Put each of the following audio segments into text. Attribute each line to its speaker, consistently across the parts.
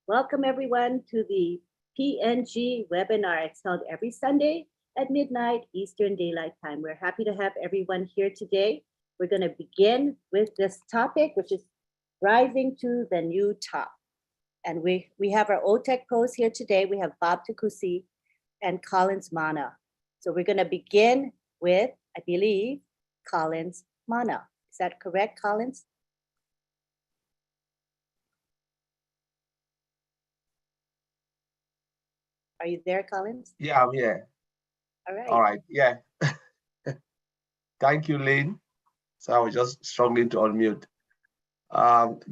Speaker 1: Welcome everyone to the PNG Webinar. It's held every Sunday at midnight Eastern Daylight Time. We're happy to have everyone here today. We're going to begin with this topic, which is rising to the new top. And we have our OTEC pros here today. We have Bob Takusi and Collins Mana. So we're going to begin with, I believe, Collins Mana. Is that correct, Collins? Are you there, Collins?
Speaker 2: Yeah, I'm here.
Speaker 1: All right.
Speaker 2: All right. Yeah. Thank you, Lynn. So I was just struggling to unmute.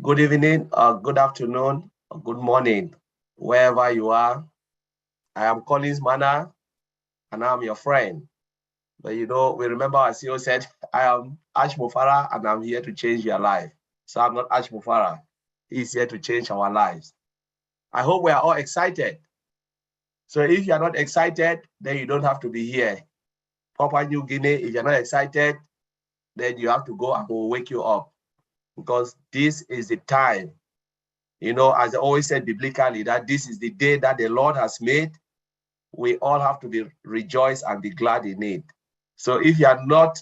Speaker 2: Good evening, good afternoon, good morning, wherever you are. I am Collins Mana, and I'm your friend. But you know, we remember our CEO said, I am Ash Mufara, and I'm here to change your life. So I'm not Ash Mufara. He's here to change our lives. I hope we are all excited. So if you're not excited, then you don't have to be here. Papua New Guinea, if you're not excited, then you have to go and we'll wake you up. Because this is the time, you know, as I always said biblically, that this is the day that the Lord has made. We all have to be rejoiced and be glad in it. So if you are not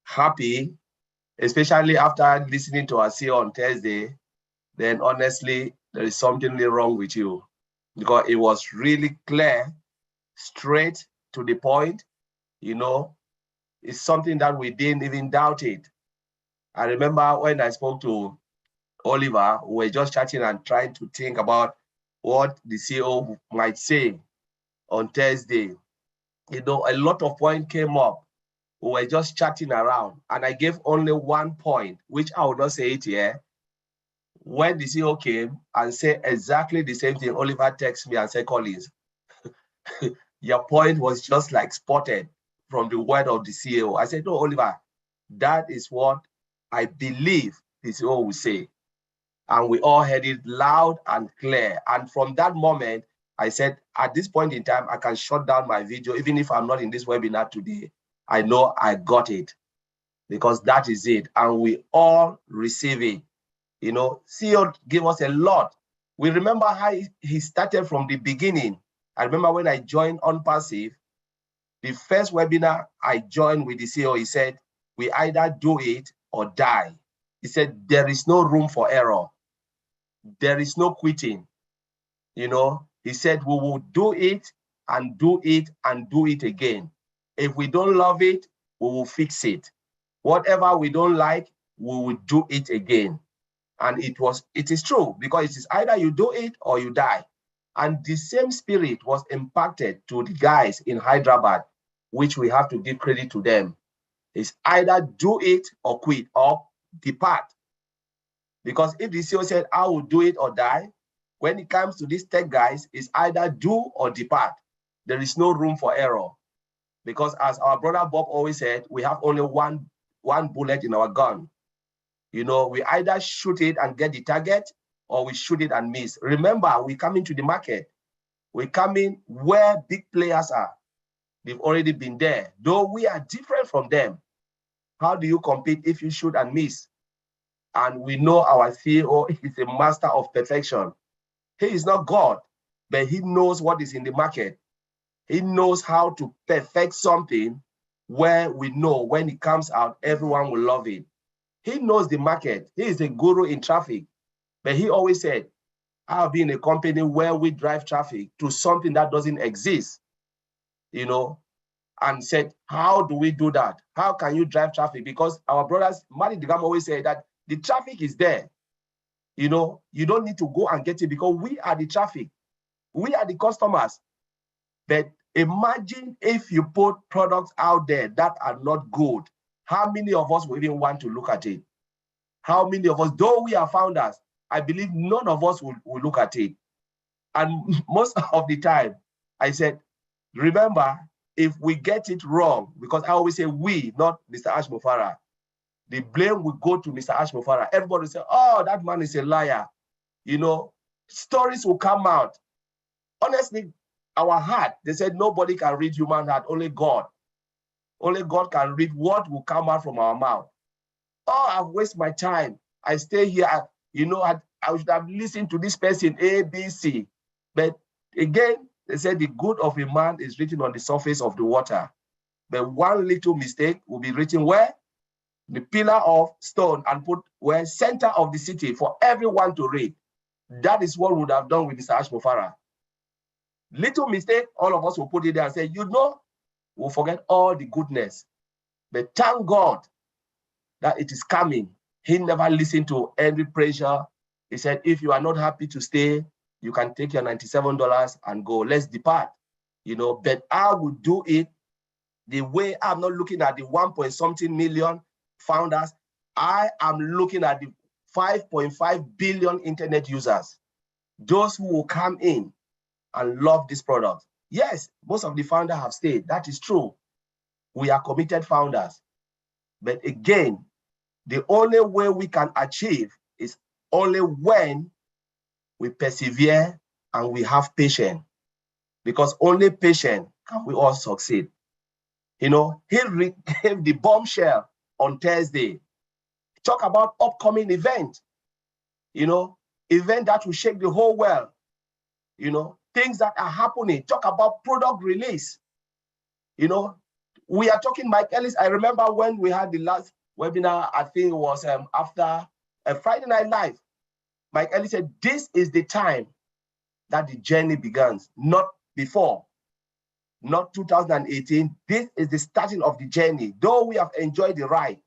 Speaker 2: happy, especially after listening to our CEO on Thursday, then honestly, there is something really wrong with you, because it was really clear, straight to the point. You know, it's something that we didn't even doubt it. I remember when I spoke to Oliver, we were just chatting and trying to think about what the CEO might say on Thursday. You know, a lot of points came up. We were just chatting around, and I gave only one point, which I will not say it here. When the CEO came and said exactly the same thing, Oliver texted me and said, Collins, your point was just like spotted from the word of the CEO. I said, no, Oliver, that is what I believe the CEO will say. And we all heard it loud and clear. And from that moment, I said, at this point in time, I can shut down my video. Even if I'm not in this webinar today, I know I got it, because that is it. And we all receive it. You know, CEO gave us a lot. We remember how he started from the beginning. I remember when I joined ONPASSIVE, the first webinar I joined with the CEO, he said, we either do it or die. He said, there is no room for error. There is no quitting. You know, he said, we will do it and do it and do it again. If we don't love it, we will fix it. Whatever we don't like, we will do it again. And it is true, because it is either you do it or you die. And the same spirit was impacted to the guys in Hyderabad, which we have to give credit to them. It's either do it or quit or depart. Because if the CEO said, I will do it or die, when it comes to these tech guys, it's either do or depart. There is no room for error. Because as our brother Bob always said, we have only one bullet in our gun. You know, we either shoot it and get the target, or we shoot it and miss. Remember, we come into the market. We come in where big players are. They've already been there. Though we are different from them. How do you compete if you shoot and miss? And we know our CEO is a master of perfection. He is not God, but he knows what is in the market. He knows how to perfect something where we know when it comes out, everyone will love it. He knows the market. He is a guru in traffic. But he always said, I'll be in a company where we drive traffic to something that doesn't exist, you know, and said, how do we do that? How can you drive traffic? Because our brothers, Mali Digam always say that the traffic is there. You know, you don't need to go and get it, because we are the traffic. We are the customers. But imagine if you put products out there that are not good. How many of us will even want to look at it? How many of us, though we are founders, I believe none of us will look at it. And most of the time, I said, remember, if we get it wrong, because I always say we, not Mr. Ash Mufara, the blame will go to Mr. Ash Mufara. Everybody will say, oh, that man is a liar. You know, stories will come out. Honestly, our heart, they said nobody can read human heart, only God. Only God can read what will come out from our mouth. Oh, I've wasted my time. I stay here. You know, I should have listened to this person, A, B, C. But again, they said the good of a man is written on the surface of the water. But one little mistake will be written where? The pillar of stone, and put where? Center of the city for everyone to read. That is what we would have done with Mr. Ashmofara. Little mistake, all of us will put it there and say, you know, we'll forget all the goodness. But thank God that it is coming. He never listened to any pressure. He said, if you are not happy to stay, you can take your $97 and go. Let's depart. You know, but I will do it the way I'm not looking at the 1.something million founders. I am looking at the 5.5 billion internet users, those who will come in and love this product. Yes, most of the founders have stayed. That is true. We are committed founders. But again, the only way we can achieve is only when we persevere and we have patience. Because only patient can we all succeed. You know, he gave the bombshell on Thursday. Talk about upcoming event, you know, event that will shake the whole world, you know, things that are happening. Talk about product release. You know, we are talking, Mike Ellis. I remember when we had the last webinar, I think it was after a Friday Night Live. Mike Ellis said, this is the time that the journey begins, not before. Not 2018. This is the starting of the journey. Though we have enjoyed the ride,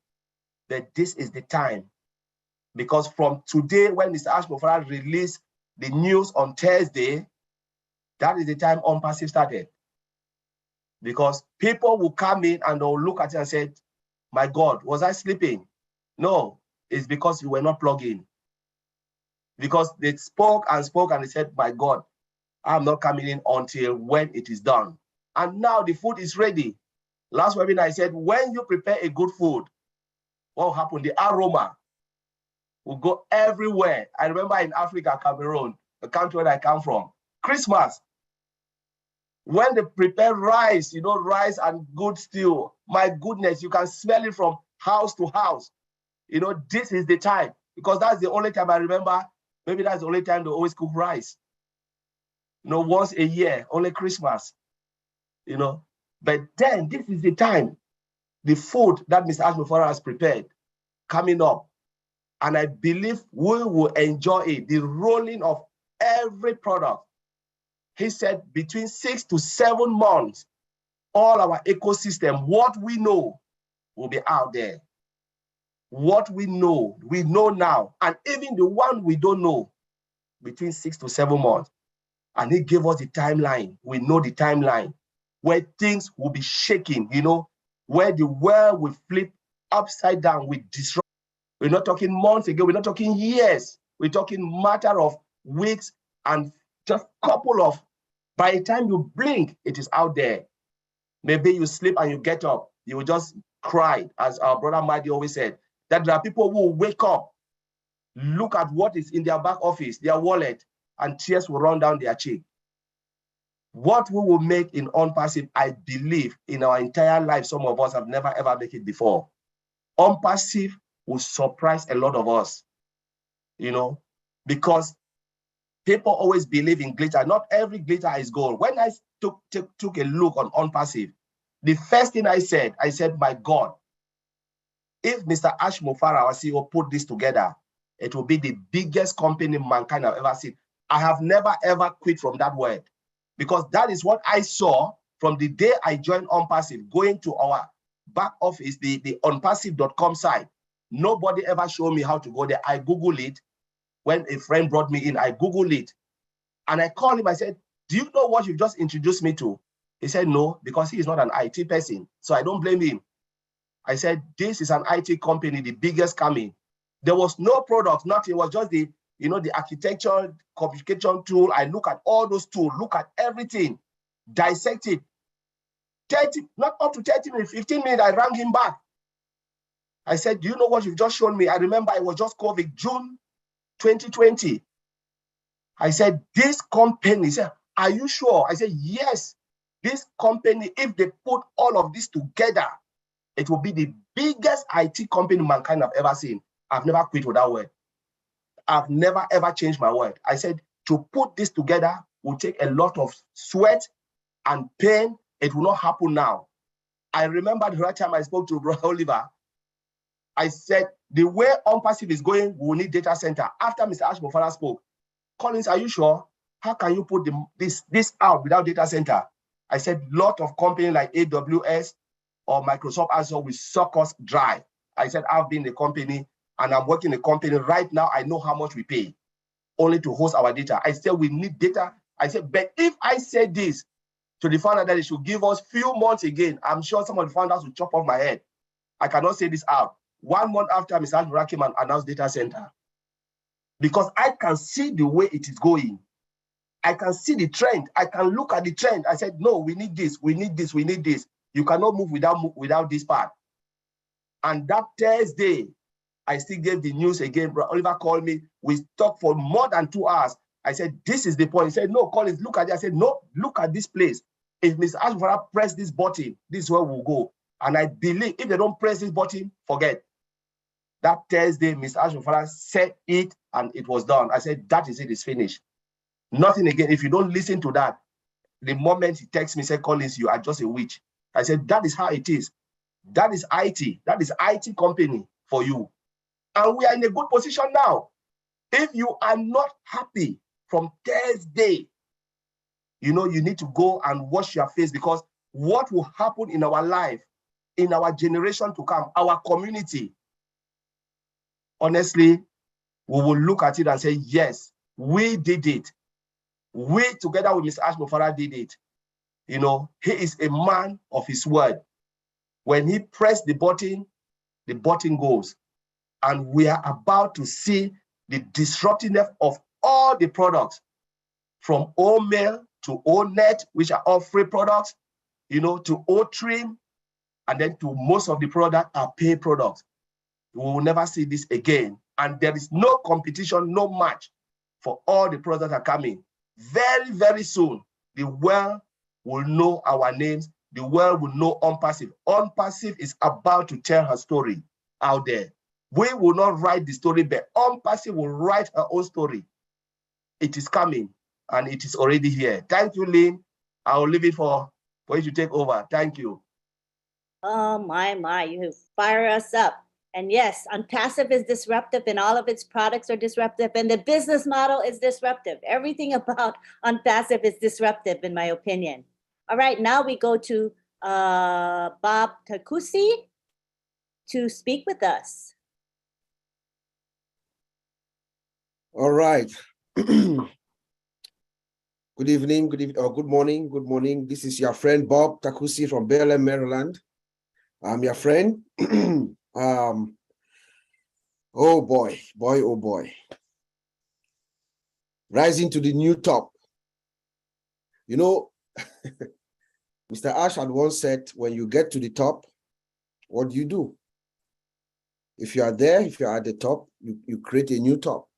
Speaker 2: that this is the time. Because from today, when Mr. Ashmofara released the news on Thursday, that is the time ONPASSIVE started. Because people will come in and they'll look at it and say, my God, was I sleeping? No, it's because you were not plugged in. Because they spoke and they said, my God, I'm not coming in until when it is done. And now the food is ready. Last webinar, I said, when you prepare a good food, what will happen? The aroma will go everywhere. I remember in Africa, Cameroon, the country where I come from, Christmas, when they prepare rice, you know, rice and good stew, my goodness, you can smell it from house to house. You know, this is the time, because that's the only time I remember, maybe that's the only time they always cook rice. You know, once a year, only Christmas. You know, but then this is the time, the food that Mr. Ashmofara has prepared coming up. And I believe we will enjoy it, the rolling of every product. He said between 6 to 7 months, all our ecosystem, what we know will be out there. What we know now. And even the one we don't know, between 6 to 7 months. And he gave us the timeline. We know the timeline, where things will be shaking, you know, where the world will flip upside down with disruption. We're not talking months ago, we're not talking years. We're talking matter of weeks and just couple of, by the time you blink, it is out there. Maybe you sleep and you get up, you will just cry, as our brother Mahdi always said, that there are people who will wake up, look at what is in their back office, their wallet, and tears will run down their cheek. What we will make in ONPASSIVE, I believe, in our entire life, some of us have never ever made it before. ONPASSIVE will surprise a lot of us, you know, because people always believe in glitter. Not every glitter is gold. When I took a look on ONPASSIVE, the first thing I said, my God, if Mr. Ashmofara, our CEO, put this together, it will be the biggest company mankind have ever seen. I have never ever quit from that word, because that is what I saw from the day I joined ONPASSIVE, going to our back office, the onpassive.com site. Nobody ever showed me how to go there. I Googled it. When a friend brought me in, I Googled it. And I called him, I said, do you know what you just introduced me to? He said, no, because he is not an IT person. So I don't blame him. I said, this is an IT company, the biggest coming. There was no product, nothing. It was just the, you know, the architecture, communication tool. I look at all those tools, look at everything, dissect it. 30, not up to 30 minutes, 15 minutes, I rang him back. I said, do you know what you've just shown me? I remember it was just COVID, June 2020. I said, this company, he said, are you sure? I said, yes, this company, if they put all of this together, it will be the biggest IT company mankind have ever seen. I've never quit with that word. I've never ever changed my word. I said to put this together will take a lot of sweat and pain. It will not happen now. I remember the right time I spoke to Brother Oliver, I said the way ONPASSIVE is going, we will need data center. After Mr. Ash Mofara spoke, Collins, are you sure? How can you put this out without data center? I said, lot of companies like AWS or Microsoft Azure will suck us dry. I said, I've been in a company and I'm working in a company right now. I know how much we pay only to host our data. I said, we need data. I said, but if I said this to the founder that they should give us few months again, I'm sure some of the founders will chop off my head. I cannot say this out. 1 month after Mr. Ashmura came and announced data center, because I can see the way it is going. I can see the trend. I can look at the trend. I said, no, we need this, we need this, we need this. You cannot move without this part. And that Thursday, I still gave the news again. Bro, Oliver called me. We talked for more than 2 hours. I said, this is the point. He said, no, Collins, look at it. I said, no, look at this place. If Mr. Ashmura press this button, this is where we'll go. And I believe if they don't press this button, forget. That Thursday, Mr. Ashmura said it and it was done. I said, that is it, it's finished. Nothing again. If you don't listen to that, the moment he texts me, say, Collins, you are just a witch. I said, that is how it is. That is IT. That is IT company for you. And we are in a good position now. If you are not happy from Thursday, you know, you need to go and wash your face, because what will happen in our life, in our generation to come, our community, honestly, we will look at it and say, yes, we did it. We, together with Mr. Ash Mofara, did it. You know, he is a man of his word. When he pressed the button goes. And we are about to see the disruptiveness of all the products, from O-Mail to O-Net, which are all free products, you know, to O-Trim, and then to most of the products are paid products. We will never see this again. And there is no competition, no match for all the products that are coming. Very, very soon, the world will know our names. The world will know ONPASSIVE. ONPASSIVE is about to tell her story out there. We will not write the story, but ONPASSIVE will write her own story. It is coming, and it is already here. Thank you, Lynn. I will leave it for you to take over. Thank you.
Speaker 1: Oh, my, you fire us up. And yes, ONPASSIVE is disruptive, and all of its products are disruptive, and the business model is disruptive. Everything about ONPASSIVE is disruptive, in my opinion. All right, now we go to Bob Takusi to speak with us.
Speaker 3: All right. Good evening, or good morning. This is your friend Bob Takusi from Bel-Air, Maryland. I'm your friend. Oh boy. Rising to the new top. You know, Mr. Ash had once said, when you get to the top, what do? If you are there, if you are at the top, you create a new top.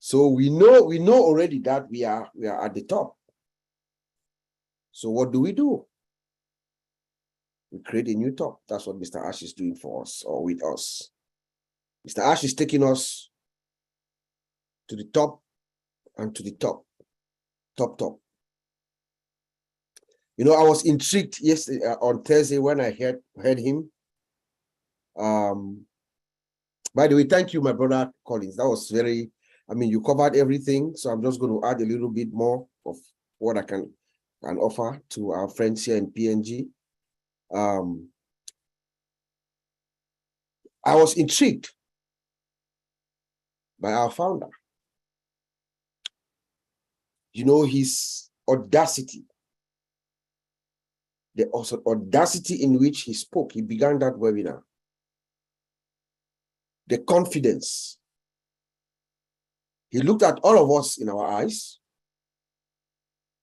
Speaker 3: So we know already that we are at the top. So what do? We create a new top. That's what Mr. Ash is doing for us, or with us. Mr. Ash is taking us to the top and to the top. Top. You know, I was intrigued yesterday on Thursday when I heard him. By the way, thank you, my brother Collins. That was very, you covered everything. So I'm just going to add a little bit more of what I can offer to our friends here in PNG. I was intrigued by our founder. You know, his audacity, the audacity in which he spoke. He began that webinar. The confidence. He looked at all of us in our eyes.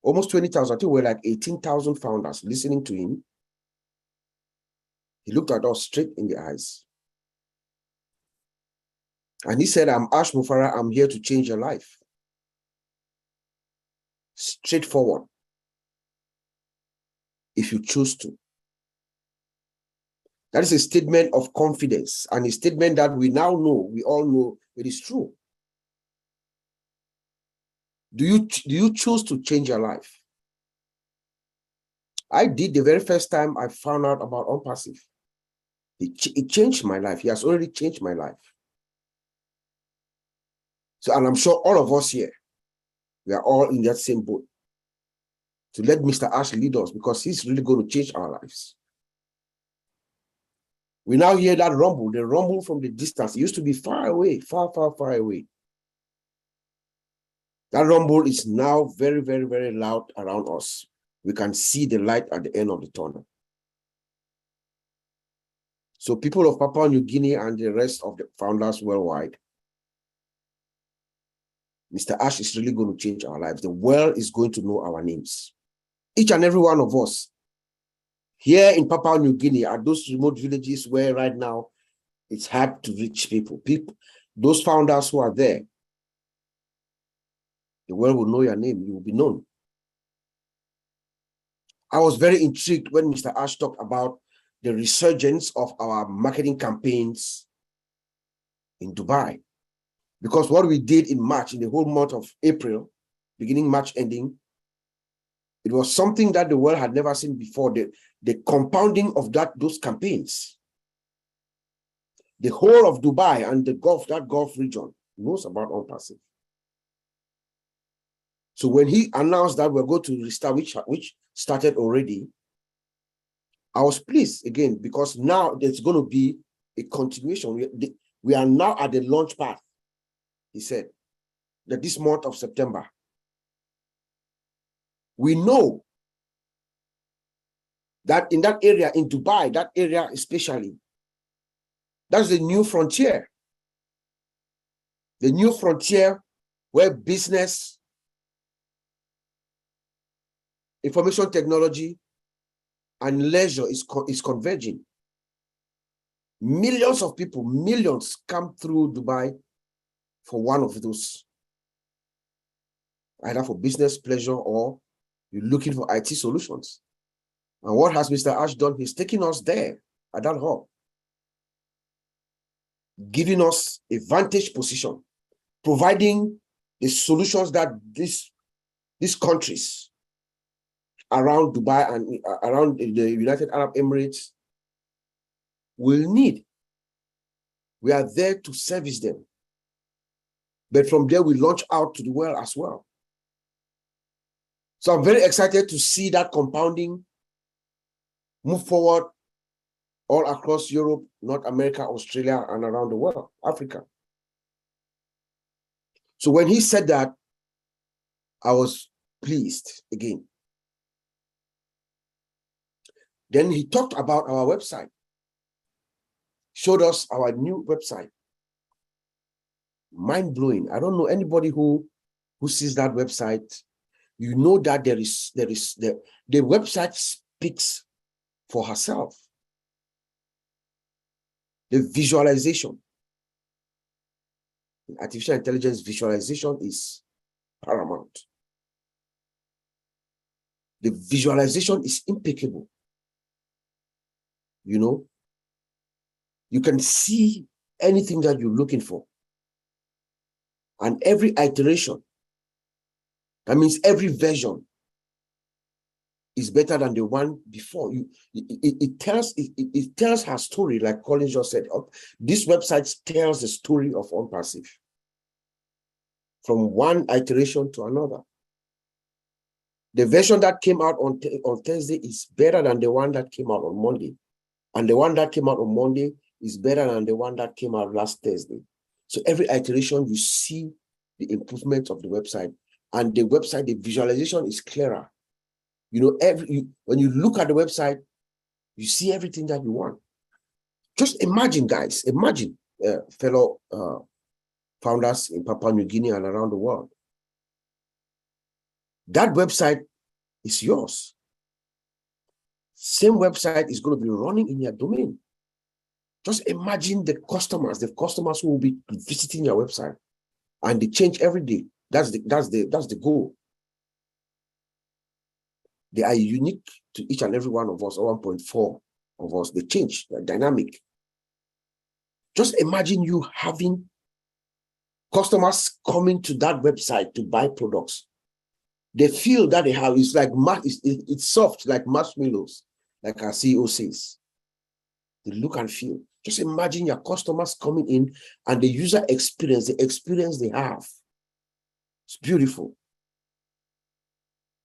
Speaker 3: Almost 20,000, I think we're like 18,000 founders listening to him. He looked at us straight in the eyes. And he said, I'm Ash Mofara, I'm here to change your life. Straightforward. If you choose to. That is a statement of confidence, and a statement that we now know, we all know it is true. Do you choose to change your life? I did the very first time I found out about ONPASSIVE. It changed my life. He has already changed my life. So, and I'm sure all of us here, we are all in that same boat. To let Mr. Ash lead us, because he's really going to change our lives. We now hear that rumble, the rumble from the distance. It used to be far away, far, far, far away. That rumble is now very, very, very loud around us. We can see the light at the end of the tunnel. So people of Papua New Guinea and the rest of the founders worldwide, Mr. Ash is really going to change our lives. The world is going to know our names. Each and every one of us here in Papua New Guinea are those remote villages where right now it's hard to reach people. Those founders who are there, the world will know your name. You will be known. I was very intrigued when Mr. Ash talked about the resurgence of our marketing campaigns in Dubai. Because what we did in March, in the whole month of April, beginning March ending, it was something that the world had never seen before, the compounding of those campaigns. The whole of Dubai and the Gulf, that Gulf region, knows about ONPASSIVE. So when he announced that we're going to restart, which started already, I was pleased again, because now there's going to be a continuation. We are now at the launch path. He said that this month of September, we know that in that area, in Dubai, that area especially, that's the new frontier. The new frontier where business, information technology, and leisure is converging. Millions of people, millions come through Dubai for one of those, either for business pleasure or you're looking for IT solutions. And what has Mr. Ash done? He's taking us there at that hub, giving us a vantage position, providing the solutions that these countries around Dubai and around the United Arab Emirates will need. We are there to service them. But from there, we launch out to the world as well. So I'm very excited to see that compounding move forward all across Europe, North America, Australia, and around the world, Africa. So when he said that, I was pleased again. Then he talked about our website, showed us our new website. Mind-blowing. I don't know anybody who sees that website. You know that the website speaks for herself. The visualization. Artificial intelligence visualization is paramount. The visualization is impeccable. You know, you can see anything that you're looking for. And every iteration, that means every version, is better than the one before. It tells her story, like Colin just said. This website tells the story of ONPASSIVE from one iteration to another. The version that came out on Thursday is better than the one that came out on Monday. And the one that came out on Monday is better than the one that came out last Thursday. So every iteration, you see the improvement of the website. And the website, the visualization is clearer. You know, when you look at the website, you see everything that you want. Just imagine, guys, imagine, fellow founders in Papua New Guinea and around the world. That website is yours. Same website is going to be running in your domain. Just imagine the customers who will be visiting your website, and they change every day. That's the goal. They are unique to each and every one of us, or 1.4 of us. They change, they're dynamic. Just imagine you having customers coming to that website to buy products. They feel that they have, it's like, it's soft, like marshmallows, like our CEO says. They look and feel. Just imagine your customers coming in and the user experience, the experience they have. It's beautiful.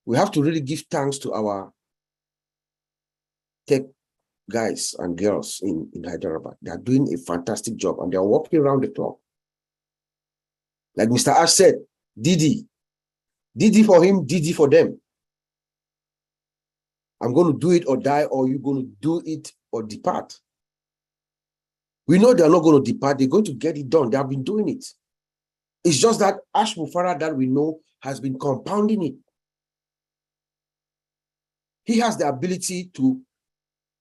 Speaker 3: We have to really give thanks to our tech guys and girls in Hyderabad. They are doing a fantastic job and they are working around the clock. Like Mr. Ash said, Didi for him, Didi for them. I'm going to do it or die, or you're going to do it or depart. We know they're not going to depart. They're going to get it done. They have been doing it. It's just that Ash Mufara that we know has been compounding it. He has the ability to,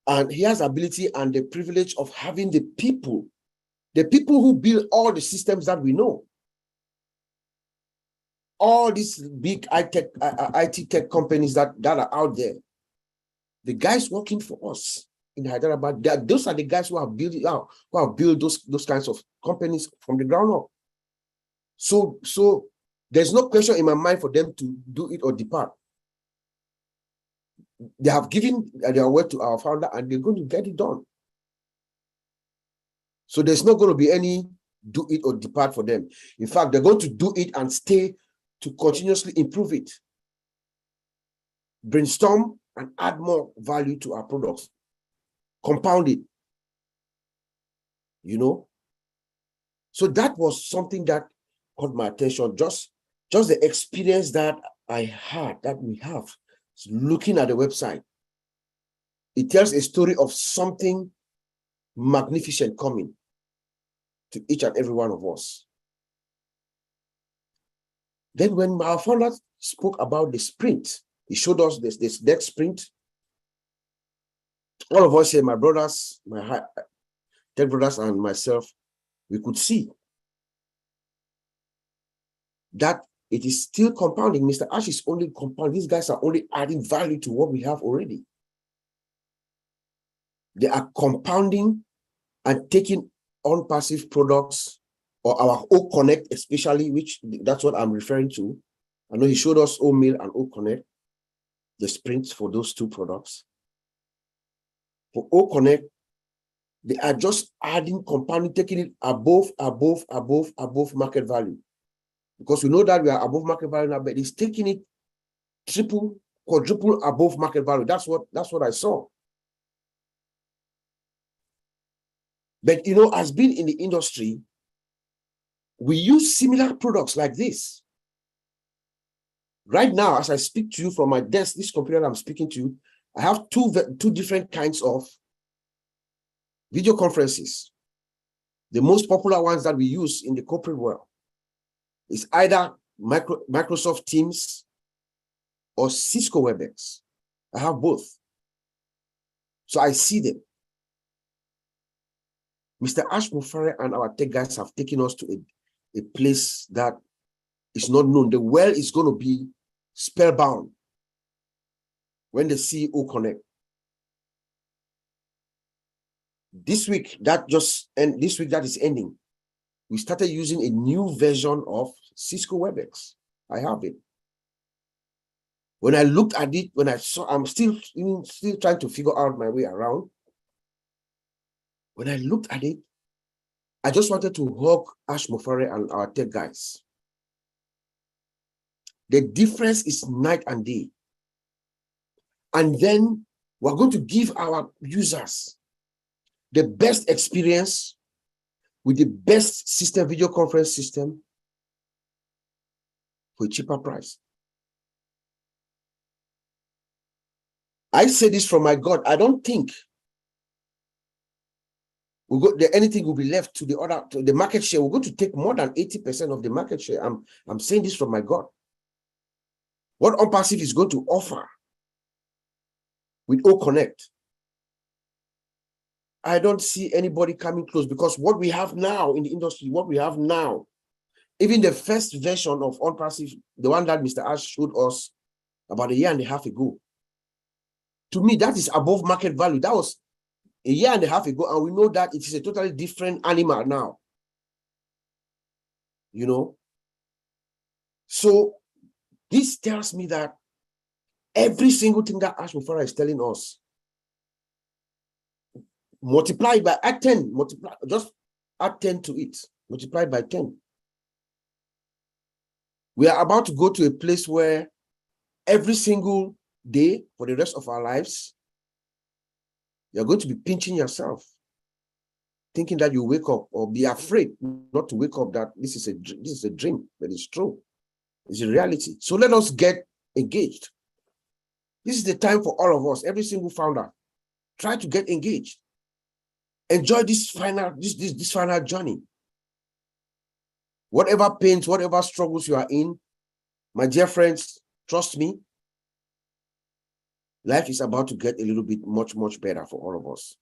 Speaker 3: and he has the ability and the privilege of having the people who build all the systems that we know. All these big IT tech companies that are out there, the guys working for us in Hyderabad, those are the guys who have built those kinds of companies from the ground up. So there's no question in my mind for them to do it or depart. They have given their word to our founder and they're going to get it done. So there's not going to be any do it or depart for them. In fact, they're going to do it and stay to continuously improve it, brainstorm and add more value to our products, compound it, you know. So that was something that caught my attention, just the experience that I had, that we have, looking at the website. It tells a story of something magnificent coming to each and every one of us. Then when our founder spoke about the sprint, he showed us this next sprint. All of us here, my brothers, my tech brothers and myself, we could see that it is still compounding. Mr. Ash is only compounding. These guys are only adding value to what we have already. They are compounding and taking ONPASSIVE products, or our O Connect especially, which that's what I'm referring to. I know he showed us O Mail and O Connect, the sprints for those two products. For O Connect, they are just adding, compounding, taking it above market value. Because we know that we are above market value now, but it's taking it triple, quadruple above market value. That's what I saw. But you know, as being in the industry, we use similar products like this. Right now, as I speak to you from my desk, this computer I'm speaking to, I have two different kinds of video conferences. The most popular ones that we use in the corporate world is either Microsoft Teams or Cisco WebEx. I have both. So I see them. Mr. Ash Mufare and our tech guys have taken us to a place that is not known. The world is going to be spellbound when they see O Connect. This week that is ending, we started using a new version of Cisco WebEx. I have it. When I looked at it, I'm still trying to figure out my way around. When I looked at it, I just wanted to hug Ash Mufare and our tech guys. The difference is night and day. And then we're going to give our users the best experience with the best system, video conference system, for a cheaper price. I say this from my God. I don't think anything will be left to the market share. We're going to take more than 80% of the market share. I'm saying this from my God. What ONPASSIVE is going to offer with O Connect, I don't see anybody coming close, because what we have now in the industry, even the first version of ONPASSIVE, the one that Mr. Ash showed us about a year and a half ago, to me, that is above market value. That was a year and a half ago, and we know that it is a totally different animal now. you know. So this tells me that every single thing that Ash Mufara is telling us, multiply by add 10, multiply, just add 10 to it, multiply by 10. We are about to go to a place where every single day for the rest of our lives, you're going to be pinching yourself, thinking that you wake up, or be afraid not to wake up that this is a dream, but it's true. It's a reality. So let us get engaged. This is the time for all of us, every single founder. Try to get engaged. Enjoy this final journey. Whatever pains, whatever struggles you are in, my dear friends, trust me, life is about to get a little bit much better for all of us.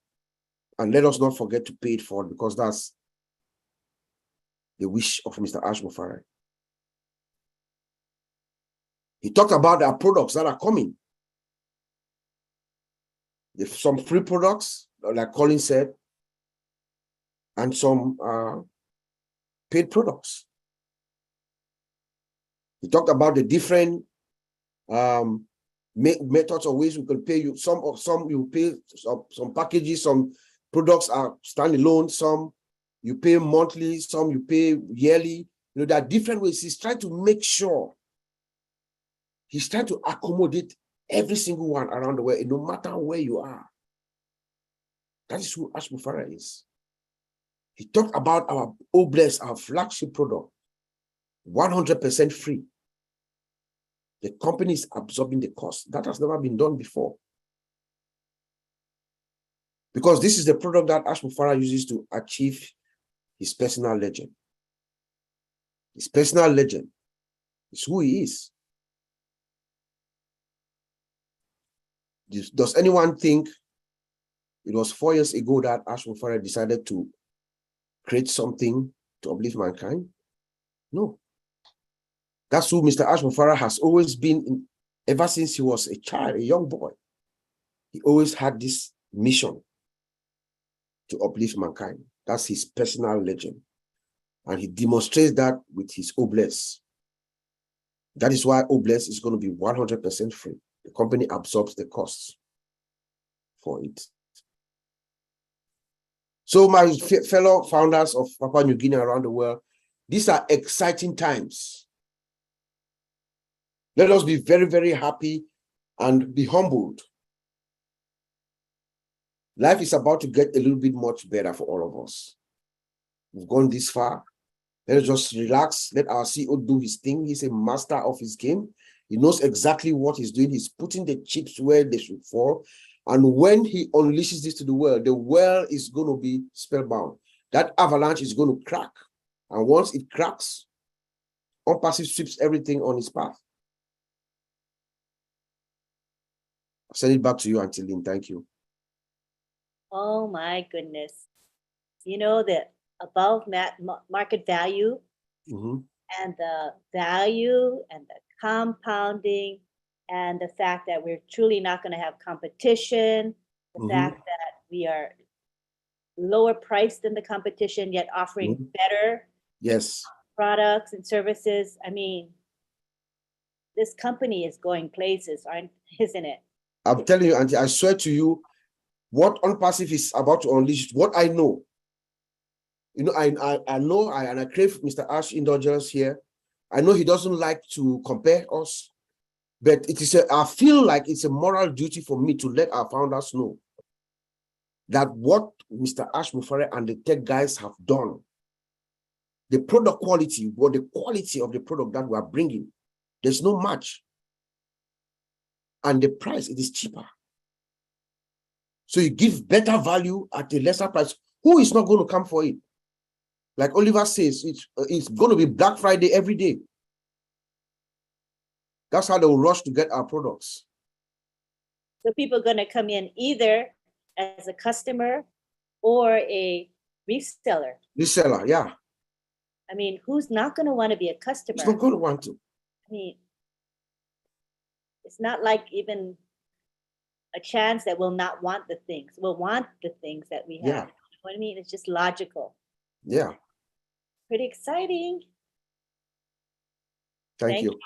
Speaker 3: And let us not forget to pay it forward, because that's the wish of Mr. Ash Mufara. He talked about our products that are coming. There's some free products, like Colin said, and some paid products. He talked about the different methods or ways we can pay you. Some you pay some packages, some products are standalone, some you pay monthly, some you pay yearly. You know, there are different ways. He's trying to make sure, he's trying to accommodate every single one around the world, no matter where you are. That is who Ash Mufara is. He talked about our Obless, our flagship product, 100% free. The company is absorbing the cost. That has never been done before. Because this is the product that Ash Mufara uses to achieve his personal legend. His personal legend is who he is. Does anyone think it was 4 years ago that Ash Mufara decided to create something to uplift mankind? No. That's who Mr. Ash Mufara has always been ever since he was a child, a young boy. He always had this mission to uplift mankind. That's his personal legend. And he demonstrates that with his Obless. That is why Obless is going to be 100% free. The company absorbs the costs for it. So my fellow founders of Papua New Guinea around the world, these are exciting times. Let us be very happy and be humbled. Life is about to get a little bit much better for all of us. We've gone this far. Let us just relax. Let our CEO do his thing. He's a master of his game. He knows exactly what he's doing. He's putting the chips where they should fall. And when he unleashes this to the world is going to be spellbound. That avalanche is going to crack. And once it cracks, ONPASSIVE sweeps everything on its path. I'll send it back to you, Auntie Lynn. Thank you.
Speaker 1: Oh my goodness. You know, the above market value and the value and the compounding and the fact that we're truly not going to have competition, the fact that we are lower priced than the competition, yet offering better products and services. I mean, this company is going places, isn't it?
Speaker 3: I'm telling you, Auntie, I swear to you, what ONPASSIVE is about to unleash, what I know. You know, I know, and I crave Mr. Ash indulgence here. I know he doesn't like to compare us, but I feel like it's a moral duty for me to let our founders know that what Mr. Ash Mufara and the tech guys have done, the product quality, or the quality of the product that we are bringing, there's no match. And the price, it is cheaper. So you give better value at a lesser price. Who is not going to come for it? Like Oliver says, it's going to be Black Friday every day. That's how they will rush to get our products.
Speaker 1: So people are going to come in either as a customer or a reseller.
Speaker 3: Reseller, yeah.
Speaker 1: I mean, who's not going to want to be a customer?
Speaker 3: It's not going to want to.
Speaker 1: I mean, it's not like even a chance that we'll not want the things. We'll want the things that we have.
Speaker 3: Yeah.
Speaker 1: You know what I mean? It's just logical.
Speaker 3: Yeah.
Speaker 1: Pretty exciting.
Speaker 3: Thank you.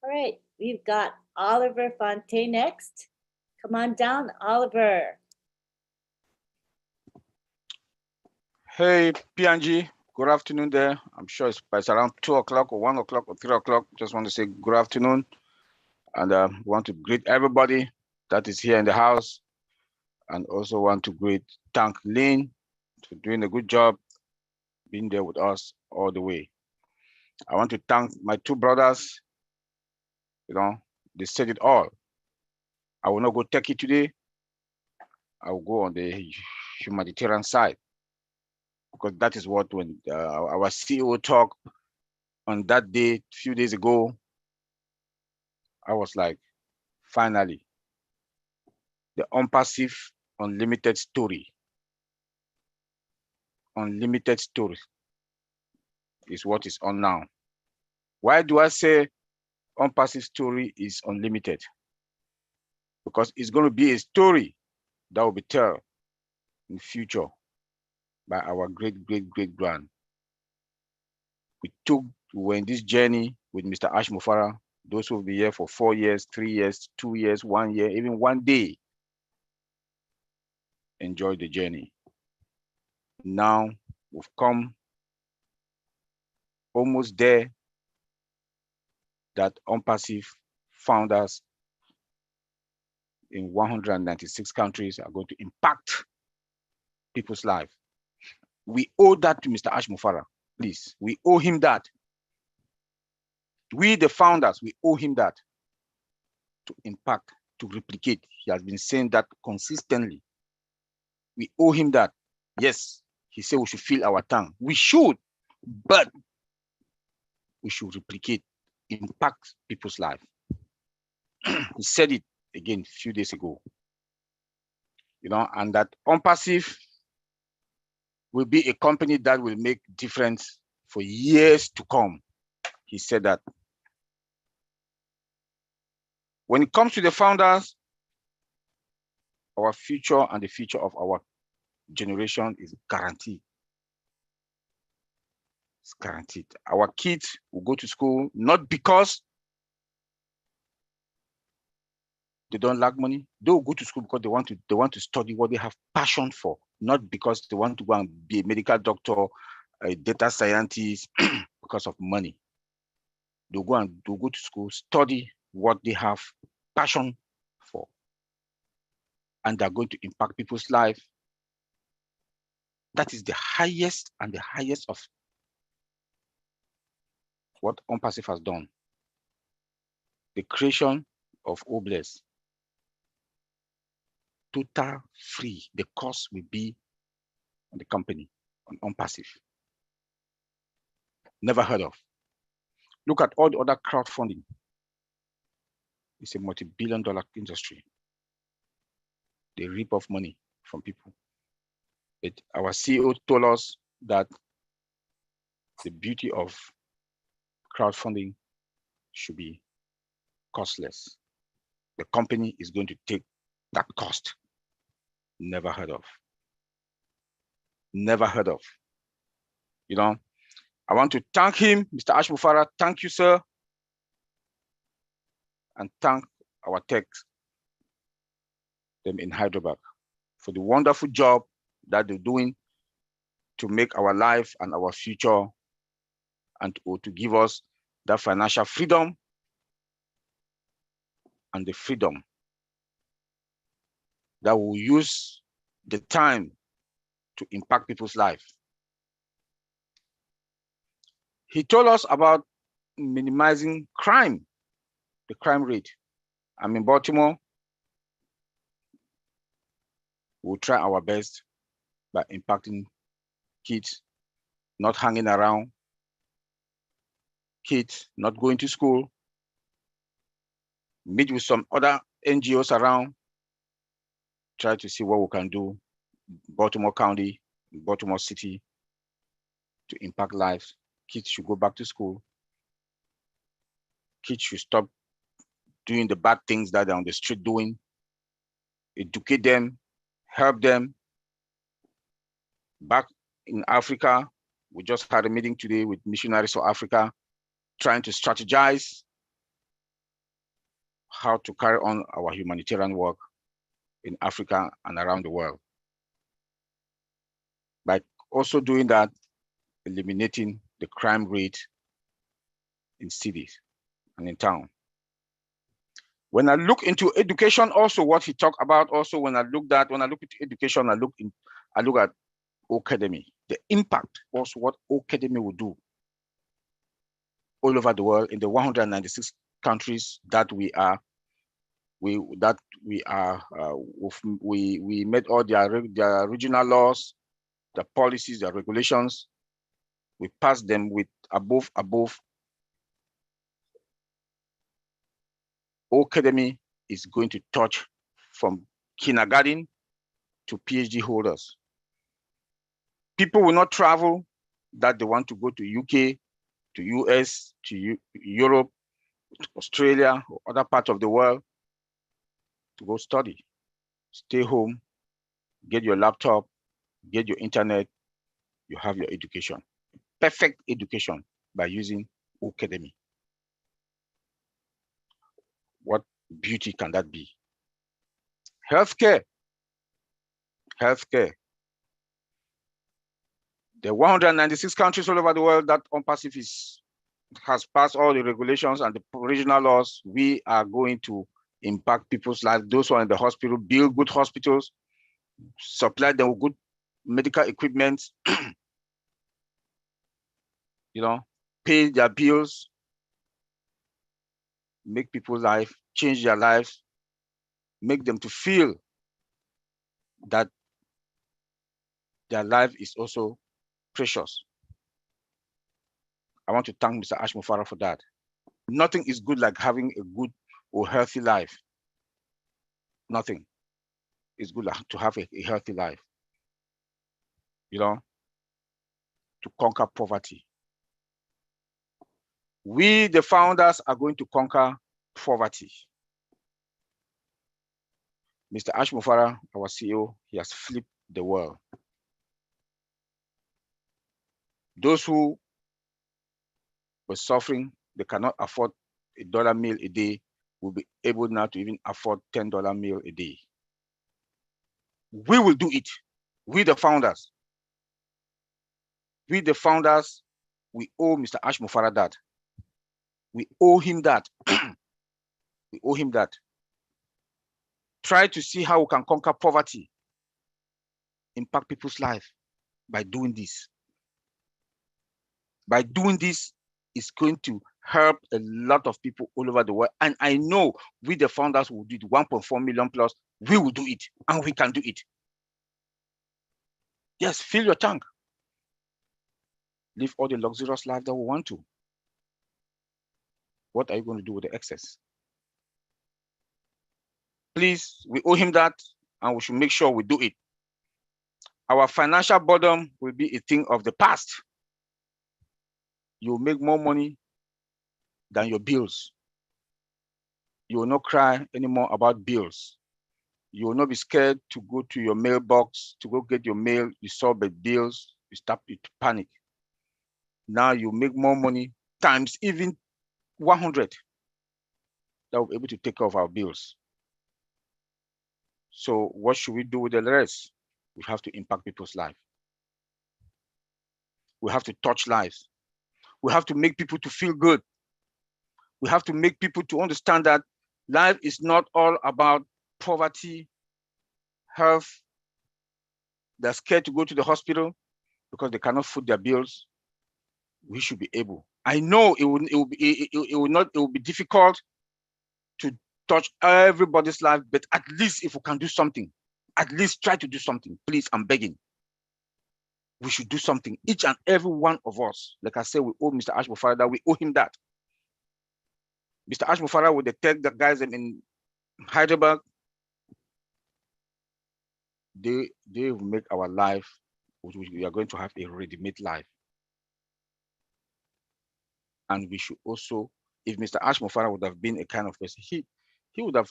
Speaker 1: All right, we've got Oliver Fontaine next. Come on down, Oliver.
Speaker 4: Hey, PNG, good afternoon there. I'm sure it's around 2 o'clock or 1 o'clock or 3 o'clock. Just want to say good afternoon. And want to greet everybody that is here in the house. And also want to thank Lynn for doing a good job, being there with us all the way. I want to thank my two brothers. You know, they said it all. I will not go take it today. I will go on the humanitarian side, because that is what when our CEO talked on that day, a few days ago, I was like, finally, the ONPASSIVE unlimited story. Unlimited story is what is on now. Why do I say ONPASSIVE story is unlimited? Because it's going to be a story that will be told in the future by our great-great-great-grand. We were in this journey with Mr. Ash Mufara, those who will be here for 4 years, 3 years, 2 years, 1 year, even 1 day. Enjoy the journey. Now we've come almost there, that ONPASSIVE founders in 196 countries are going to impact people's lives. We owe that to Mr. Ash Mufara, please. We owe him that. We, the founders, we owe him that to impact, to replicate. He has been saying that consistently. We owe him that. Yes, he said we should fill our tongue. We should, but we should replicate, impact people's life. He said it again a few days ago. You know, and that ONPASSIVE will be a company that will make difference for years to come. He said that. When it comes to the founders, our future and the future of our generation is guaranteed. It's guaranteed. Our kids will go to school not because they don't lack money. They will go to school because they want to study what they have passion for, not because they want to go and be a medical doctor, a data scientist because of money. They'll go to school, study what they have passion for, and they're going to impact people's life. That is the highest and the highest of what ONPASSIVE has done. The creation of OBLES. Total free. The cost will be on the company, on ONPASSIVE. Never heard of. Look at all the other crowdfunding. It's a multi-billion-dollar industry. They rip off money from people. Our CEO told us that the beauty of crowdfunding should be costless. The company is going to take that cost. Never heard of. Never heard of. You know, I want to thank him, Mr. Ash Mufara. Thank you, sir. And thank our techs, them in Hyderabad, for the wonderful job that they're doing to make our life and our future, and to give us that financial freedom and the freedom that will use the time to impact people's life. He told us about minimizing crime, the crime rate. I'm in Baltimore. We'll try our best by impacting kids not hanging around, kids not going to school, meet with some other NGOs around, try to see what we can do, Baltimore County, Baltimore City, to impact lives. Kids should go back to school. Kids should stop doing the bad things that they're on the street doing. Educate them, help them. Back in Africa, We just had a meeting today with missionaries for Africa, trying to strategize how to carry on our humanitarian work in Africa and around the world. By also doing that, eliminating the crime rate in cities and in town. When I look into education, also what he talked about, also when I look into education, I look at academy, the impact also what academy will do all over the world in the 196 countries that we made all their regional laws, the policies, the regulations. We passed them with above. Academy is going to touch from kindergarten to PhD holders. People will not travel that they want to go to UK, to US, to Europe, Australia, or other parts of the world to go study. Stay home, get your laptop, get your internet, you have your education. Perfect education by using academy. What beauty can that be? Healthcare. The 196 countries all over the world that ONPASSIVE has passed all the regulations and the regional laws. We are going to impact people's lives. Those who are in the hospital, build good hospitals, supply them with good medical equipment, pay their bills, make people's life, change their lives, make them to feel that their life is also precious. I want to thank Mr. Ash Mufara for that. Nothing is good like having a good or healthy life. Nothing is good to have a healthy life. To conquer poverty. We, the founders, are going to conquer poverty. Mr. Ash Mufara, our CEO, he has flipped the world. Those who were suffering, they cannot afford $1 meal a day, will be able now to even afford $10 meal a day. We will do it. We, the founders. We, the founders, we owe Mr. Ash Mufara that. We owe him that. We owe him that. Try to see how we can conquer poverty, impact people's life by doing this. By doing this, it's going to help a lot of people all over the world. And I know we, the founders, will do it. 1.4 million plus. We will do it, and we can do it. Yes, fill your tank. Live all the luxurious life that we want to. What are you going to do with the excess? Please, we owe him that, and we should make sure we do it. Our financial burden will be a thing of the past. You will make more money than your bills. You will not cry anymore about bills. You will not be scared to go to your mailbox, to go get your mail. You saw the bills, you start to panic. Now you make more money times even 100 that will be able to take care of our bills. So what should we do with the rest? We have to impact people's lives. We have to touch lives. We have to make people to feel good. We have to make people to understand that life is not all about poverty, health. They're scared to go to the hospital because they cannot foot their bills. We should be able. I know it will be difficult to touch everybody's life, but at least if we can do something, at least try to do something. Please, I'm begging. We should do something. Each and every one of us, like I said, we owe Mr. Ash Mufara that. We owe him that. Mr. Ash Mufara will detect the guys in Hyderabad. They will make our life, we are going to have a ready-made life. And we should also, if Mr. Ash Mufara would have been a kind of person, he would have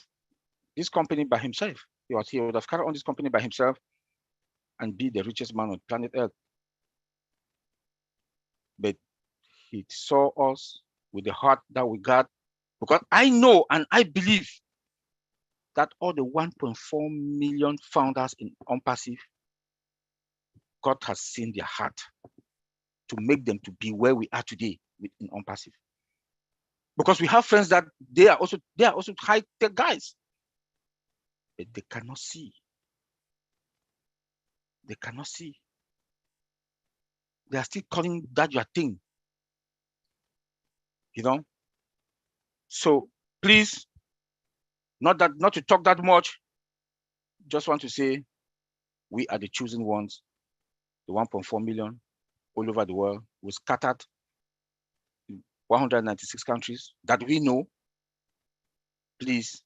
Speaker 4: this company by himself. He would have carried on this company by himself and be the richest man on planet Earth. but he saw us with the heart that we got, because I know and I believe that all the 1.4 million founders in ONPASSIVE, God has seen their heart to make them to be where we are today in ONPASSIVE. Because we have friends that they are also high-tech guys, but they cannot see. They cannot see. They are still calling that your thing. You know? So please, not to talk that much, just want to say we are the chosen ones, the 1.4 million all over the world. We scattered in 196 countries that we know. Please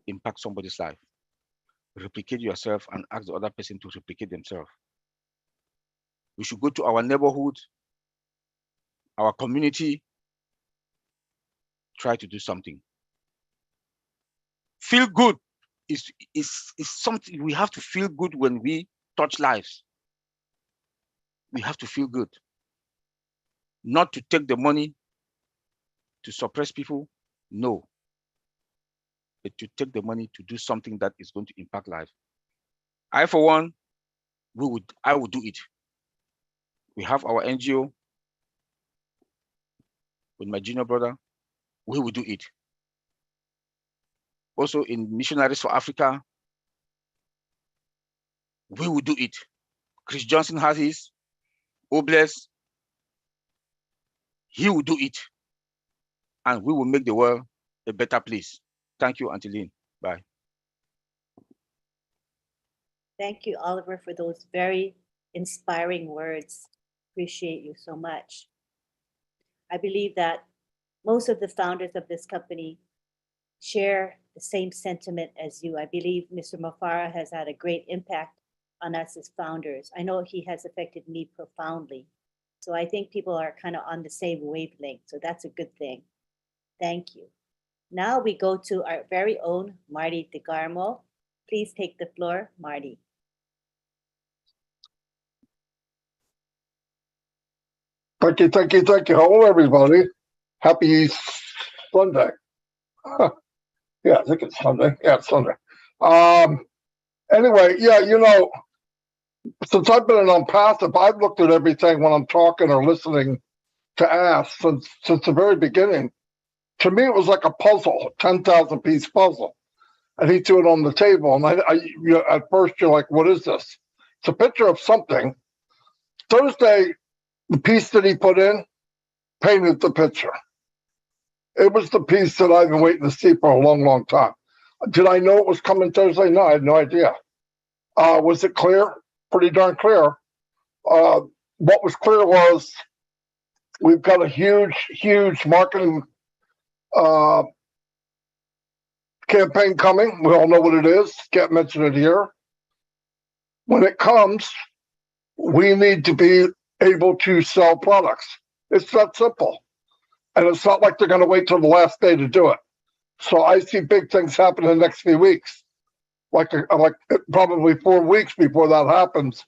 Speaker 4: impact somebody's life. Replicate yourself and ask the other person to replicate themselves. We should go to our neighborhood, our community, try to do something. Feel good is something we have to feel good when we touch lives. We have to feel good. Not to take the money to suppress people, no. But to take the money to do something that is going to impact life. I, for one, I would do it. We have our NGO with my junior brother. We will do it. Also in Missionaries for Africa, we will do it. Chris Johnson has his, Obless, he will do it. And we will make the world a better place. Thank you, Auntie Lynn. Bye.
Speaker 1: Thank you, Oliver, for those very inspiring words. Appreciate you so much. I believe that most of the founders of this company share the same sentiment as you. I believe Mr. Mafara has had a great impact on us as founders. I know he has affected me profoundly. So I think people are kind of on the same wavelength. So that's a good thing. Thank you. Now we go to our very own Marty DeGarmo. Please take the floor, Marty.
Speaker 5: Thank you, thank you, thank you. Hello, everybody. Happy Sunday. Yeah, I think it's Sunday. Yeah, it's Sunday. Anyway, yeah, you know, since I've been an ONPASSIVE, I've looked at everything when I'm talking or listening to ask since the very beginning. To me, it was like a puzzle, a 10,000-piece puzzle. And he threw it on the table. And at first, you're like, what is this? It's a picture of something. Thursday, the piece that he put in painted the picture. It was the piece that I've been waiting to see for a long, long time. Did I know it was coming Thursday? No, I had no idea. Was it clear? Pretty darn clear. What was clear was we've got a huge, huge marketing campaign coming. We all know what it is. Can't mention it here. When it comes, we need to be able to sell products. It's that simple. And it's not like they're going to wait till the last day to do it. So I see big things happen in the next few weeks. Like probably 4 weeks before that happens,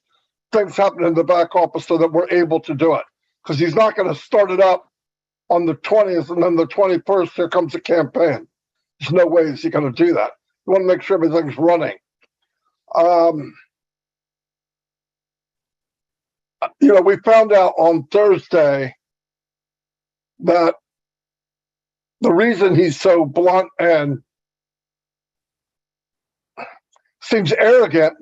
Speaker 5: things happen in the back office so that we're able to do it. Because he's not going to start it up on the 20th and then the 21st, here comes the campaign. There's no way is he going to do that. You want to make sure everything's running. You know, we found out on Thursday that the reason he's so blunt and seems arrogant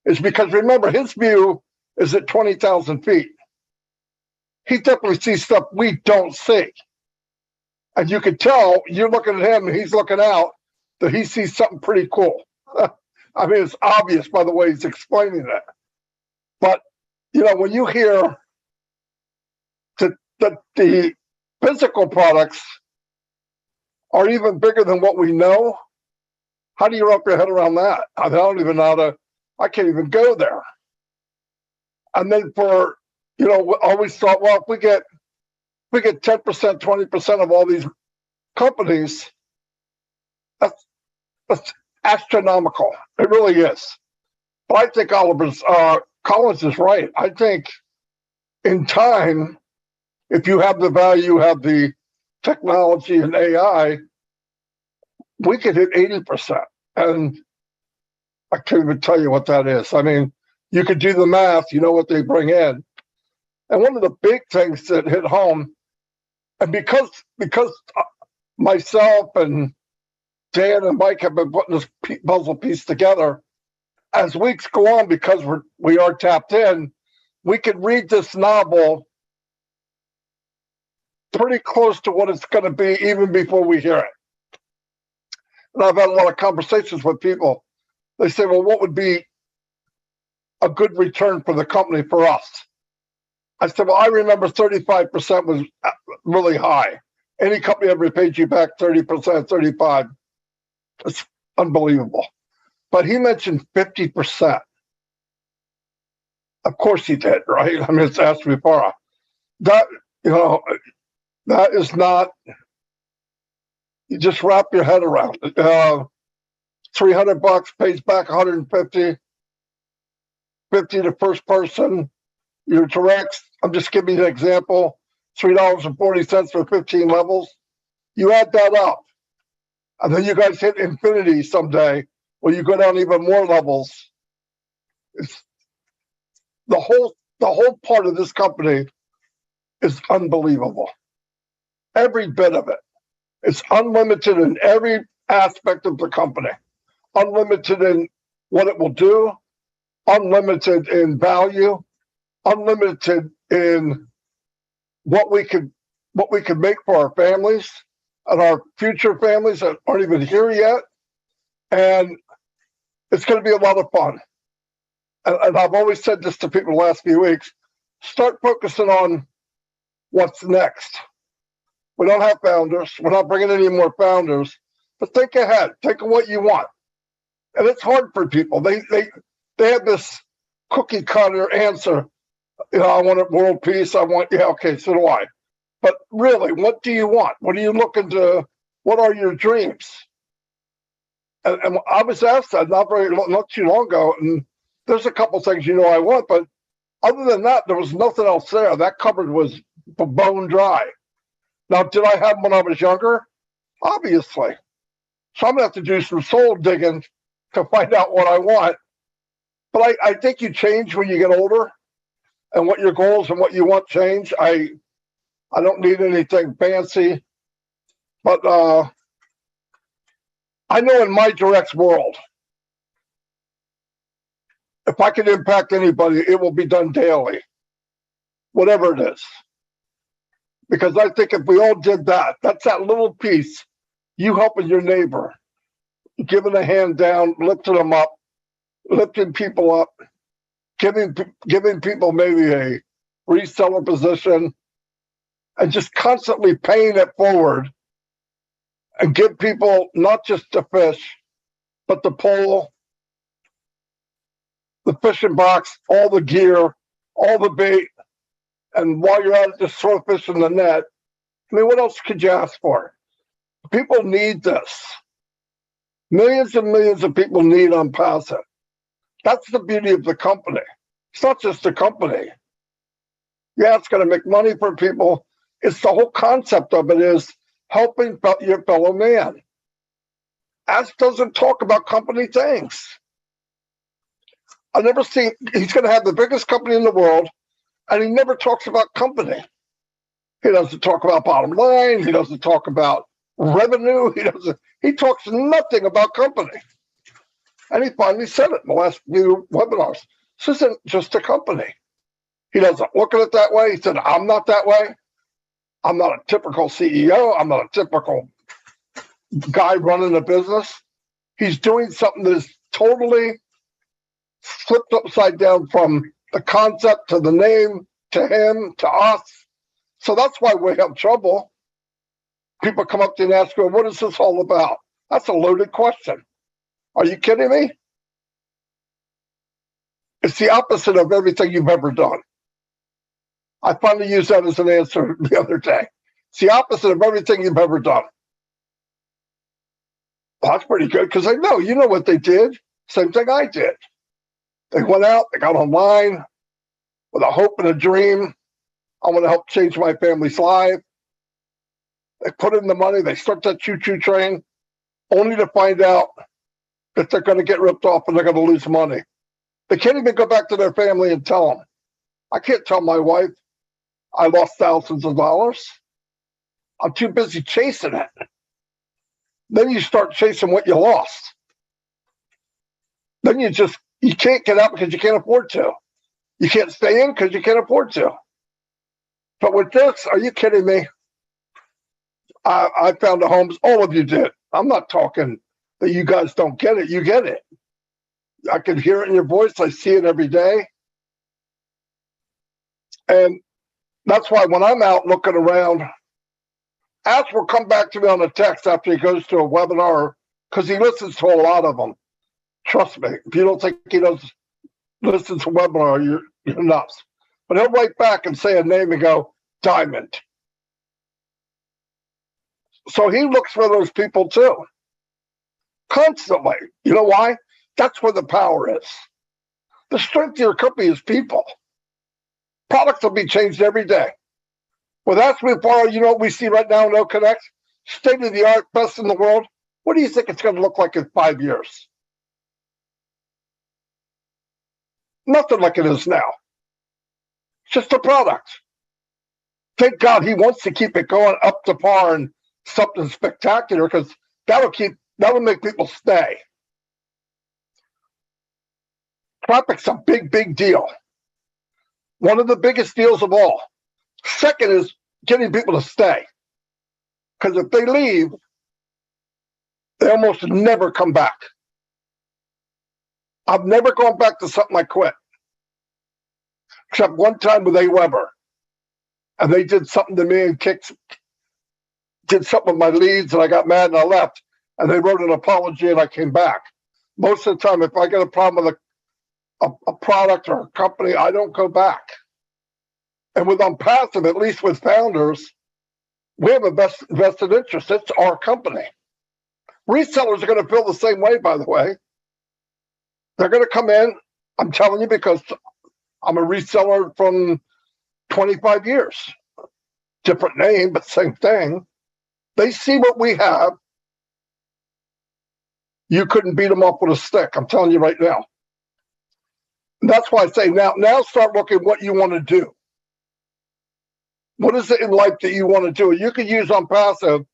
Speaker 5: is because, remember, his view is at 20,000 feet. He definitely sees stuff we don't see. And you can tell, you're looking at him and he's looking out, that he sees something pretty cool. I mean, it's obvious by the way he's explaining it. But, you know, when you hear that the physical products are even bigger than what we know, how do you wrap your head around that? I don't even know how to, I can't even go there. And then for, you know, we always thought, well, if we get 10%, 20% of all these companies, that's astronomical. It really is. But I think Collins is right. I think in time, if you have the value, have the technology and AI, we could hit 80%. And I can't even tell you what that is. I mean, you could do the math, you know what they bring in. And one of the big things that hit home, and because myself and Dan and Mike have been putting this puzzle piece together, as weeks go on, because we are tapped in, we could read this novel pretty close to what it's going to be even before we hear it. And I've had a lot of conversations with people. They say, well, what would be a good return for the company for us? I said, well, I remember 35% was really high. Any company ever paid you back 30%, 35%. It's unbelievable. But he mentioned 50%. Of course he did, right? I mean, it's Asripara. That, you know, that is not, you just wrap your head around it. $300 pays back 150, 50 to first person. Your directs, I'm just giving you an example, $3.40 for 15 levels. You add that up, and then you guys hit infinity someday, where you go down even more levels. It's the whole part of this company is unbelievable. Every bit of it. It's unlimited in every aspect of the company. Unlimited in what it will do, unlimited in value, unlimited in what we could make for our families and our future families that aren't even here yet. And it's going to be a lot of fun. And I've always said this to people the last few weeks, start focusing on what's next. We don't have founders. We're not bringing any more founders, but think ahead. Think of what you want. And it's hard for people. They have this cookie cutter answer. You know, I want world peace. Yeah, okay, so do I. But really, what do you want? What are you looking to, what are your dreams? And I was asked that not too long ago, and there's a couple things I want, but other than that, there was nothing else there. That cupboard was bone dry. Now, did I have them when I was younger? Obviously. So I'm going to have to do some soul digging to find out what I want. But I think you change when you get older, and what your goals and what you want change. I don't need anything fancy, but I know in my direct world, if I can impact anybody, it will be done daily, whatever it is. Because I think if we all did that, that's that little piece, you helping your neighbor, giving a hand down, lifting them up, lifting people up, giving people maybe a reseller position, and just constantly paying it forward, and give people not just the fish, but the pole, the fishing box, all the gear, all the bait, and while you're at it, just throw fish in the net. I mean, what else could you ask for? People need this. Millions and millions of people need ONPASSIVE. That's the beauty of the company. It's not just a company. Yeah, it's going to make money for people. It's the whole concept of it is helping your fellow man. Ash doesn't talk about company things. I've never seen, he's going to have the biggest company in the world, and he never talks about company. He doesn't talk about bottom line. He doesn't talk about revenue. He talks nothing about company. And he finally said it in the last few webinars. This isn't just a company. He doesn't look at it that way. He said, I'm not that way. I'm not a typical CEO. I'm not a typical guy running a business. He's doing something that is totally flipped upside down from the concept to the name, to him, to us. So that's why we have trouble. People come up to you and ask, well, what is this all about? That's a loaded question. Are you kidding me? It's the opposite of everything you've ever done. I finally used that as an answer the other day. It's the opposite of everything you've ever done. Well, that's pretty good, because I know, you know what they did? Same thing I did. They went out, they got online with a hope and a dream, I want to help change my family's life. They put in the money, they start that choo-choo train, only to find out that they're going to get ripped off and they're going to lose money. They can't even go back to their family and tell them. I can't tell my wife I lost thousands of dollars. I'm too busy chasing it. Then you start chasing what you lost. Then you can't get out because you can't afford to. You can't stay in because you can't afford to. But with this, are you kidding me? I found the homes, all of you did. I'm not talking that you guys don't get it. You get it. I can hear it in your voice. I see it every day. And that's why when I'm out looking around, Ash will come back to me on a text after he goes to a webinar because he listens to a lot of them. Trust me, if you don't think he does listen to a webinar, you're nuts. But he'll write back and say a name and go, Diamond. So he looks for those people too. Constantly. You know why? That's where the power is. The strength of your company is people. Products will be changed every day. With Ask Me Borrow, you know what we see right now in OConnect? State of the art, best in the world. What do you think it's going to look like in 5 years? Nothing like it is now. It's just a product. Thank God he wants to keep it going up to par and something spectacular because that'll make people stay. Traffic's a big, big deal. One of the biggest deals of all. Second is getting people to stay. Because if they leave, they almost never come back. I've never gone back to something I quit. Except one time with AWeber. And they did something to me and did something with my leads and I got mad and I left. And they wrote an apology and I came back. Most of the time, if I get a problem with a product or a company, I don't go back. And with ONPASSIVE, at least with founders, we have a vested interest. It's our company. Resellers are going to feel the same way, by the way. They're going to come in, I'm telling you, because I'm a reseller from 25 years. Different name, but same thing. They see what we have. You couldn't beat them up with a stick. I'm telling you right now. And that's why I say now start looking at what you want to do. What is it in life that you want to do? You can use ONPASSIVE,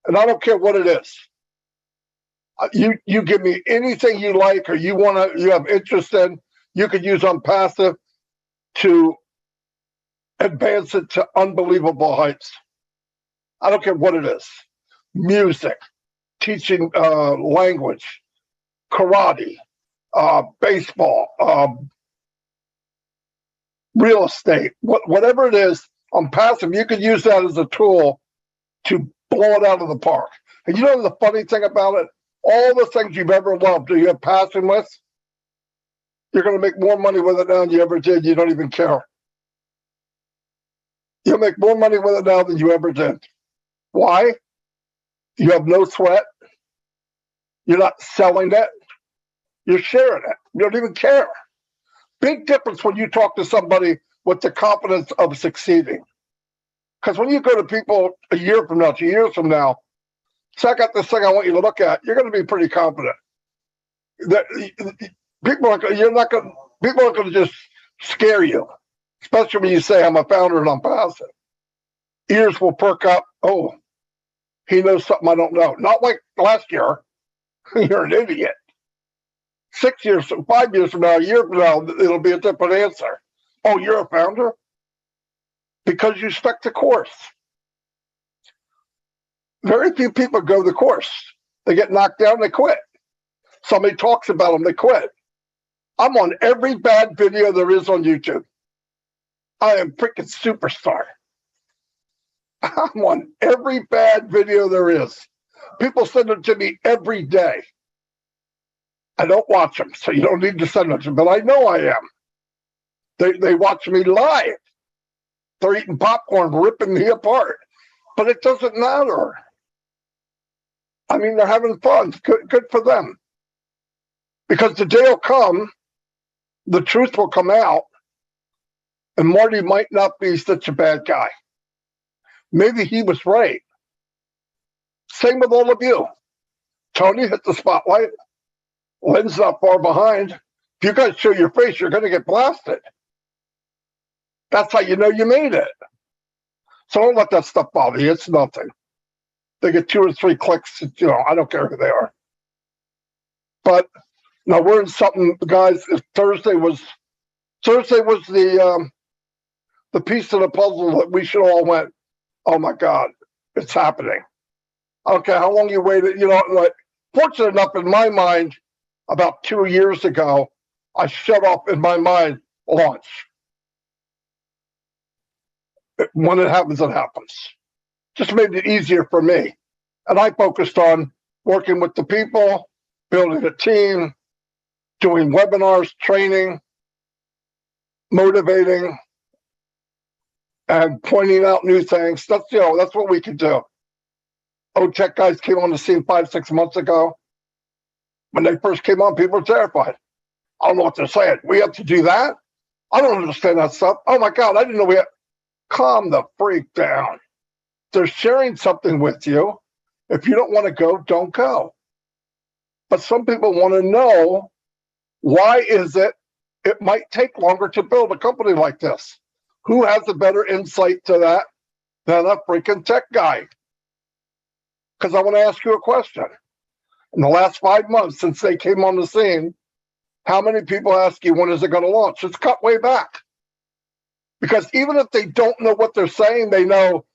Speaker 5: and I don't care what it is. You give me anything you like or you have interest in, you can use ONPASSIVE to advance it to unbelievable heights. I don't care what it is. Music, teaching language, karate, baseball, real estate, whatever it is, ONPASSIVE, you can use that as a tool to blow it out of the park. And you know the funny thing about it? All the things you've ever loved or you have passion with, you're going to make more money with it now than you ever did. You don't even care. You'll make more money with it now than you ever did. Why? You have no sweat. You're not selling it. You're sharing it. You don't even care. Big difference when you talk to somebody with the confidence of succeeding. Because when you go to people a year from now, 2 years from now, so I got this thing I want you to look at, you're going to be pretty confident. People aren't going to just scare you, especially when you say I'm a founder and I'm passive. Ears will perk up. Oh, he knows something I don't know. Not like last year. You're an idiot. 6 years, 5 years from now, a year from now, it'll be a different answer. Oh, you're a founder? Because you stuck the course. Very few people go the course. They get knocked down, they quit. Somebody talks about them, they quit. I'm on every bad video there is on YouTube. I am freaking superstar. I'm on every bad video there is. People send them to me every day. I don't watch them, so you don't need to send them to me, but I know I am. They watch me live. They're eating popcorn, ripping me apart. But it doesn't matter. I mean, they're having fun. Good for them. Because the day will come, the truth will come out, And Marty might not be such a bad guy. Maybe he was right. Same with all of you. Tony hit the spotlight. Lynn's not far behind. If you guys show your face, you're going to get blasted. That's how you know you made it. So don't let that stuff bother you. It's nothing. They get 2 or 3 clicks. You know, I don't care who they are. But now we're in something, guys. Thursday was the piece of the puzzle that we should all went, oh my God, it's happening. Okay, how long you waited? You know, like, fortunate enough in my mind, about 2 years ago, I shut off in my mind launch. When it happens, it happens. Just made it easier for me. And I focused on working with the people, building a team, doing webinars, training, motivating, and pointing out new things. That's, you know, that's what we can do. OTech guys came on the scene 5-6 months ago. When they first came on, people were terrified. I don't know what they're saying. We have to do that? I don't understand that stuff. Oh my God, I didn't know we had. Calm the freak down. They're sharing something with you. If you don't want to go, don't go. But some people want to know, why is it might take longer to build a company like this? Who has a better insight to that than a freaking tech guy? Because I want to ask you a question. In the last 5 months since they came on the scene, how many people ask you, when is it going to launch? It's cut way back. Because even if they don't know what they're saying, they know,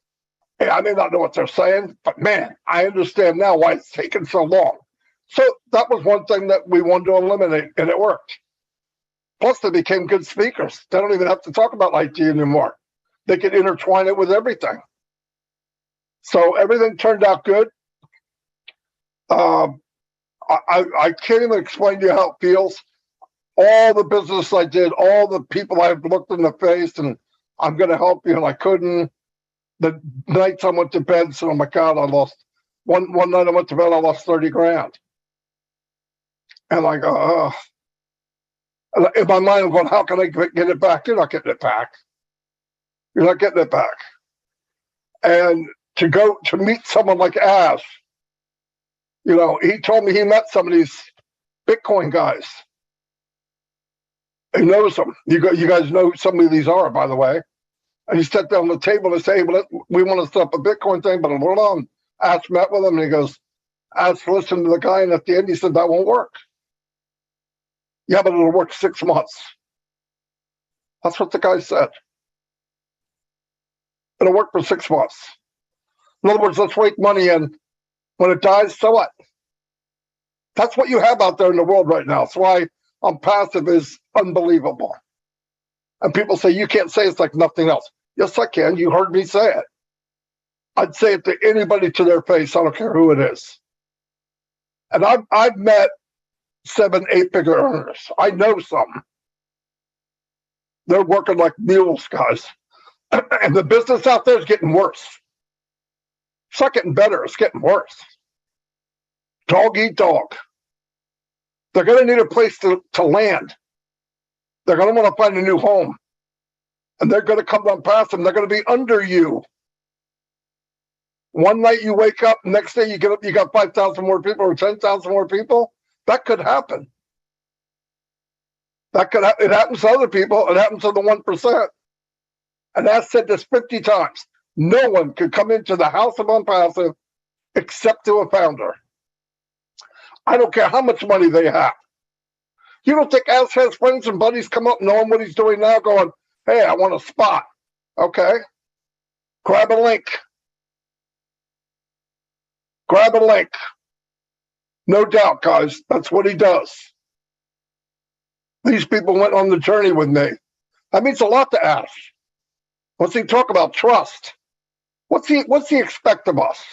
Speaker 5: hey, I may not know what they're saying, but man, I understand now why it's taken so long. So that was one thing that we wanted to eliminate, and it worked. Plus, they became good speakers. They don't even have to talk about IT anymore. They can intertwine it with everything. So everything turned out good. I can't even explain to you how it feels. All the business I did, all the people I've looked in the face, and I'm going to help you, and I couldn't. The nights I went to bed, so oh my God, I lost. One night I went to bed, I lost 30 grand. And I go, oh. And in my mind, I'm going, how can I get it back? You're not getting it back. You're not getting it back. And to go to meet someone like Ash, you know, he told me he met some of these Bitcoin guys. He knows them. You guys know who some of these are, by the way. And he sat down on the table and said, hey, well, we want to set up a Bitcoin thing, but hold on. Ash met with him, and he goes, Ash listened to the guy, and at the end he said, that won't work. Yeah, but it'll work 6 months. That's what the guy said. It'll work for 6 months. In other words, let's rake money in. When it dies, so what? That's what you have out there in the world right now. That's why ONPASSIVE is unbelievable. And people say, you can't say it's like nothing else. Yes, I can. You heard me say it. I'd say it to anybody to their face. I don't care who it is. And I've met 7, 8-figure earners. I know some. They're working like mules, guys. And the business out there is getting worse. It's not getting better. It's getting worse. Dog eat dog. They're going to need a place to land. They're going to want to find a new home. And they're going to come on past them. They're going to be under you. One night you wake up, next day you get up, you got 5,000 more people or 10,000 more people. That could happen. It happens to other people. It happens to the 1%. And I've said this 50 times. No one could come into the house of ONPASSIVE except to a founder. I don't care how much money they have. You don't think Ash has friends and buddies come up knowing what he's doing now, going, hey, I want a spot. Okay. Grab a link. Grab a link. No doubt, guys. That's what he does. These people went on the journey with me. That means a lot to Ash. What's he talk about? Trust. What's he expect of us?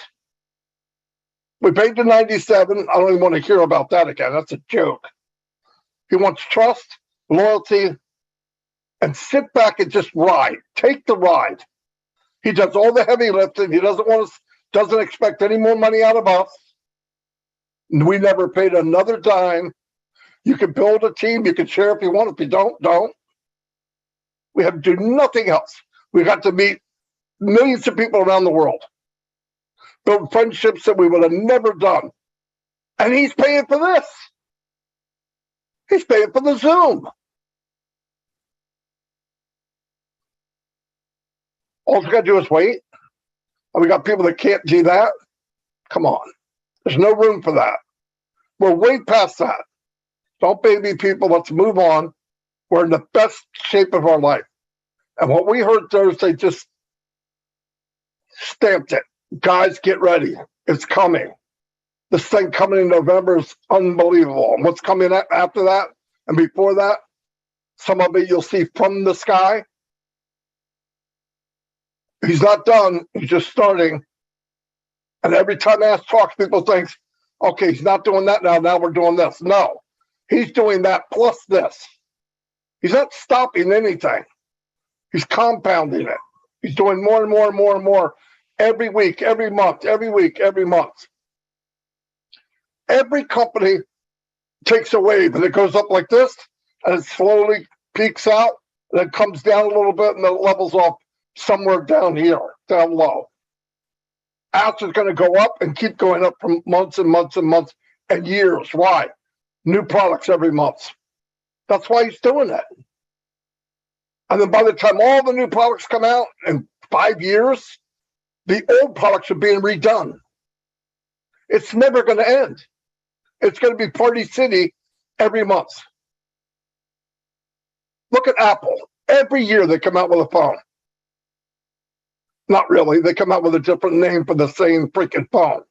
Speaker 5: We paid the 97. I don't even want to hear about that again. That's a joke. He wants trust, loyalty, and sit back and just ride. Take the ride. He does all the heavy lifting. He doesn't expect any more money out of us. We never paid another dime. You can build a team. You can share if you want. If you don't. We had to do nothing else. We got to meet millions of people around the world, build friendships that we would have never done. And he's paying for this. He's paying for the Zoom. All we got to do is wait. And we got people that can't do that. Come on. There's no room for that. We're way past that. Don't baby people. Let's move on. We're in the best shape of our life. And what we heard Thursday just stamped it. Guys, get ready. It's coming. This thing coming in November is unbelievable. And what's coming after that and before that, some of it you'll see from the sky. He's not done. He's just starting. And every time Ash talks, people think, okay, he's not doing that now. Now we're doing this. No, he's doing that plus this. He's not stopping anything. He's compounding it. He's doing more and more and more and more every week, every month, every week, every month. Every company takes a wave and it goes up like this and it slowly peaks out and then comes down a little bit and then it levels off somewhere down here, down low. Ash is going to go up and keep going up for months and months and months and years. Why? New products every month. That's why he's doing it. And then by the time all the new products come out in 5 years, the old products are being redone. It's never going to end. It's going to be Party City every month. Look at Apple. Every year they come out with a phone. Not really. They come out with a different name for the same freaking phone.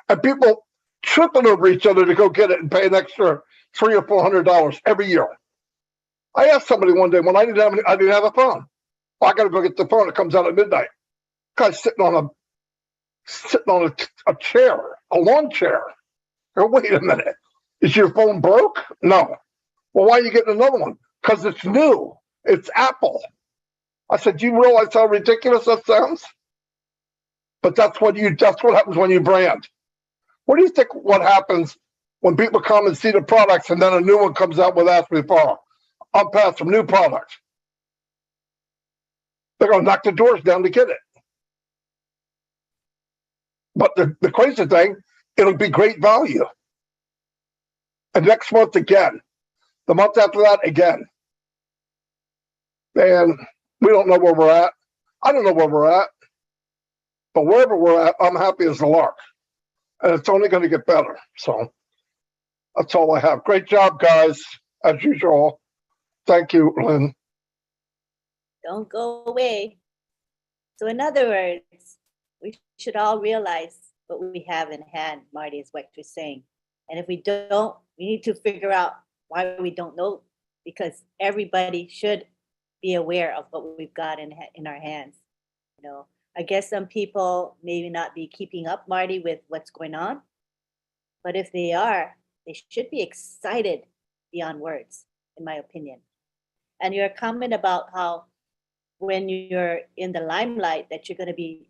Speaker 5: And people tripping over each other to go get it and pay an extra $300 or $400 every year. I asked somebody one day when I didn't have a phone. Well, I got to go get the phone. It comes out at midnight. Guy's sitting on a chair, a lawn chair. Oh, wait a minute. Is your phone broke? No. Well, why are you getting another one? Because it's new. It's Apple. I said, do you realize how ridiculous that sounds? But that's what happens when you brand. What do you think what happens when people come and see the products and then a new one comes out with Ask Me For? ONPASSIVE new product. They're going to knock the doors down to get it. But the crazy thing, it'll be great value. And next month again. The month after that again. And we don't know where we're at. I don't know where we're at. But wherever we're at, I'm happy as a lark. And it's only going to get better. So that's all I have. Great job, guys, as usual. Thank you, Lynn.
Speaker 1: Don't go away. So in other words, we should all realize what we have in hand, Marty, is what you're saying. And if we don't, we need to figure out why we don't know, because everybody should be aware of what we've got in our hands. You know, I guess some people maybe not be keeping up, Marty, with what's going on. But if they are, they should be excited beyond words, in my opinion. And your comment about how when you're in the limelight that you're going to be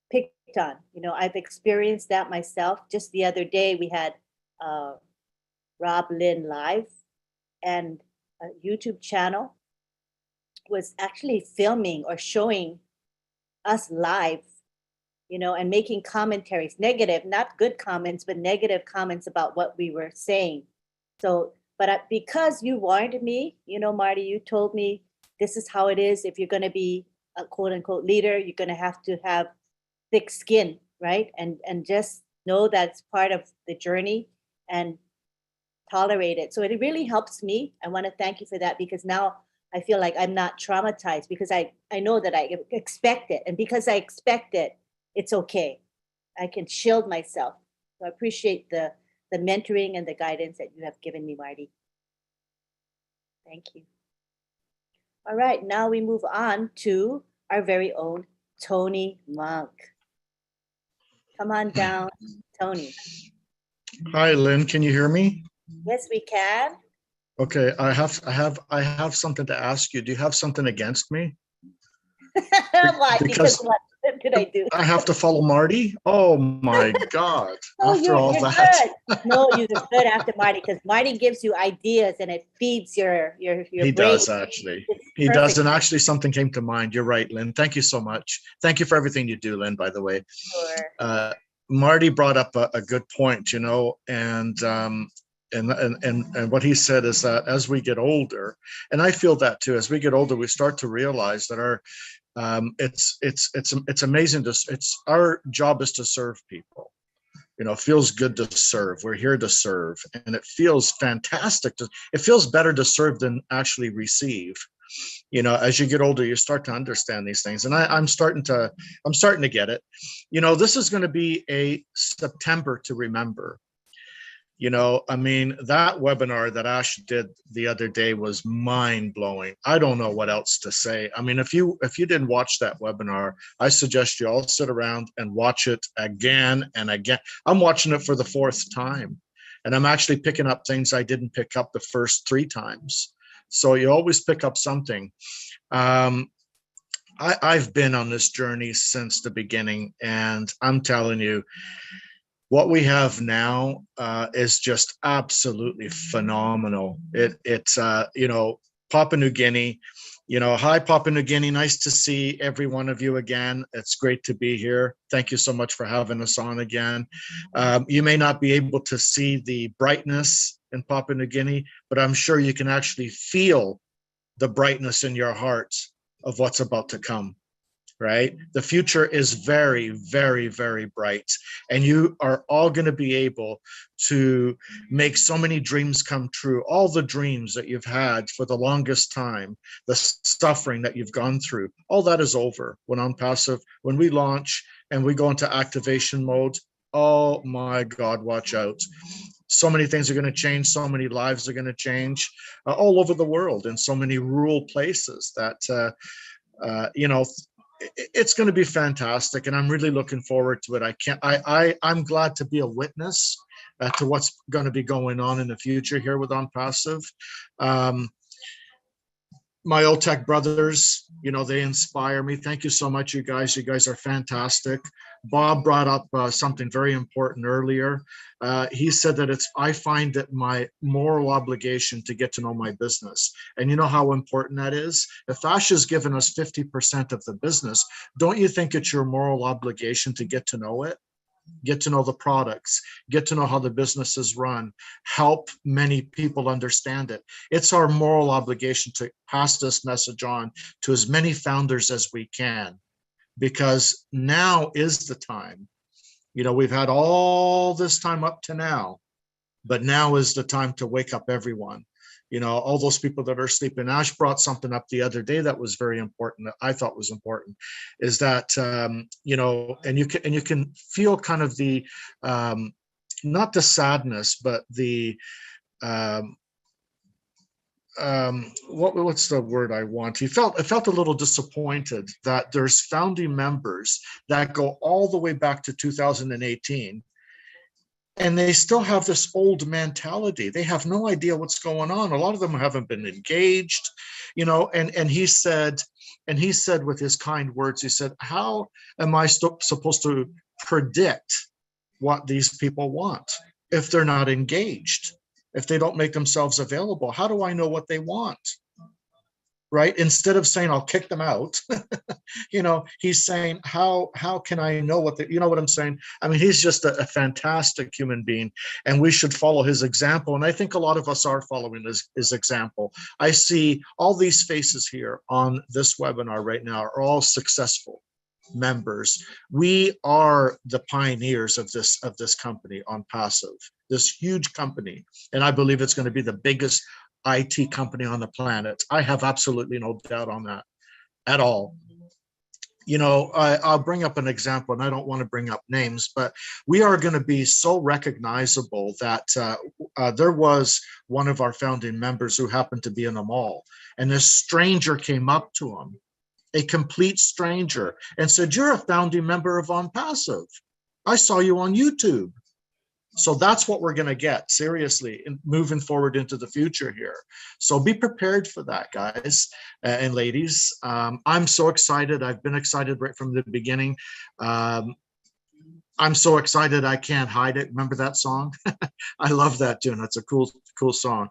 Speaker 1: picked on. You know, I've experienced that myself. Just the other day, we had Rob Lynn live, and a YouTube channel was actually filming or showing us live, you know, and making commentaries, negative, not good comments, but negative comments about what we were saying. So, but because you warned me, you know, Marty, you told me this is how it is. If you're going to be a quote unquote leader, you're going to have thick skin, right? And just know that's part of the journey and tolerate it. So it really helps me. I want to thank you for that, because now I feel like I'm not traumatized, because I know that I expect it. And because I expect it, it's okay. I can shield myself. So I appreciate the mentoring and the guidance that you have given me, Marty. Thank you. All right, now we move on to our very own Tony Monk. Come on down, Tony.
Speaker 6: Hi, Lynn. Can you hear me?
Speaker 1: Yes, we can.
Speaker 6: Okay, I have something to ask you. Do you have something against me?
Speaker 1: Why? Because what did I do?
Speaker 6: I have to follow Marty? Oh my God.
Speaker 1: Oh,
Speaker 6: after all that.
Speaker 1: Good. No, you're good after Marty, because Marty gives you ideas and it feeds your
Speaker 6: He
Speaker 1: brain.
Speaker 6: does, actually. He
Speaker 1: Perfect.
Speaker 6: does, and actually something came to mind. You're right, Lynn. Thank you so much. Thank you for everything you do, Lynn, by the way.
Speaker 1: Sure.
Speaker 6: Marty brought up a good point, you know, and what he said is that as we get older, and I feel that too, as we get older, we start to realize that our it's amazing to, it's our job is to serve people. You know, it feels good to serve. We're here to serve, and it feels fantastic. It feels better to serve than actually receive. You know, as you get older, you start to understand these things, and I'm starting to get it. You know, this is going to be a September to remember. You know, I mean, that webinar that Ash did the other day was mind blowing. I don't know what else to say. I mean, if you didn't watch that webinar, I suggest you all sit around and watch it again and again. I'm watching it for the 4th time, and I'm actually picking up things I didn't pick up the first 3 times. So you always pick up something. I've been on this journey since the beginning, and I'm telling you, what we have now is just absolutely phenomenal. It's you know, Papua New Guinea, you know, hi Papua New Guinea, nice to see every one of you again. It's great to be here. Thank you so much for having us on again. You may not be able to see the brightness in Papua New Guinea, but I'm sure you can actually feel the brightness in your hearts of what's about to come. Right? The future is very, very, very bright, and you are all going to be able to make so many dreams come true. All the dreams that you've had for the longest time, the suffering that you've gone through, all that is over when ONPASSIVE, when we launch and we go into activation mode. Oh my God, watch out. So many things are going to change. So many lives are going to change all over the world in so many rural places that, you know, it's going to be fantastic, and I'm really looking forward to it. I'm glad to be a witness to what's going to be going on in the future here with ONPASSIVE. My OTEC brothers, you know, they inspire me. Thank you so much, you guys. You guys are fantastic. Bob brought up something very important earlier. He said that I find it my moral obligation to get to know my business. And you know how important that is? If Ash has given us 50% of the business, don't you think it's your moral obligation to get to know it? Get to know the products, get to know how the business is run, help many people understand it. It's our moral obligation to pass this message on to as many founders as we can, because now is the time. You know, we've had all this time up to now, but now is the time to wake up everyone. You know, all those people that are sleeping. Ash brought something up the other day that was very important, that I thought was important, is that, you know, and you can feel kind of the, not the sadness, but the, what's the word I want? I felt a little disappointed that there's founding members that go all the way back to 2018, and they still have this old mentality. They have no idea what's going on. A lot of them haven't been engaged, you know, and he said with his kind words, he said, how am I supposed to predict what these people want if they're not engaged? If they don't make themselves available, how do I know what they want? Right? Instead of saying, I'll kick them out, you know, he's saying, how can I know what you know what I'm saying? I mean, he's just a fantastic human being, and we should follow his example. And I think a lot of us are following his example. I see all these faces here on this webinar right now are all successful members. We are the pioneers of this company, ONPASSIVE, this huge company. And I believe it's going to be the biggest IT company on the planet. I have absolutely no doubt on that at all. You know, I'll bring up an example, and I don't want to bring up names, but we are going to be so recognizable that there was one of our founding members who happened to be in a mall, and this stranger came up to him, a complete stranger, and said, "You're a founding member of ONPASSIVE. I saw you on YouTube." So that's what we're going to get, seriously, moving forward into the future here. So be prepared for that, guys and ladies. I'm so excited. I've been excited right from the beginning. I'm so excited I can't hide it. Remember that song? I love that tune. That's a cool song.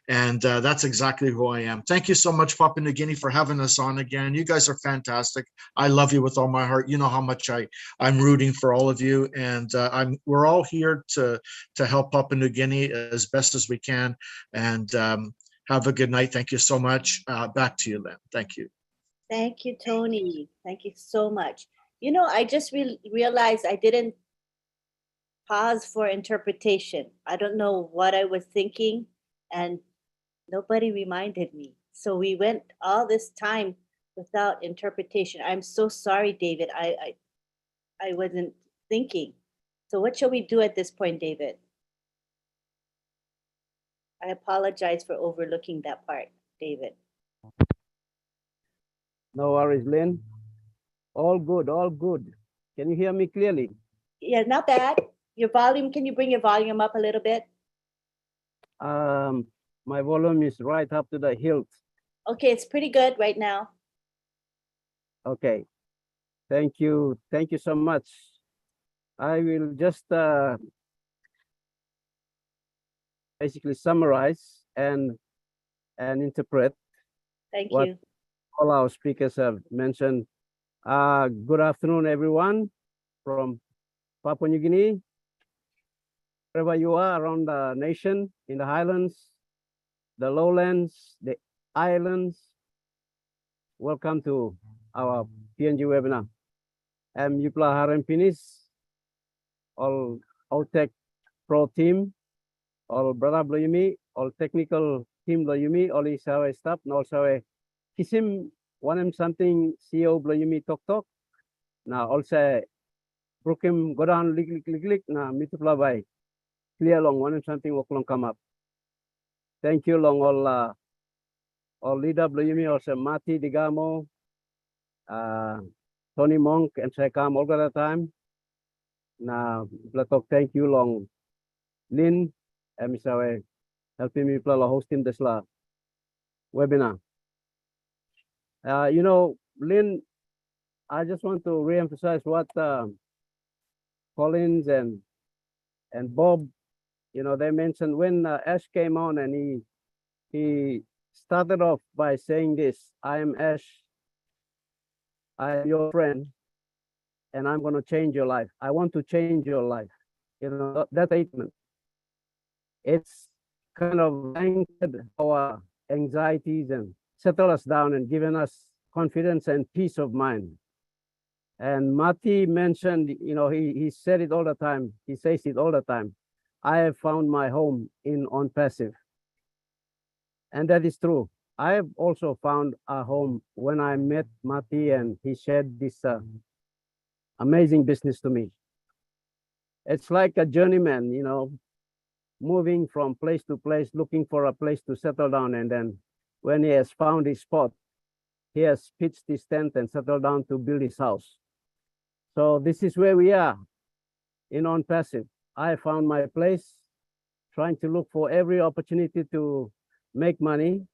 Speaker 6: And that's exactly who I am. Thank you so much, Papua New Guinea, for having us on again. You guys are fantastic. I love you with all my heart. You know how much I'm rooting for all of you. And we're all here to help Papua New Guinea as best as we can. And have a good night. Thank you so much. Back to you, Lynn. Thank you.
Speaker 1: Thank you, Tony. Thank you so much. You know, I just realized I didn't pause for interpretation. I don't know what I was thinking, and nobody reminded me. So we went all this time without interpretation. I'm so sorry, David. I wasn't thinking. So what shall we do at this point, David? I apologize for overlooking that part, David.
Speaker 7: No worries, Lynn. All good, all good. Can you hear me clearly?
Speaker 1: Yeah, not bad. Your volume, can you bring your volume up a little bit?
Speaker 7: My volume is right up to the hilt.
Speaker 1: Okay, it's pretty good right now.
Speaker 7: Okay. Thank you. Thank you so much. I will just basically summarize and interpret
Speaker 1: Thank
Speaker 7: what
Speaker 1: you.
Speaker 7: all our speakers have mentioned. Good afternoon, everyone from Papua New Guinea, wherever you are around the nation, in the highlands, the lowlands, the islands. Welcome to our PNG webinar. I'm Yupla Harampinis, all OTEC Pro team, all brother Bloyumi, all technical team Bloyumi, all isawe staff, and also kisim wanem something CEO Bloyumi Tok. Now also Brukim go down lik na mitupla by clear long wanem something walk long come up. Thank you long all leader Bloyumi also Mati Digamo, Tony Monk and saya come all the time. Now Blatok thank you long Lin and misawe helping me play hosting this webinar. You know, Lynn, I just want to reemphasize what Collins and Bob, you know, they mentioned when Ash came on and he started off by saying this: I am Ash, I am your friend, and I'm going to change your life. I want to change your life. You know, that statement, it's kind of anchored our anxieties and settle us down and given us confidence and peace of mind. And Mati mentioned, you know, he said it all the time. He says it all the time. I have found my home in ONPASSIVE. And that is true. I have also found a home when I met Mati and he shared this amazing business to me. It's like a journeyman, you know, moving from place to place, looking for a place to settle down. And then when he has found his spot, he has pitched his tent and settled down to build his house. So this is where we are in ONPASSIVE. I found my place, trying to look for every opportunity to make money.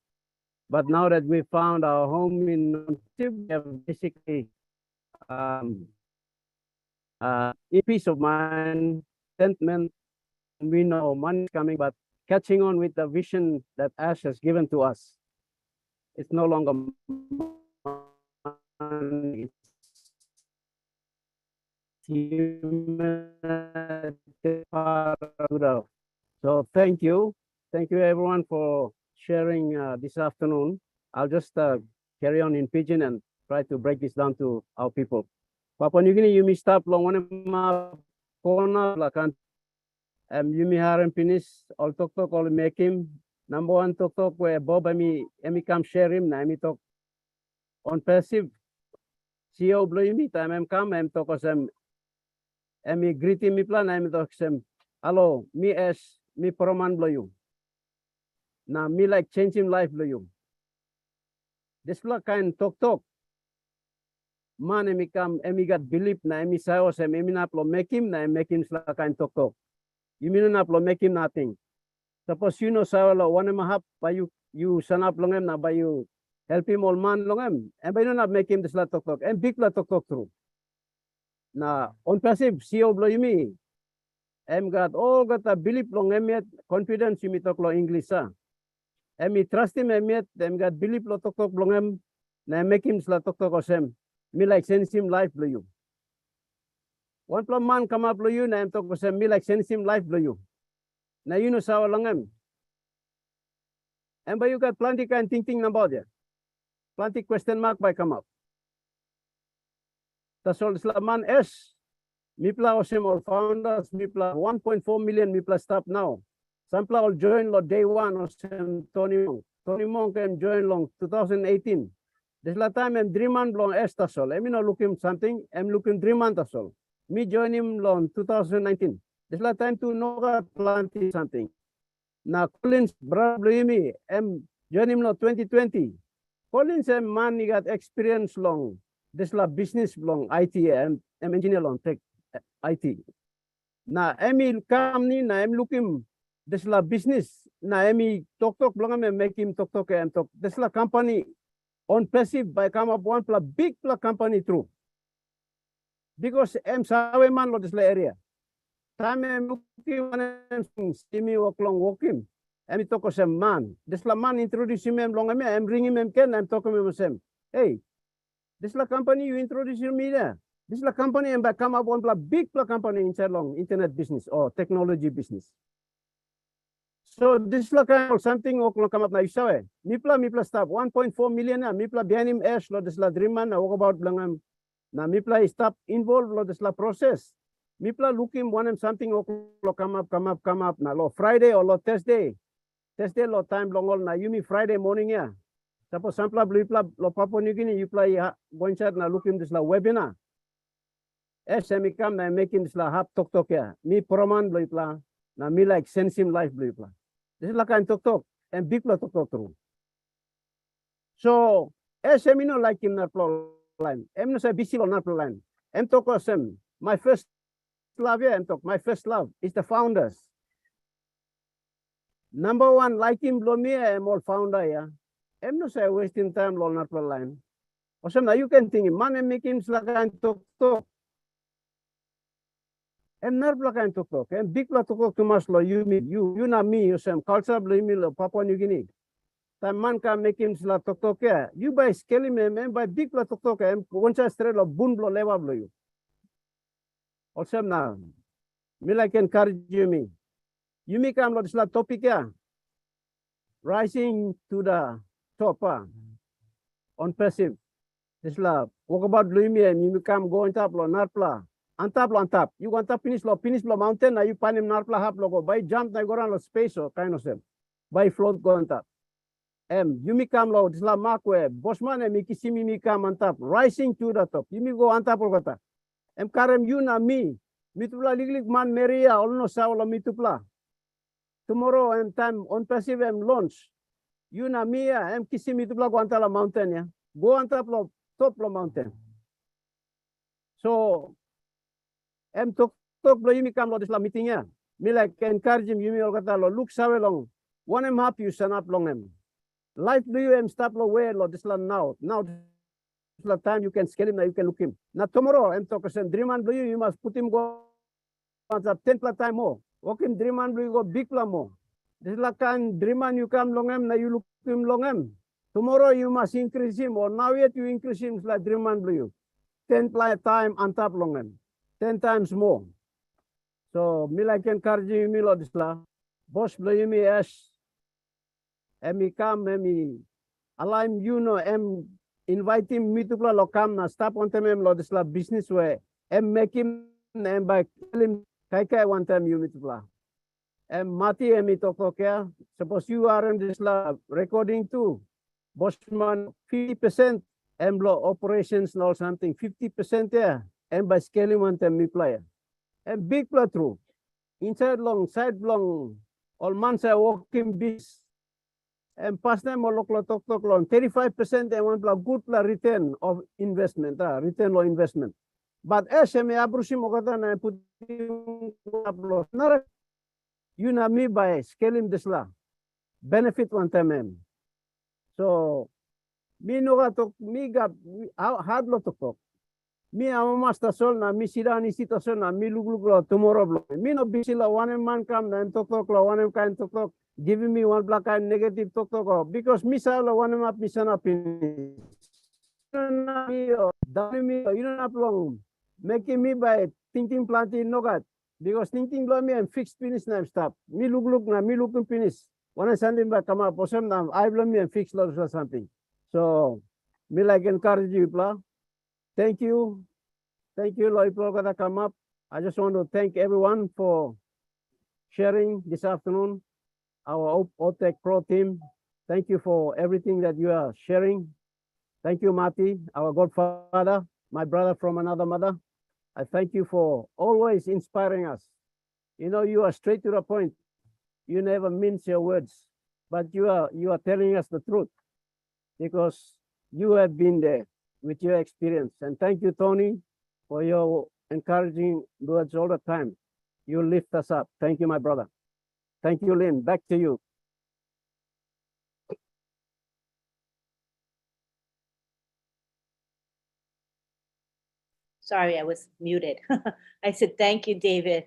Speaker 7: But now that we found our home in ONPASSIVE, we have basically peace of mind, contentment. We know money is coming, but catching on with the vision that Ash has given to us. It's no longer money. So thank you everyone for sharing this afternoon. I'll just carry on in Pidgin and try to break this down to our people. Papua New Guinea, Yumi stop long one corner lakan. Yumi Haram Pinis, all talk all make him. Number one talk where Bob emi come share him, na emi talk ONPASSIVE. CEO Bloyumi time come em talk osem emi greet him plan emi talk sem. Hello, me as me proman Bloyu. Na me like change him life Bloyu. This la kind talk. Man emi come emi got belief na emi sao sem emi na plo make him na make him la kind talk. You mean na plo make him nothing. Suppose you know sao lo one mahap by you san up longem na by you help him all man longem and by no not make him this la talk and big la talk through. na ONPASSIVE CEO blo yumi. Em got all got a belief long emiet confidence yumi tok lo English sa. Emi trust him emiet em got belief lo tok tok long em na make him sla tok tok osem. Me like sense him life blo you. One pla man come up blo you na em tok osem me like sense him life blo you. Na you know sawa long em. And by you got plenty kind thinking about it. Plenty question mark by come up. Tasol Islaman S. Mipla osem all founders, Mipla 1.4 million Mipla staff now. Sampla all join lo day one osem Tony Mong. Tony Mong can join long 2018. This la time I'm dreaman long S tasol. I'm not looking something. I'm looking dreaman tasol. Me join him long 2019. This la time to know plenty something. Now Collins brother me I'm join him long 2020. Collins and man he got experience long. This la business long IT and engineer long tech IT. Na Emil come ni na em looking this la business na Emi talk long em make him talk and talk. This la company ONPASSIVE by come up one pla big pla company through. Because em sawe man lo this la area. Time em looking one em see me walk long walking. Em talk o sem man. This la man introduce him em long em ring him em ken em talk him sem. Hey, this la company you introduce me there. This la company and come up one big company inside long internet business or technology business. So this la kind of something ok come up na isaw eh. Mipla staff 1.4 million na mipla behind him ash lo this la dreaman na walk about lang na mipla staff involved lo this la process. Mipla looking one something ok come up na lo Friday or lo Thursday lo time long all na yumi Friday morning ya. Tapos sampla blipla lo Papua New Guinea you play going chat na looking this la webinar. SME come na making this la hap tok ya. Me proman blipla na me like sense him life blipla. This is la kind tok and big la tok through. So SME no like him na line. Em no say busy on na line. Em tok osem. My first love yeah, em tok. My first love is the founders. Number one like him blow me em all founder ya. Em no say wasting time lo na line. Osem na you can think man em make him la kind tok. Em nar kain tok. Em big la tok tumas lo you na me you sem culture blo me lo Papua New Guinea. Time man ka make him la tok ya. You by scale em by big la tok em oncha straight lo bun blo lewa blo you. Osem na me like encourage you. You me kam lo this la topic ya. Rising to the top ONPASSIVE. This la walk about blo me and you come go on top lo narpla. Antap. You want to finish lo mountain na you panim narpla hap logo. By jump na goran lo space o kind of sem. By float go on top. You mi kam lo this la makwe. Bosman mi kisimi mi kam on top. Rising to the top. You mi go on top o kata. Karem you na mi. Mitupla liglig man meria all no sa lo mitupla. Tomorrow time ONPASSIVE launch. You na mi kisimi mitupla go on top la mountain ya. Go on top lo mountain. So em tok lo yumi kam lo this la meeting ya. Me like encourage him yumi ol kata lo look sawe long. One em hap you stand up long em. Life do you em stop lo where lo this la now. Now this la time you can scale him na you can look him. Na tomorrow em tok sen dreaman do you must put him go on 10 pla time more. Walk him dreaman do you go big pla more. This la kan dreaman you come long em na you look him long em. Tomorrow you must increase him or now yet you increase him like dreaman do you. 10 pla time on top long em. 10 times more. So me like encourage you me lo this la. Boss blow you me as emi come emi align you know em invite him me to pla lo come na stop on them em lo this la business way em make him em by him kai one time you me to pla. Em mati emi tok ya. Suppose you are in this la recording too. Boss man 50% em lo operations or something 50% yeah. And by scaling one time me player. And big play through. Inside long, side long, all months I walking bis. And past time all tok long. 35% and one good return of investment, return on investment. But SME abrushim okata na put you na me by scaling this la. Benefit one time. So me no tok me got hard lo tok. Mi ama station na mi sida ni station na mi luglo tomorrow blo. Mi no bisila one man come na tok one kind tok giving me one black and negative tok because mi sala one map mi sana pin. You don't have long making me by thinking planting no god because thinking blow me and fixed finish na stop. Mi look na mi looking finish. When I send him back come up posem na I blow me and fix lots or something. So me like encourage you blah. Thank you. Thank you, Lloyd Plogada come up. I just want to thank everyone for sharing this afternoon. Our OTEC Pro team. Thank you for everything that you are sharing. Thank you, Mati, our godfather, my brother from another mother. I thank you for always inspiring us. You know, you are straight to the point. You never mince your words, but you are telling us the truth because you have been there with your experience. And thank you, Tony, for your encouraging words all the time. You lift us up. Thank you, my brother. Thank you, Lynn. Back to you.
Speaker 1: Sorry, I was muted. I said, thank you, David,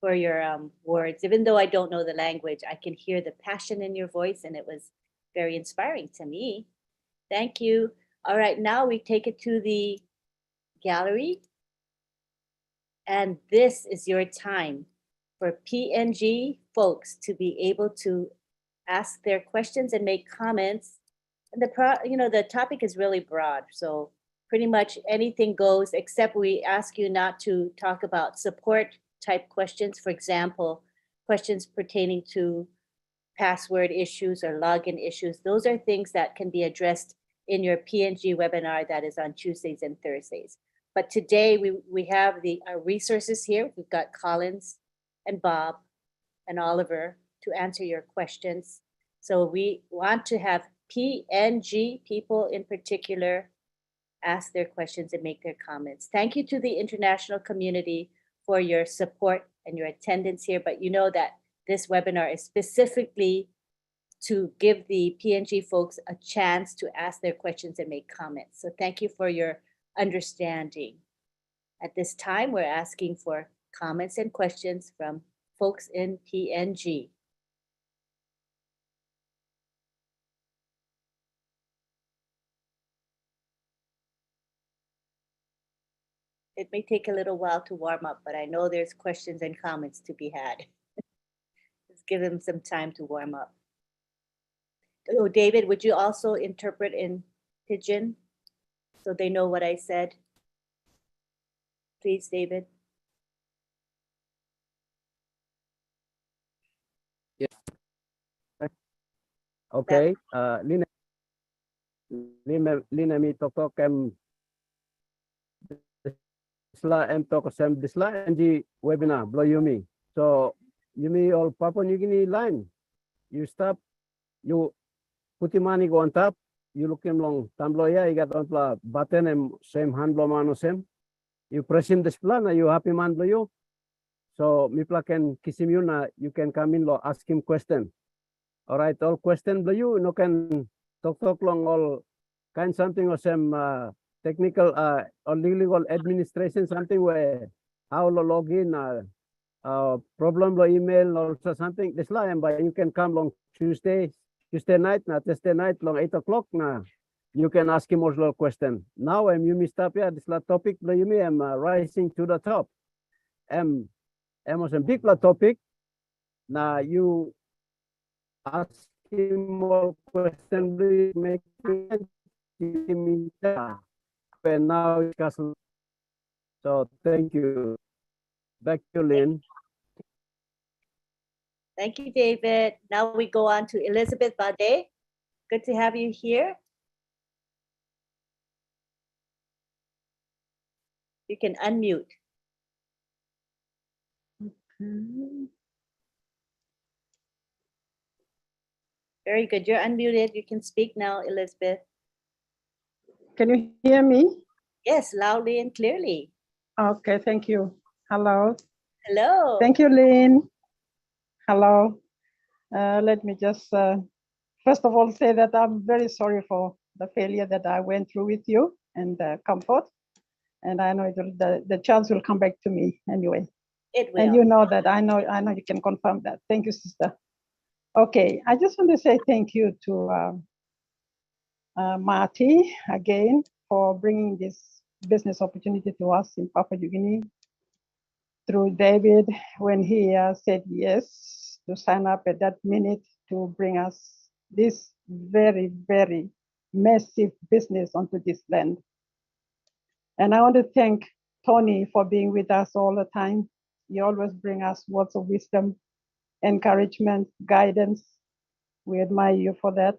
Speaker 1: for your words. Even though I don't know the language, I can hear the passion in your voice, and it was very inspiring to me. Thank you. All right, now we take it to the gallery. And this is your time for PNG folks to be able to ask their questions and make comments. And the topic is really broad, so pretty much anything goes, except we ask you not to talk about support type questions. For example, questions pertaining to password issues or login issues. Those are things that can be addressed in your PNG webinar that is on Tuesdays and Thursdays. But today we have our resources here. We've got Collins and Bob and Oliver to answer your questions. So we want to have PNG people in particular ask their questions and make their comments. Thank you to the international community for your support and your attendance here. But you know that this webinar is specifically to give the PNG folks a chance to ask their questions and make comments. So thank you for your understanding. At this time, we're asking for comments and questions from folks in PNG. It may take a little while to warm up, but I know there's questions and comments to be had. Let's give them some time to warm up. Oh, David, would you also interpret in Pidgin so they know what I said? Please, David.
Speaker 7: Okay, Lina mi tok em disla em tok sem disla NG webinar blow Yumi. So Yumi all Papua New Guinea line. You stop, you put your money go on top, you look him long tambloya, you got on the button and same hand blow mano same. You press in this plan, you happy man blow you. So Mipla can kiss him you na you can come in lo ask him question. All right, all question blow you no can talk long all kind something or some technical or legal administration something where how to log in problem lo email or something this line but you can come long Tuesday night na Thursday night long 8 o'clock na you can ask him more question. Now you missed up yeah this topic lo you am rising to the top was a big topic na you ask him more question make and now so thank you. Back to Lynn.
Speaker 1: Thank you, David. Now we go on to Elizabeth Bade. Good to have you here. You can unmute. Very good. You're unmuted. You can speak now, Elizabeth.
Speaker 8: Can you hear me?
Speaker 1: Yes, loudly and clearly.
Speaker 8: Okay, thank you. Hello.
Speaker 1: Hello.
Speaker 8: Thank you, Lynn. Hello. Let me just first of all say that I'm very sorry for the failure that I went through with you and Comfort. And I know the chance will come back to me anyway.
Speaker 1: It will.
Speaker 8: And you know that, I know you can confirm that. Thank you, sister. Okay, I just want to say thank you to Marty again for bringing this business opportunity to us in Papua New Guinea, through David when he said yes to sign up at that minute to bring us this very, very massive business onto this land. And I want to thank Tony for being with us all the time. You always bring us words of wisdom, encouragement, guidance. We admire you for that.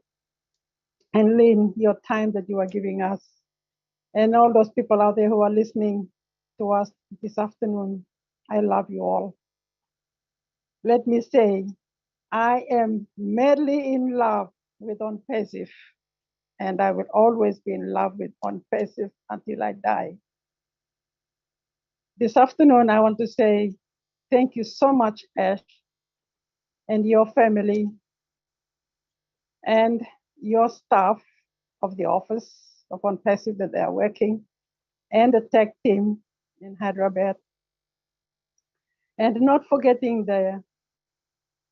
Speaker 8: And Lynn, your time that you are giving us, and all those people out there who are listening to us this afternoon, I love you all. Let me say, I am madly in love with ONPASSIVE, and I will always be in love with ONPASSIVE until I die. This afternoon, I want to say thank you so much, Ash, and your family, and your staff of the office of ONPASSIVE that they are working, and the tech team in Hyderabad, and not forgetting the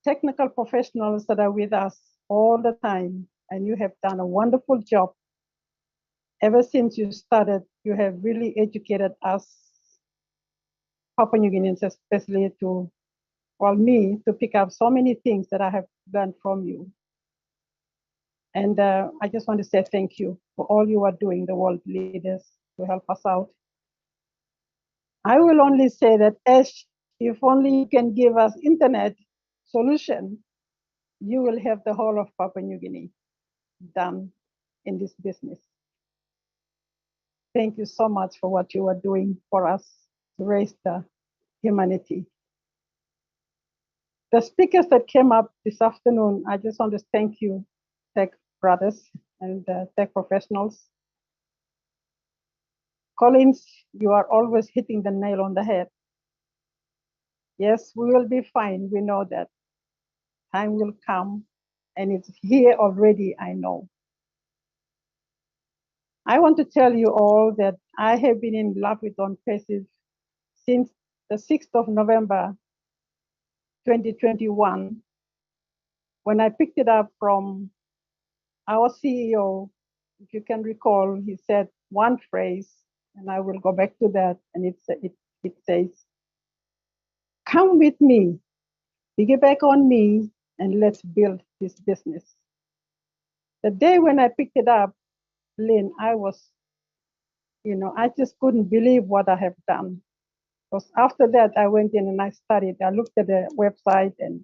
Speaker 8: technical professionals that are with us all the time. And you have done a wonderful job. Ever since you started, you have really educated us, Papua New Guineans especially, to, well, me, to pick up so many things that I have learned from you. And I just want to say thank you for all you are doing, the world leaders, to help us out. I will only say that, Ash, if only you can give us internet solution, you will have the whole of Papua New Guinea done in this business. Thank you so much for what you are doing for us to raise the humanity. The speakers that came up this afternoon, I just want to thank you, tech brothers and tech professionals. Collins, you are always hitting the nail on the head. Yes, we will be fine, we know that. Time will come, and it's here already, I know. I want to tell you all that I have been in love with ONPASSIVE since the 6th of November, 2021, when I picked it up from our CEO. If you can recall, he said one phrase, and I will go back to that, and it says, "Come with me, piggyback on me, and let's build this business." The day when I picked it up, Lynn, I was, I just couldn't believe what I have done. Because after that, I went in and I studied. I looked at the website and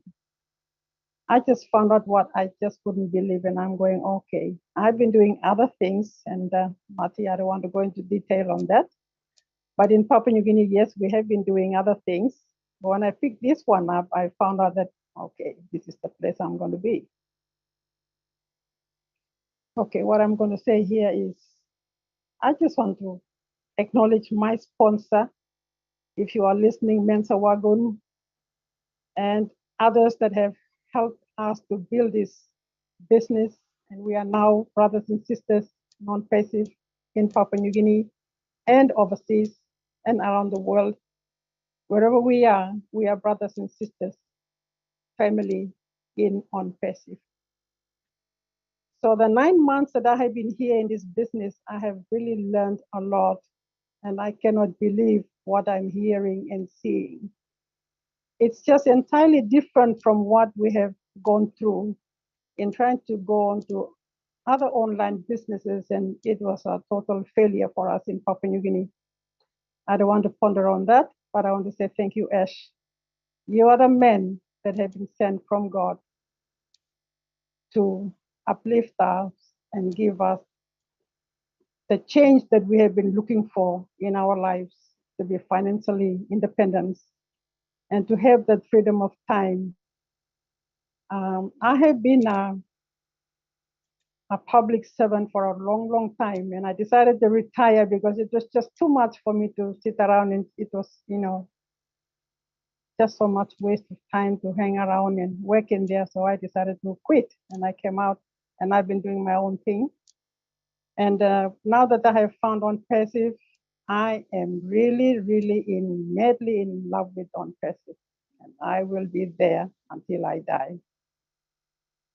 Speaker 8: I just found out what I just couldn't believe. And I'm going, okay, I've been doing other things. And Marty, I don't want to go into detail on that. But in Papua New Guinea, yes, we have been doing other things. But when I picked this one up, I found out that, okay, this is the place I'm going to be. Okay, what I'm going to say here is, I just want to acknowledge my sponsor. If you are listening, Mensa Wagun, and others that have helped us to build this business. And we are now brothers and sisters, non-passive, in Papua New Guinea and overseas and around the world. Wherever we are brothers and sisters, family in ONPASSIVE. So the 9 months that I have been here in this business, I have really learned a lot, and I cannot believe what I'm hearing and seeing. It's just entirely different from what we have gone through in trying to go on to other online businesses, and it was a total failure for us in Papua New Guinea. I don't want to ponder on that, but I want to say thank you, Ash. You are the men that have been sent from God to uplift us and give us the change that we have been looking for in our lives, to be financially independent and to have that freedom of time. I have been a public servant for a long, long time, and I decided to retire because it was just too much for me to sit around, and it was, just so much waste of time to hang around and work in there. So I decided to quit, and I came out, and I've been doing my own thing. And now that I have found ONPASSIVE, I am really, really madly in love with ONPASSIVE, and I will be there until I die.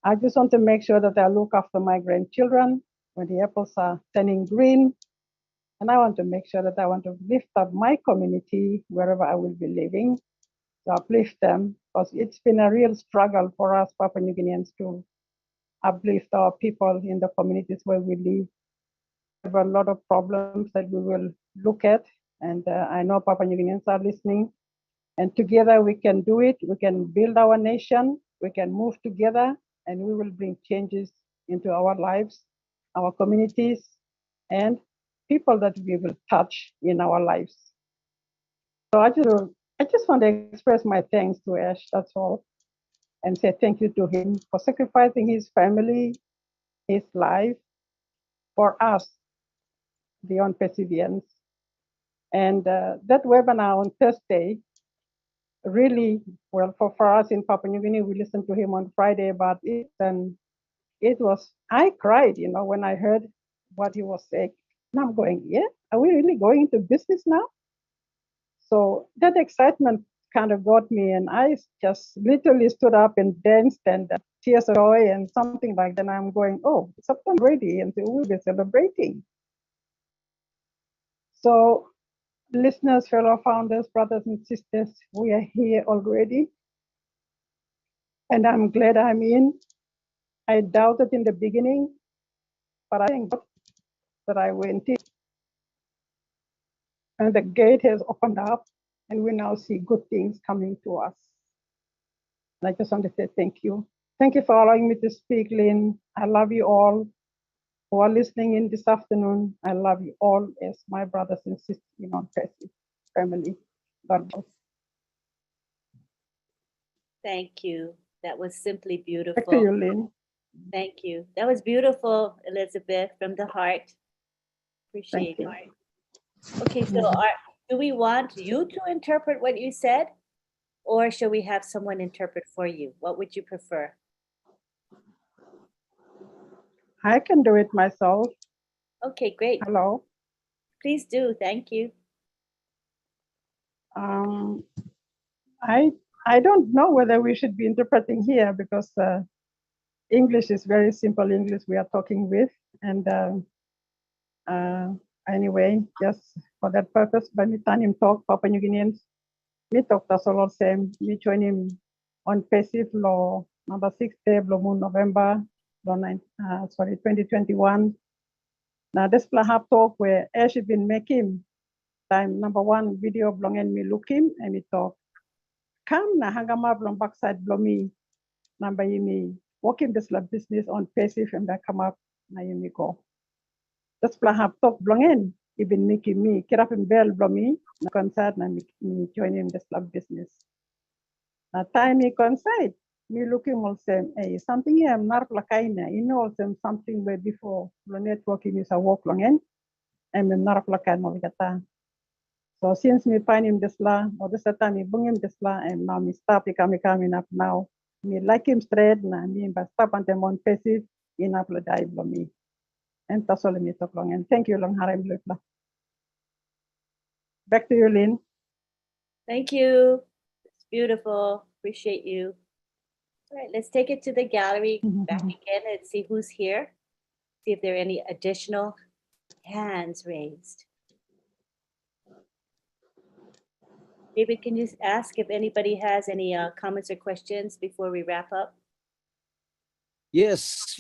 Speaker 8: I just want to make sure that I look after my grandchildren when the apples are turning green. And I want to make sure that I want to lift up my community wherever I will be living, to uplift them, because it's been a real struggle for us Papua New Guineans to uplift our people in the communities where we live. We have a lot of problems that we will look at, and I know Papua New Guineans are listening. And together we can do it. We can build our nation. We can move together, and we will bring changes into our lives, our communities, and people that we will touch in our lives. So I just want to express my thanks to Ash, that's all, and say thank you to him for sacrificing his family, his life, for us, the ONPASSIVians. And that webinar on Thursday, really, well, for us in Papua New Guinea, we listened to him on Friday about it, and I cried, when I heard what he was saying. And I'm going, yeah, are we really going into business now? So that excitement kind of got me, and I just literally stood up and danced, and tears of joy and something like that. And I'm going, oh, it's September already, and so we'll be celebrating. So listeners, fellow founders, brothers and sisters, we are here already. And I'm glad I'm in. I doubted in the beginning, but I thank God that I went in. And the gate has opened up, and we now see good things coming to us. And I just want to say thank you. Thank you for allowing me to speak, Lynn. I love you all who are listening in this afternoon. I love you all as my brothers and sisters in ONPASSIVE family. God bless.
Speaker 1: Thank you. That was simply
Speaker 8: Back to
Speaker 1: beautiful.
Speaker 8: you, Lynn.
Speaker 1: Thank you. That was beautiful, Elizabeth, from the heart. Appreciate
Speaker 8: Thank you.
Speaker 1: it. Okay, so do we want you to interpret what you said, or shall we have someone interpret for you? What would you prefer?
Speaker 8: I can do it myself.
Speaker 1: Okay, great.
Speaker 8: Hello.
Speaker 1: Please do. Thank you.
Speaker 8: I don't know whether we should be interpreting here, because English is very simple English we are talking with. And anyway, just for that purpose, by me time him talk, Papua New Guineans, me talk that's all same. Me join him ONPASSIVE law number 6 day, Blue November, 2021. Now this have talk where Ash been making time number 1 video blong and me look him and me talk. Come na hangama blong backside blomi number yimi working this lab business ONPASSIVE and that come up na yimi go. This have talk blong and even making me get up in bell blomi na concert na me join him this lab business. Na time me concert me looking also hey something here I'm not like also something where before the networking is a work long and I'm not like so since me find him this la or this time me bring him this la and now me stop coming up now me like him straight na me but stop and them ONPASSIVE in up the die me and that's all me talk long and thank you long harim la. Back to you, Lynn.
Speaker 1: Thank you. It's beautiful. Appreciate you. All right, let's take it to the gallery back again and see who's here. See if there are any additional hands raised. David, can you ask if anybody has any comments or questions before we wrap up?
Speaker 7: Yes.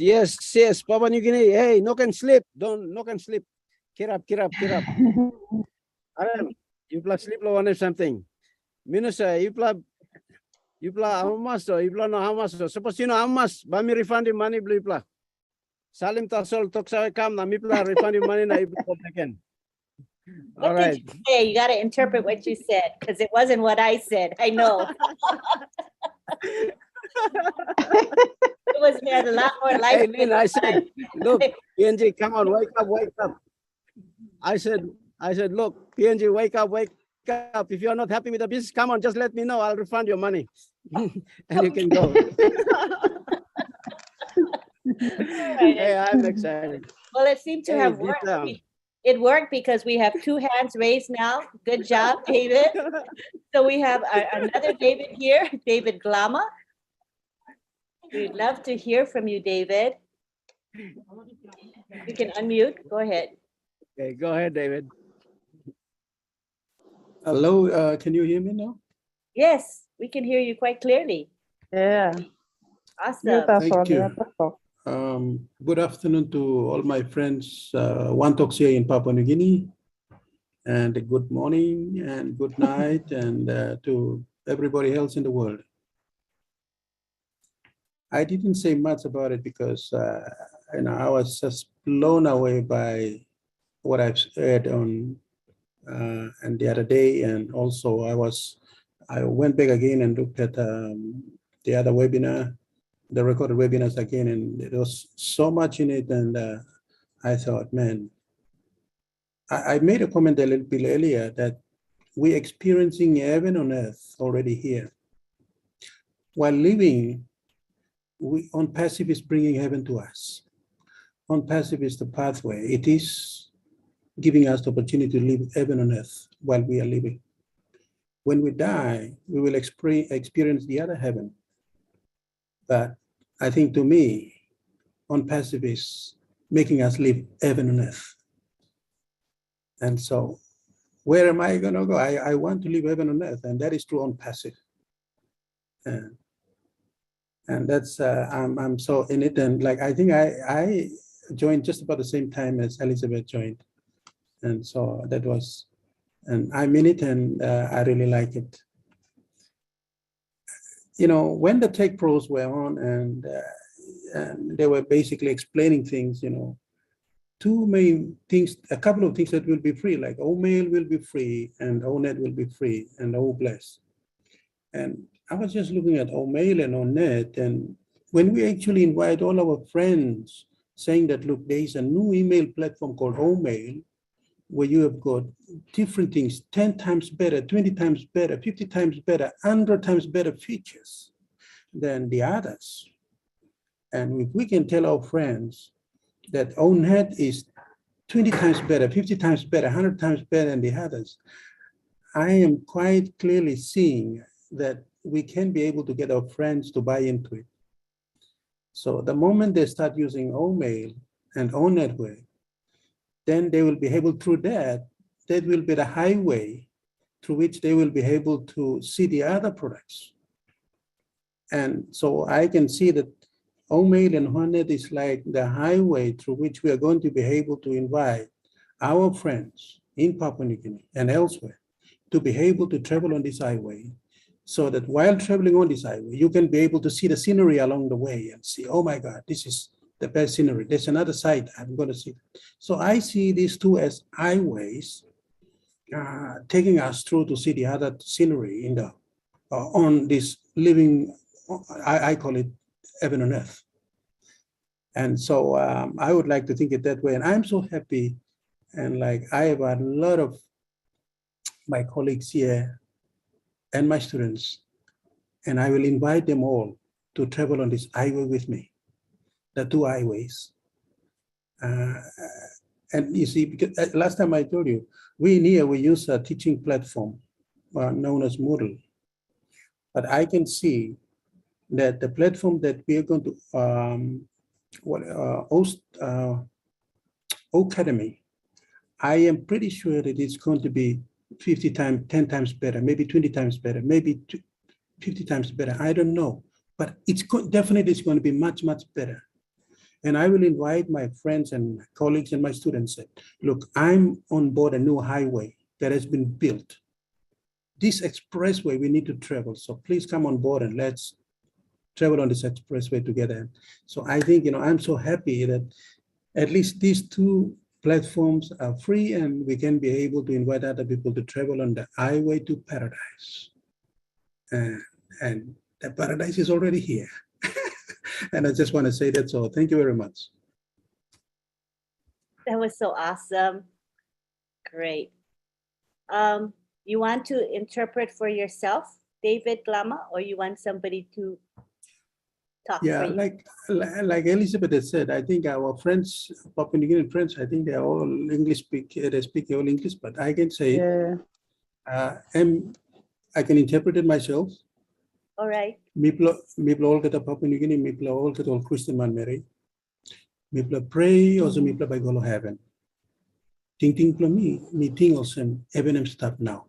Speaker 7: Papua New Guinea. Hey, no can sleep. No can sleep. Get up. You plus sleep low on something. Minusa, you plus how much or you plus no how much. Suppose you know how much, but me refund the money blue plus. Salim Tasol Toksa come na me plus refund the money na you again.
Speaker 1: What did you say? You got to interpret what you said because it wasn't what I said. I know. It was a lot more like.
Speaker 7: Hey, Lynn, I said, look, PNG, come on, wake up. I said, look, PNG, wake up. If you're not happy with the business, come on, just let me know. I'll refund your money. And you can go. Hey, I'm excited.
Speaker 1: Well, it seemed to have worked. It worked because we have 2 hands raised now. Good job, David. So we have another David here, David Glama. We'd love to hear from you, David. You can unmute. Go ahead.
Speaker 7: Okay, go ahead, David.
Speaker 9: Hello, can you hear me now?
Speaker 1: Yes, we can hear you quite clearly.
Speaker 8: Yeah.
Speaker 1: Awesome.
Speaker 9: Thank you. Good afternoon to all my friends, Wantoks here in Papua New Guinea, and good morning and good night, and to everybody else in the world. I didn't say much about it because I was just blown away by what I've heard on and the other day, and also I went back again and looked at the other webinar, the recorded webinars again, and there was so much in it, and I thought, man, I made a comment a little bit earlier that we're experiencing heaven on earth already here. While living, ONPASSIVE is bringing heaven to us. ONPASSIVE is the pathway. It is giving us the opportunity to live heaven on earth while we are living. When we die, we will experience the other heaven. But I think, to me, ONPASSIVE is making us live heaven on earth. And so where am I going to go? I want to live heaven on earth, and that is through ONPASSIVE. And that's, I'm so in it. And like, I think I joined just about the same time as Elizabeth joined. And so that was, and I'm in it, and I really like it. You know, when the tech pros were on and they were basically explaining things, you know, two main things, a couple of things that will be free, like OMail will be free and ONet will be free and OBless. And I was just looking at OMail and ONet, and when we actually invite all our friends saying that, look, there is a new email platform called OMail, where you have got different things, 10 times better, 20 times better, 50 times better, 100 times better features than the others. And if we can tell our friends that ONet is 20 times better, 50 times better, 100 times better than the others, I am quite clearly seeing that we can be able to get our friends to buy into it. So the moment they start using OMail and ONetwork, then they will be able, through that will be the highway through which they will be able to see the other products. And so I can see that OMail and ONet is like the highway through which we are going to be able to invite our friends in Papua New Guinea and elsewhere to be able to travel on this highway, so that while traveling on this highway, you can be able to see the scenery along the way and see, oh my God, this is the best scenery. There's another side I'm going to see. So I see these two as highways taking us through to see the other scenery in the on this living, I call it heaven on earth. And so I would like to think it that way. And I'm so happy. And like, I have a lot of my colleagues here and my students, and I will invite them all to travel on this highway with me, the two highways. And you see, because last time I told you, we in here, we use a teaching platform known as Moodle. But I can see that the platform that we are going to host, Academy, I am pretty sure that it's going to be 50 times, 10 times better, maybe 20 times better, maybe 50 times better. I don't know, but it's definitely it's going to be much, much better. And I will invite my friends and my colleagues and my students. Say, look, I'm on board a new highway that has been built. This expressway we need to travel. So please come on board and let's travel on this expressway together. So I think, you know, I'm so happy that at least these two platforms are free, and we can be able to invite other people to travel on the highway to paradise. And the paradise is already here. And I just want to say that. So thank you very much.
Speaker 1: That was so awesome. Great. You want to interpret for yourself, David Glama, or you want somebody to talk for
Speaker 9: Yeah,
Speaker 1: you.
Speaker 9: like Elizabeth has said, I think our friends, Papua New Guinean friends, I think they are all English they speak all English, but I can say,
Speaker 8: Yeah.
Speaker 9: I can interpret it myself.
Speaker 1: All right.
Speaker 9: Miplo all kata Papua New Guinea, Miplo all kata all Christian man Mary. Miplo pray also Miplo by God of heaven. Ting plo me ting also heaven am start now.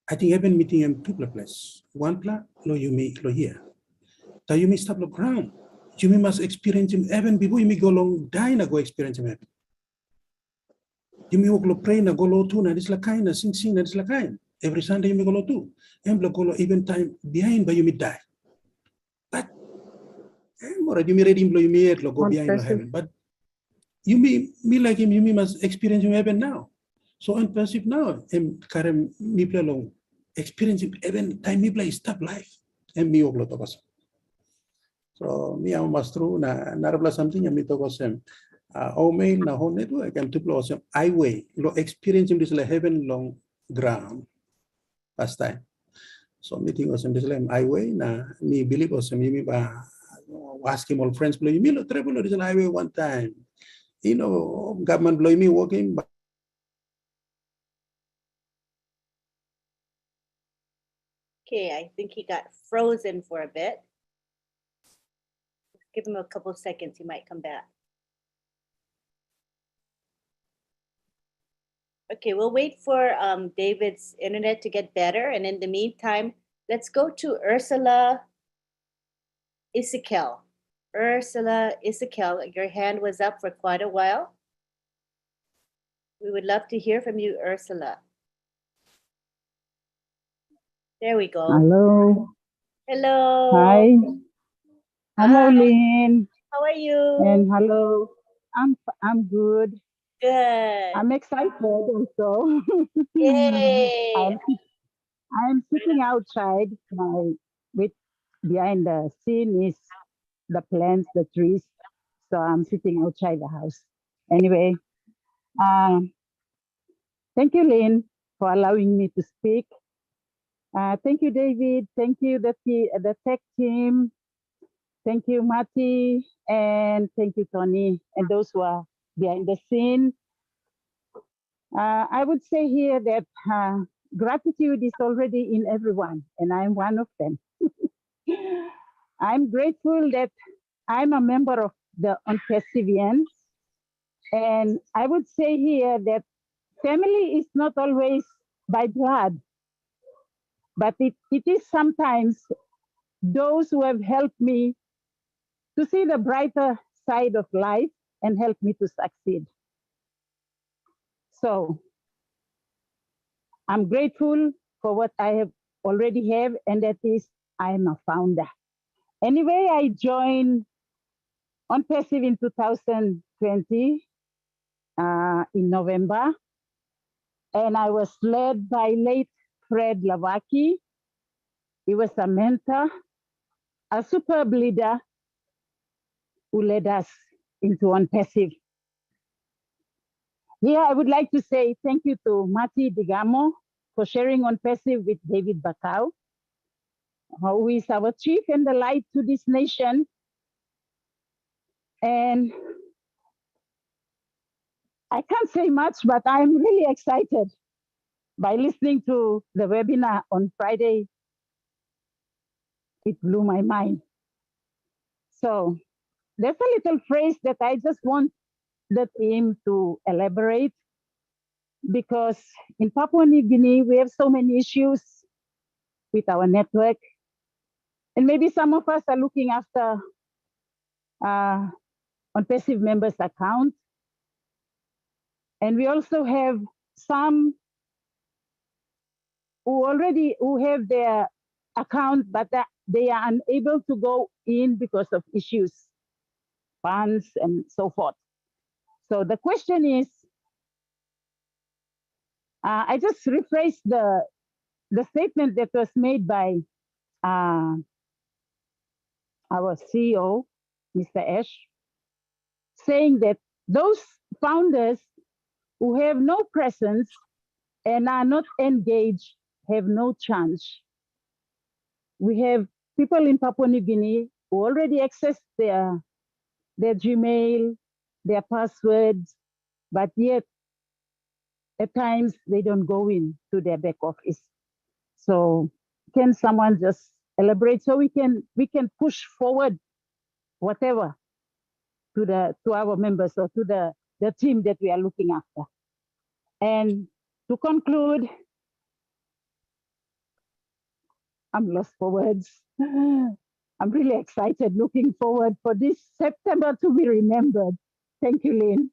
Speaker 9: I think heaven meeting am two place. One pla lo you me lo here. So you may stop the ground. You must experience him heaven before you may go long die na go experience him heaven. You may go pray na go lo tu na this la kind na sing na this la kind. Every Sunday you may go lo tu. And go lo even time behind but you may die. But already you may ready you may go behind heaven. But you may me like him, you may must experience him heaven now. So ONPASSIVE now, and karem me play long experience him heaven time me play stop life. And me oglo to kas. So me ang mastro na narabla something ang mito ko sem. Mail na ho neto I can tuplo sem highway lo experience him this la heaven long ground last time. So meeting was sem this la highway na me believe was sem me ba ask him all friends blow me lo travel this la highway one time. You know government blow me walking.
Speaker 1: Okay, I think he got frozen for a bit. Give him a couple of seconds, he might come back. Okay, we'll wait for David's internet to get better. And in the meantime, let's go to Ursula Isikel. Ursula Isikel, your hand was up for quite a while. We would love to hear from you, Ursula. There we go.
Speaker 10: Hello.
Speaker 1: Hello.
Speaker 10: Hi. Hello,
Speaker 1: Hi.
Speaker 10: Lynn.
Speaker 1: How are you?
Speaker 10: And hello. I'm good.
Speaker 1: Good.
Speaker 10: I'm excited also.
Speaker 1: Yay.
Speaker 10: I'm sitting outside. Behind the scene is the plants, the trees. So I'm sitting outside the house. Anyway, thank you, Lynn, for allowing me to speak. Thank you, David. Thank you, the tech team. Thank you, Mati, and thank you, Tony, and those who are behind the scene. I would say here that gratitude is already in everyone, and I'm one of them. I'm grateful that I'm a member of the ONPASSIVIans, and I would say here that family is not always by blood, but it is sometimes those who have helped me to see the brighter side of life and help me to succeed. So I'm grateful for what I have already have, and that is I'm a founder. Anyway, I joined ONPASSIVE in 2020 in November, and I was led by late Fred Lavaki. He was a mentor, a superb leader who led us into ONPASSIVE. Here, I would like to say thank you to Mati Digamo for sharing ONPASSIVE with David Bakau, who is our chief and the light to this nation. And I can't say much, but I'm really excited by listening to the webinar on Friday. It blew my mind. So there's a little phrase that I just want the team to elaborate, because in Papua New Guinea, we have so many issues with our network. And maybe some of us are looking after ONPASSIVE members' account. And we also have some who have their account, but they are unable to go in because of issues, funds, and so forth. So the question is, I just rephrased the statement that was made by our CEO, Mr. Ash, saying that those founders who have no presence and are not engaged have no chance. We have people in Papua New Guinea who already access their Gmail, their passwords, but yet at times they don't go in to their back office. So can someone just elaborate so we can push forward whatever to our members or to the team that we are looking after. And to conclude, I'm lost for words. I'm really excited, looking forward for this September to be remembered. Thank you, Lynn.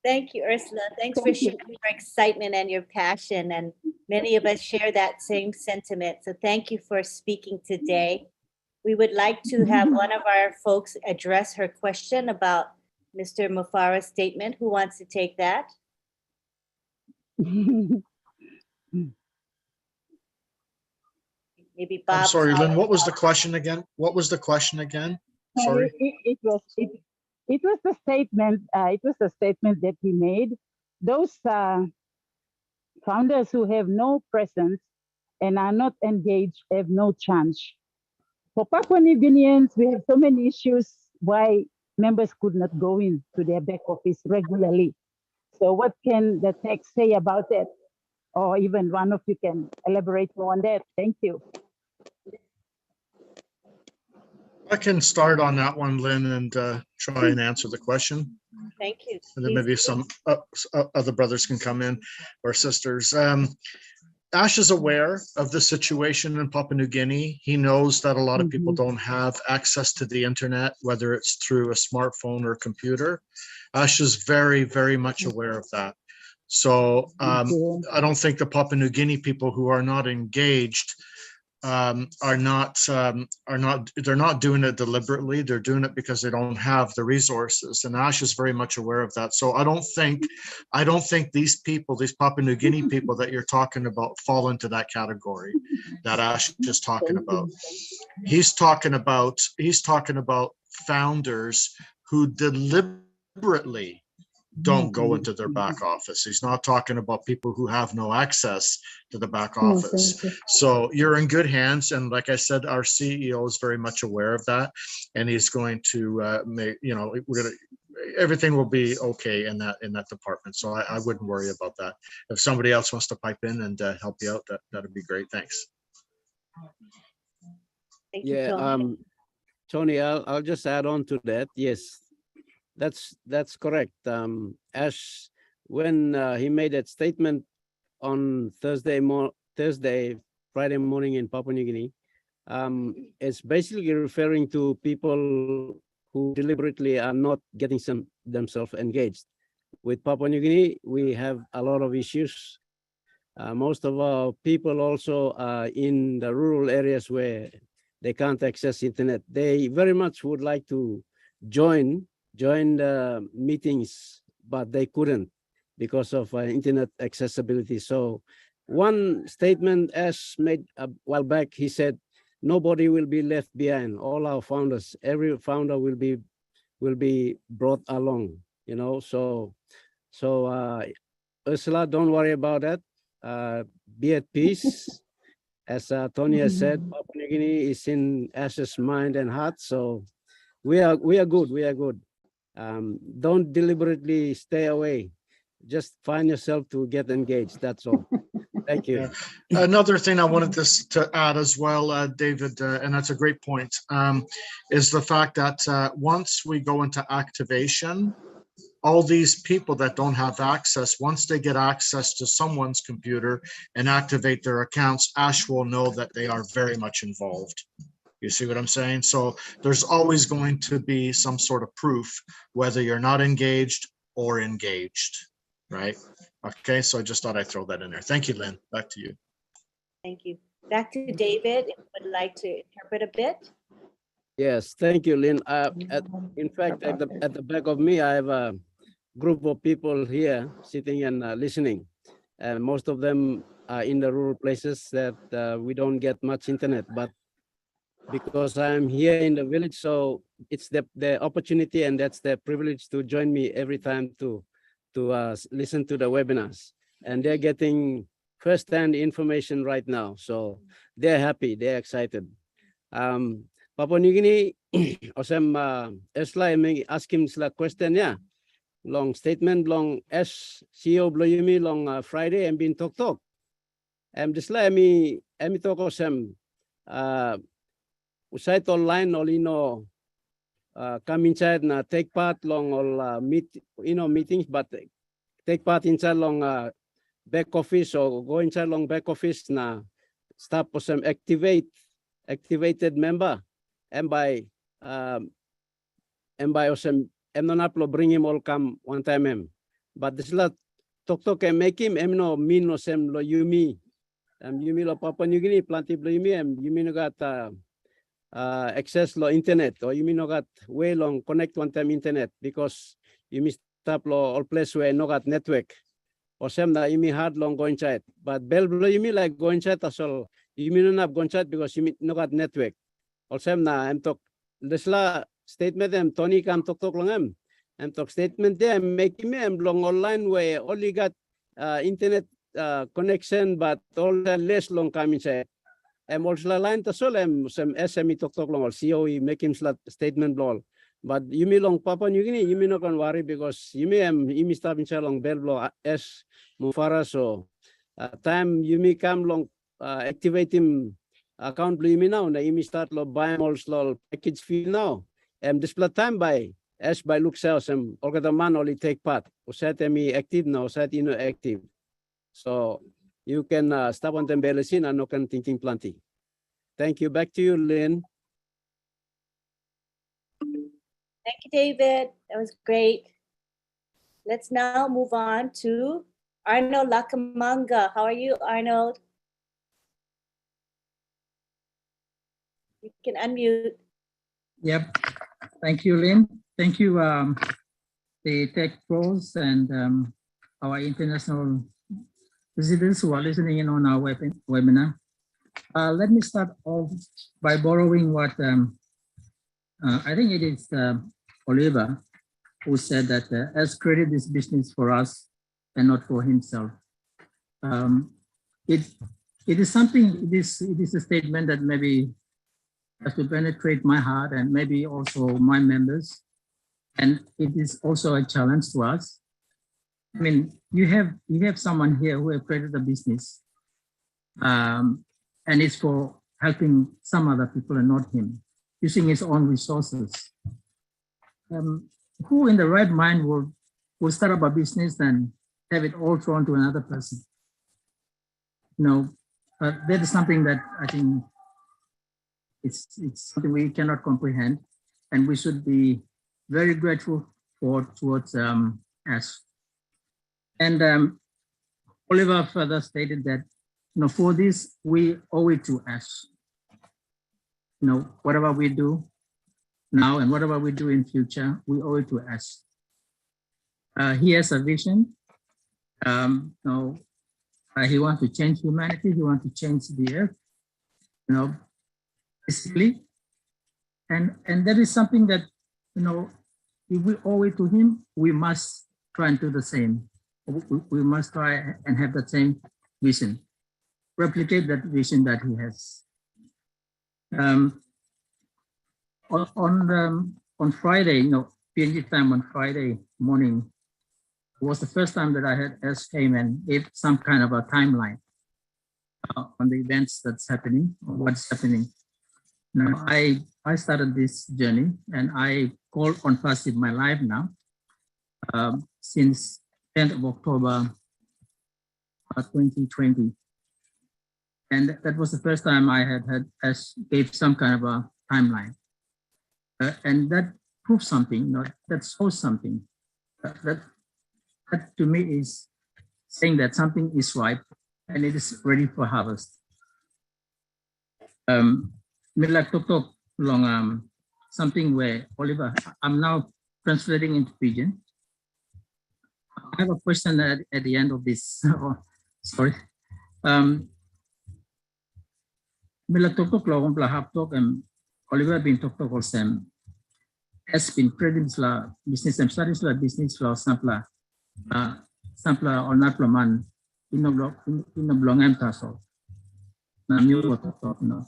Speaker 1: Thank you, Ursula. Thanks for
Speaker 10: Thank you.
Speaker 1: sharing your excitement and your passion. And many of us share that same sentiment. So thank you for speaking today. We would like to have one of our folks address her question about Mr. Mufara's statement. Who wants to take that? Maybe Bob.
Speaker 6: I'm sorry, Lynn, what was the question again? What was the question again? Sorry.
Speaker 10: It was the statement. It was the statement that he made. Those founders who have no presence and are not engaged have no chance. For Papua New Guineans, we have so many issues why members could not go in to their back office regularly. So what can the text say about that? Or even one of you can elaborate more on that. Thank you.
Speaker 6: I can start on that one, Lynn, and try and answer the question.
Speaker 1: Thank you.
Speaker 6: And then maybe some other brothers can come in, or sisters. Ash is aware of the situation in Papua New Guinea. He knows that a lot of people don't have access to the internet, whether it's through a smartphone or computer. Ash is very, very much aware of that. So I don't think the Papua New Guinea people who are not engaged they're not doing it deliberately. They're doing it because they don't have the resources, and Ash is very much aware of that. So I don't think these people, these Papua New Guinea people that you're talking about, fall into that category that Ash is talking about. He's talking about founders who deliberately don't go into their back office. He's not talking about people who have no access to the back office. So you're in good hands. And like I said, our CEO is very much aware of that. And he's going to make, everything will be okay in that department. So I wouldn't worry about that. If somebody else wants to pipe in and help you out, that'd be great. Thanks.
Speaker 1: Thank you,
Speaker 7: Yeah,
Speaker 1: Tony.
Speaker 7: Tony, I'll just add on to that. Yes, that's correct. Ash, when he made that statement on Friday morning in Papua New Guinea, it's basically referring to people who deliberately are not getting themselves engaged. With Papua New Guinea, we have a lot of issues. Most of our people also are in the rural areas where they can't access internet. They very much would like to join the meetings, but they couldn't because of internet accessibility. So one statement Ash made a while back, he said, nobody will be left behind. All our founders, every founder will be brought along, So Ursula, don't worry about that. Be at peace. As Tony has said, Papua New Guinea is in Ash's mind and heart. So we are good. We are good. Don't deliberately stay away. Just find yourself to get engaged. That's all. Thank you.
Speaker 6: Yeah. Another thing I wanted to add as well, David, and that's a great point, is the fact that once we go into activation, all these people that don't have access, once they get access to someone's computer and activate their accounts, Ash will know that they are very much involved. You see what I'm saying? So there's always going to be some sort of proof, whether you're not engaged or engaged, right? Okay, so I just thought I'd throw that in there. Thank you, Lynn. Back to you.
Speaker 1: Thank you. Back to David, if you would like to interpret a bit.
Speaker 7: Yes, thank you, Lynn. In fact, at the back of me, I have a group of people here sitting and listening. And most of them are in the rural places that we don't get much internet, but because I'm here in the village, so it's the opportunity, and that's the privilege to join me every time to listen to the webinars. And they're getting first-hand information right now. So they're happy, they're excited. Papua New Guinea osem esla ask him sla question ya long statement long CEO bloyumi long Friday and been talk disla emi talk osem usait online olino come inside na take part long all meetings but take part inside long back office or go inside long back office na staff osem activated member and by osem not bring him all come one time but this lot talk and make him no min osem lo yumi yumi lo Papua New Guinea planti lo yumi yumi no got access lo internet or yumi no got way long connect one time internet because yumi stop lo all place where no got network osem na yumi hard long go inside but bel lo yumi like go inside asol yumi no not go inside because yumi no got network osem na talk desla statement Tony kam talk long talk statement make him long online way only got internet connection but all the less long come inside also line to sol some SME talk long COE make him statement long but yumi long Papua New Guinea yumi no can worry because yumi stop inside long bell blow mufara so time yumi come long activate him account yumi now na yumi start lo buy also package fee now display time by by look sales all the man only take part set me active now set active so you can stop on them balancing and no can thinking plenty. Thank you. Back to you, Lynn.
Speaker 1: Thank you, David. That was great. Let's now move on to Arnold Lakamanga. How are you, Arnold? You can unmute.
Speaker 11: Yep. Thank you, Lynn. Thank you, the tech pros and our international visitors who are listening in on our webinar. Let me start off by borrowing what I think it is Oliver who said that has created this business for us and not for himself. It is something. It is a statement that maybe has to penetrate my heart and maybe also my members, and it is also a challenge to us. I mean, you have someone here who have created a business, and it's for helping some other people and not him, using his own resources. Who in the right mind will start up a business and have it all thrown to another person? That is something that I think it's something we cannot comprehend, and we should be very grateful towards us. And Oliver further stated that, for this, we owe it to us. Whatever we do now and whatever we do in future, we owe it to us. He has a vision. He wants to change humanity. He wants to change the earth, basically. And that is something that, if we owe it to him, we must try and do the same. We must try and have the same vision, replicate that vision that he has. On Friday, PNG time on Friday morning, it was the first time that I had came and gave some kind of a timeline on the events that's happening, or what's happening. Now, I started this journey and I call ONPASSIVE my life now since 10th of October 2020. And that was the first time I gave some kind of a timeline. And that proves something, that shows something. That to me is saying that something is ripe and it is ready for harvest. Like talk long something where Oliver, I'm now translating into Pidgin. I have a question at the end of this. Sorry. Mila talk long talk and Oliver been talk also has been creating business and studies business law sample or not man in the blog and taso. Na new talk no.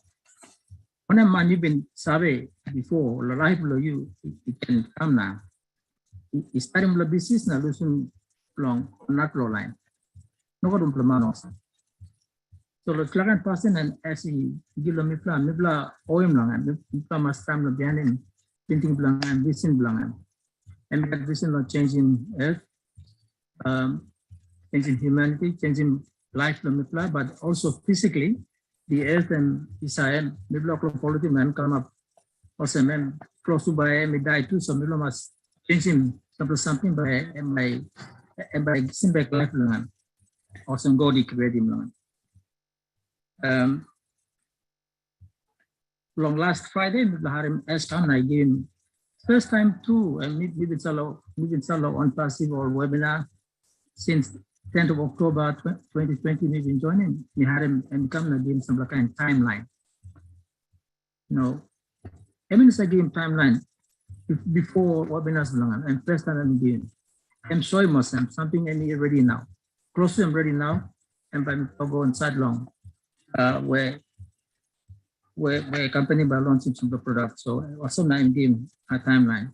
Speaker 11: On a man you've been survey before, the life below you, it can come now. It's starting the business now, losing long, not low line. No one implement. So the client person and as he give me plan, mibla oim langan, mibla mas time the behind printing blangan, vision blangan. And that vision not changing earth, changing humanity, changing life mibla, but also physically, the earth and Israel, mibla quality man come up, also man close to by me die too, so mibla must changing something by simple life langan. Also go the creative langan. Long last Friday, as I gave first time too, and we've been solo ONPASSIVE or webinar since 10th of October 2020. We've been joining. We had him and come again some kind of timeline. You know, I mean, it's a game timeline before webinars and first time I'm doing. I'm sorry, Muslim, something I'm ready now. Close to I'm ready now, and I'll go inside long. Where a company by launching some the product. So also now I'm giving a timeline.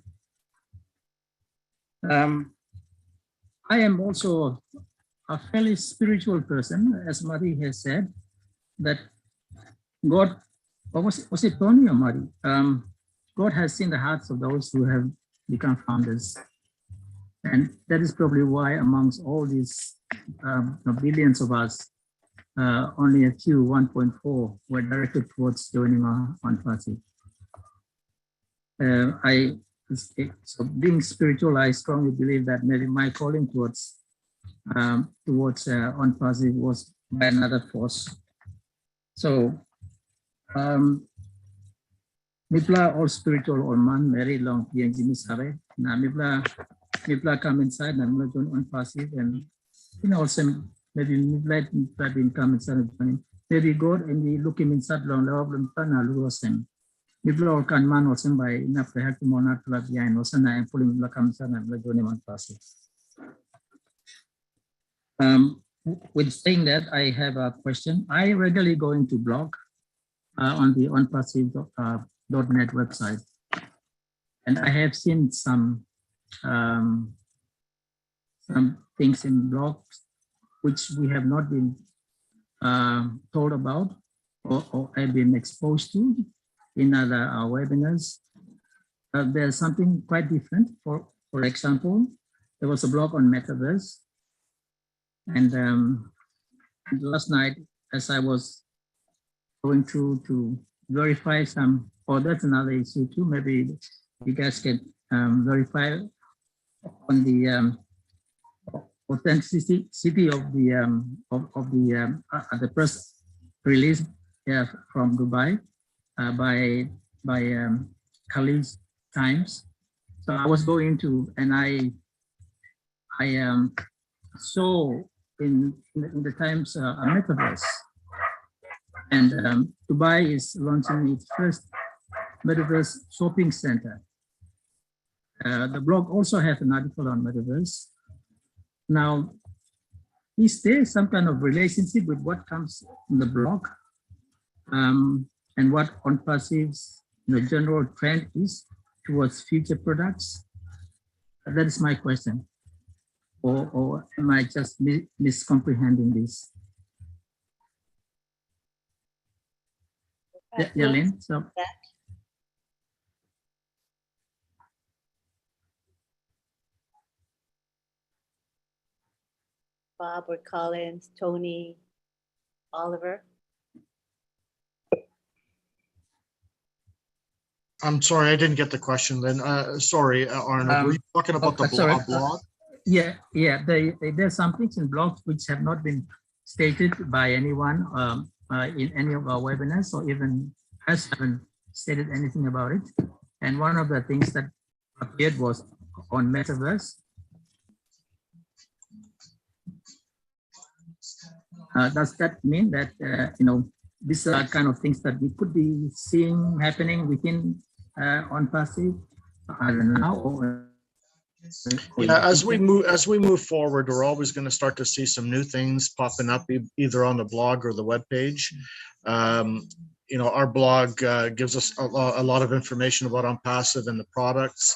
Speaker 11: I am also a fairly spiritual person, as Mari has said, that God, or was it Tony or Mari? God has seen the hearts of those who have become founders. And that is probably why amongst all these billions of us, only a few, 1.4, were directed towards joining ONPASSIVE. So being spiritual, I strongly believe that maybe my calling towards ONPASSIVE was by another force. So, Mipla all spiritual or man very long PNG misare. Now Mipla come inside and Mipla join ONPASSIVE and also maybe Mipla been come inside and join. Maybe God and we look him inside long level and Luosem. Mipla all can man also by enough to help him on that club behind also now I'm pulling Mipla come inside and Mipla join ONPASSIVE. With saying that, I have a question. I regularly go into blog on the ONPASSIVE.net website, and I have seen some things in blogs which we have not been told about or have been exposed to in other webinars. There's something quite different. For example, there was a blog on metaverse. And last night, as I was going through to verify some, that's another issue too. Maybe you guys can verify on the authenticity of the press release from Dubai by Khalid Times. So I was going to, and I saw in the Times a metaverse, and Dubai is launching its first metaverse shopping center. The blog also has an article on metaverse. Now, is there some kind of relationship with what comes in the blog and what ONPASSIVE's general trend is towards future products? That is my question. Or am I just miscomprehending this? Yeah, Lynn, so.
Speaker 1: Bob or Collins, Tony, Oliver.
Speaker 6: I'm sorry, I didn't get the question, Lynn. Sorry, Arnold, were you talking about the blog?
Speaker 11: Yeah, there's some things in blogs which have not been stated by anyone in any of our webinars, or even us haven't stated anything about it. And one of the things that appeared was on metaverse. Does that mean that these are kind of things that we could be seeing happening within ONPASSIVE? I don't know. Or,
Speaker 6: yeah, as we move forward, we're always going to start to see some new things popping up either on the blog or the web page. you know, our blog gives us a lot of information about ONPASSIVE and the products,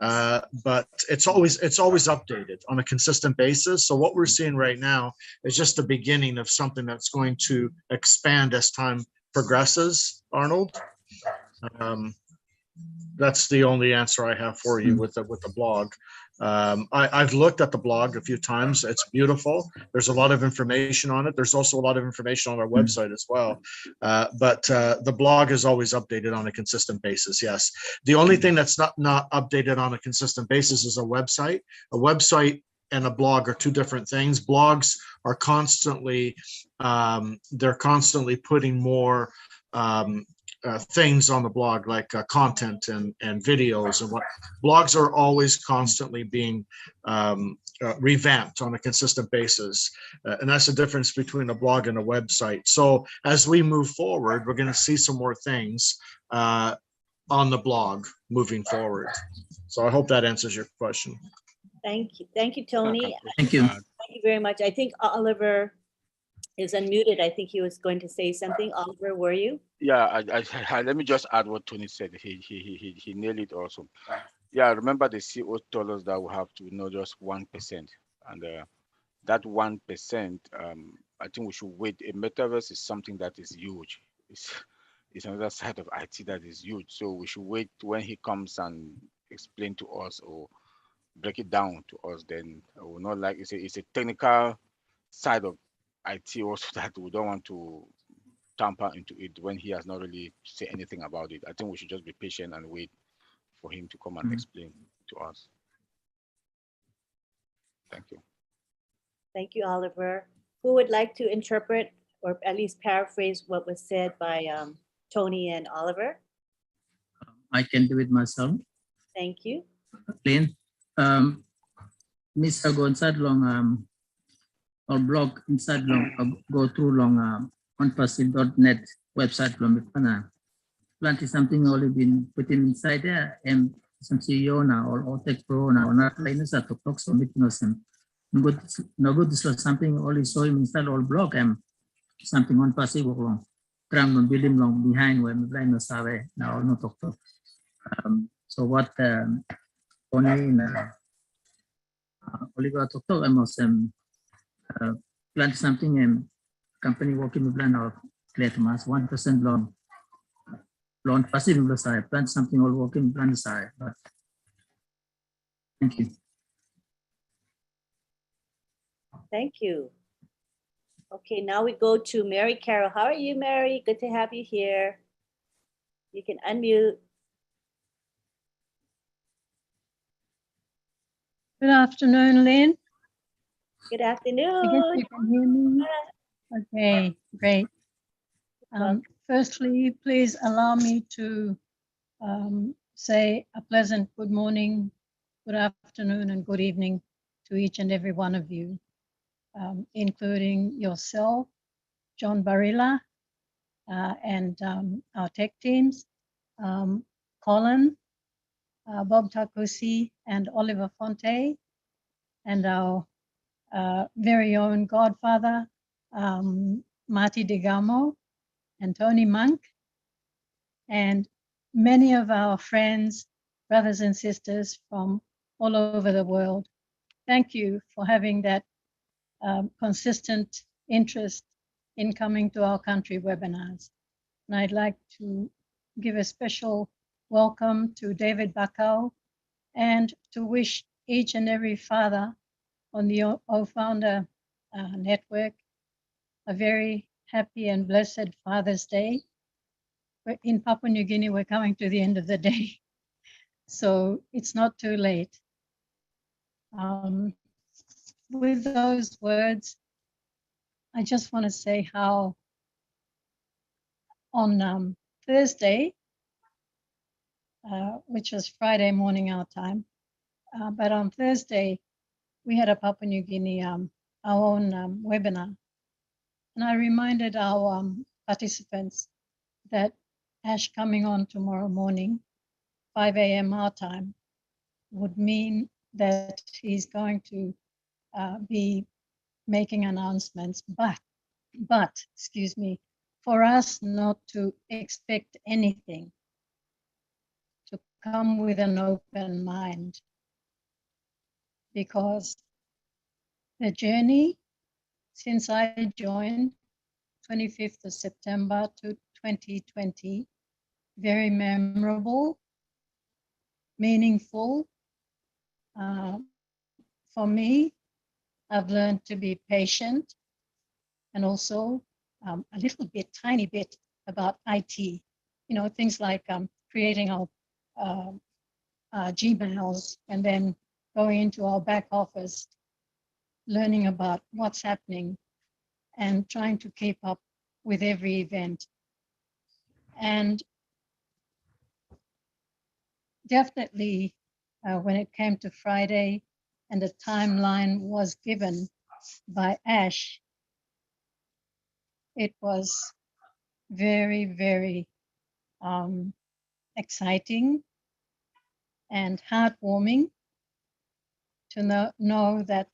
Speaker 6: but it's always updated on a consistent basis. So what we're seeing right now is just the beginning of something that's going to expand as time progresses, Arnold. That's the only answer I have for you with the blog. I've looked at the blog a few times. It's beautiful. There's a lot of information on it. There's also a lot of information on our website as well. But the blog is always updated on a consistent basis. Yes. The only thing that's not updated on a consistent basis is a website. A website and a blog are two different things. Blogs are constantly, they're constantly putting more things on the blog, like content and videos, and what blogs are always constantly being revamped on a consistent basis, and that's the difference between a blog and a website. So as we move forward, we're going to see some more things on the blog moving forward. So I hope that answers your question.
Speaker 1: Thank you, Tony.
Speaker 11: Thank you.
Speaker 1: Thank you very much. I think Oliver is unmuted. I think he was going to say something. Oliver, were you?
Speaker 4: Yeah, let me just add what Tony said. He nailed it also. Yeah, remember the CEO told us that we have to know just 1%, and that 1%, I think we should wait. A metaverse is something that is huge. It's another side of IT that is huge. So we should wait when he comes and explain to us or break it down to us. Then we're not like it's a technical side of IT also that we don't want to tamper into it when he has not really said anything about it. I think we should just be patient and wait for him to come and explain to us. Thank you.
Speaker 1: Thank you, Oliver. Who would like to interpret or at least paraphrase what was said by Tony and Oliver?
Speaker 11: I can do it myself.
Speaker 1: Thank you.
Speaker 11: Lynn, Mr. go inside long or blog inside long go through long ONPASSIVE.net website from plenty something already been put inside there, and some CEO now or Tech Pro now or not like this at the talk so no good this was something only saw him inside all blog and something ONPASSIVE long tram on building long behind where my no sabe now no talk. So what Tony Oliver talk I must plan something and company working with plan or clear to mass 1% loan passive in the side plan something all working plan side. But thank you.
Speaker 1: Thank you. Okay, now we go to Mary Carroll. How are you, Mary? Good to have you here. You can unmute.
Speaker 12: Good afternoon, Lynn.
Speaker 1: Good
Speaker 12: I guess
Speaker 1: afternoon.
Speaker 12: you can hear me. Okay, great. Firstly, please allow me to say a pleasant good morning, good afternoon, and good evening to each and every one of you, including yourself, John Barilla, and our tech teams, Colin, Bob Takusi, and Oliver Fonte, and our very own godfather, Marty DeGamo, and Tony Monk, and many of our friends, brothers and sisters from all over the world. Thank you for having that consistent interest in coming to our country webinars. And I'd like to give a special welcome to David Bakau and to wish each and every father on the O-Founder network a very happy and blessed Father's Day. In Papua New Guinea, we're coming to the end of the day, so it's not too late. With those words, I just want to say how on Thursday, which was Friday morning our time, but on Thursday, we had a Papua New Guinea, our own webinar. And I reminded our participants that Ash coming on tomorrow morning, 5 a.m. our time, would mean that he's going to be making announcements, but excuse me, for us not to expect anything, to come with an open mind, because the journey since I joined 25th of September to 2020, very memorable, meaningful. For me, I've learned to be patient and also a little bit, tiny bit about IT. You know, things like creating our Gmails and then going into our back office, learning about what's happening and trying to keep up with every event. And definitely when it came to Friday and the timeline was given by Ash, it was very, very exciting and heartwarming to know that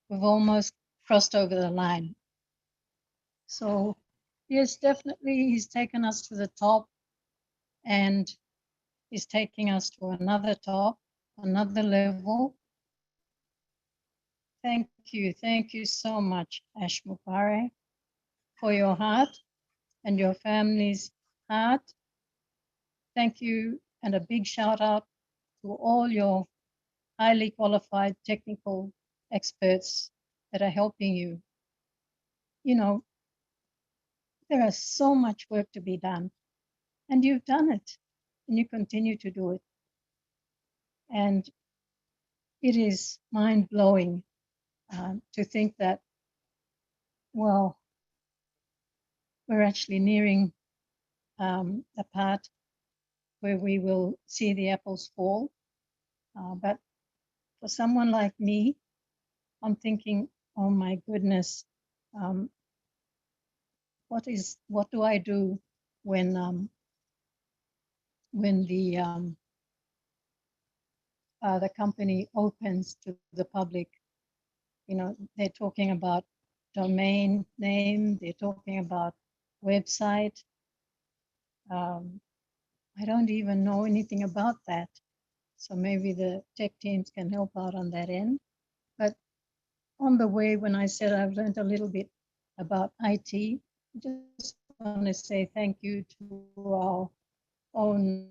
Speaker 12: we've almost crossed over the line. So yes, definitely he's taken us to the top, and he's taking us to another top, another level. Thank you so much, Ash Mupare, for your heart and your family's heart. Thank you, and a big shout out to all your highly qualified technical experts that are helping you. You know, there is so much work to be done, and you've done it, and you continue to do it. And it is mind-blowing to think that, well, we're actually nearing the part where we will see the apples fall. But for someone like me, I'm thinking, oh my goodness, what do I do when the company opens to the public? You know, they're talking about domain name, they're talking about website. I don't even know anything about that. So maybe the tech teams can help out on that end. But on the way, when I said I've learned a little bit about IT, I just want to say thank you to our own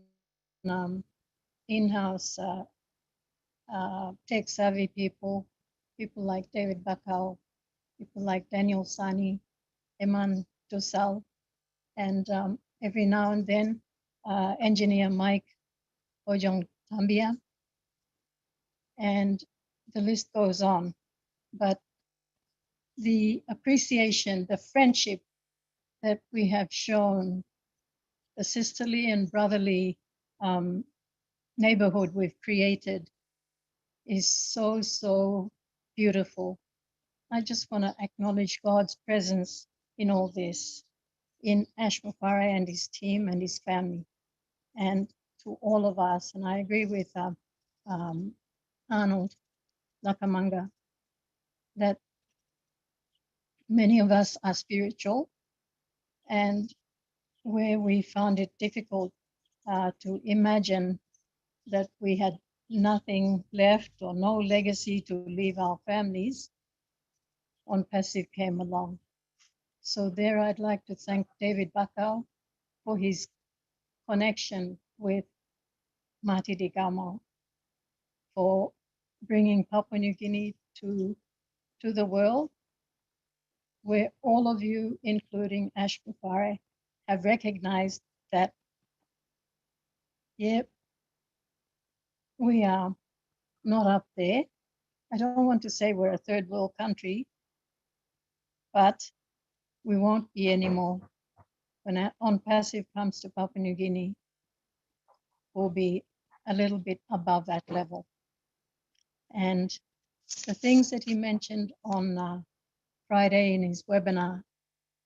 Speaker 12: in-house tech savvy people like David Bakau, people like Daniel Sani, Eman Dosal, and every now and then engineer Mike Ojong Tambia, and the list goes on. But the appreciation, the friendship that we have shown, the sisterly and brotherly neighborhood we've created is so, so beautiful. I just want to acknowledge God's presence in all this, in Ash Mupare and his team and his family, and to all of us. And I agree with Arnold Nakamanga that many of us are spiritual, and where we found it difficult to imagine that we had nothing left or no legacy to leave our families, ONPASSIVE came along. So there I'd like to thank David Bakau for his connection with Mati Digamo, for bringing Papua New Guinea to the world, where all of you, including Ash Mupare, have recognized that, yep, we are not up there. I don't want to say we're a third world country, but we won't be anymore. When ONPASSIVE comes to Papua New Guinea, we'll be a little bit above that level. And the things that he mentioned on Friday in his webinar,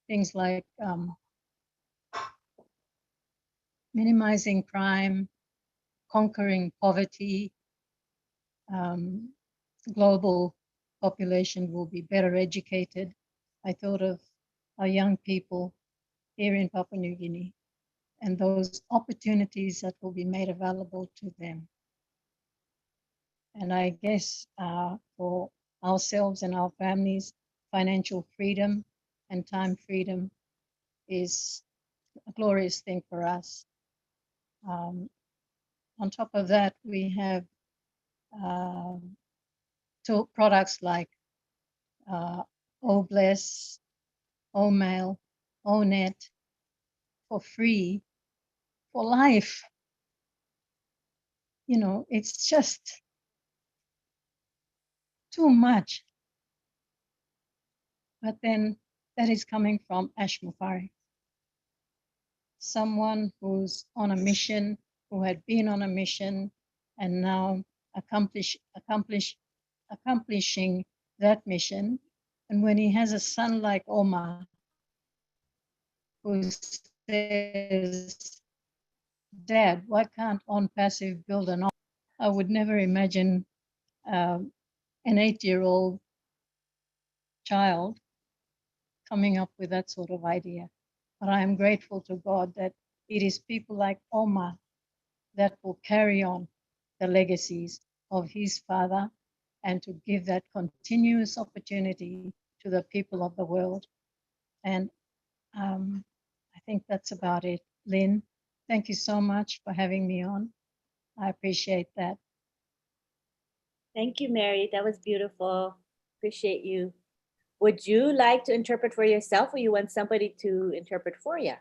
Speaker 12: things like minimizing crime, conquering poverty, global population will be better educated. I thought of our young people here in Papua New Guinea and those opportunities that will be made available to them. And I guess for ourselves and our families, financial freedom and time freedom is a glorious thing for us. On top of that, we have products like OBless, OMail, ONet for free, for life. You know, it's just too much. But then that is coming from Ash Mufari, someone who's on a mission, who had been on a mission, and now accomplishing that mission. And when he has a son like Omar, who says, "Dad, why can't ONPASSIVE build an?" I would never imagine an 8-year-old child coming up with that sort of idea. But I am grateful to God that it is people like Omar that will carry on the legacies of his father and to give that continuous opportunity to the people of the world. And I think that's about it. Lynn, thank you so much for having me on. I appreciate that.
Speaker 1: Thank you, Mary. That was beautiful. Appreciate you. Would you like to interpret for yourself, or you want somebody to interpret for you?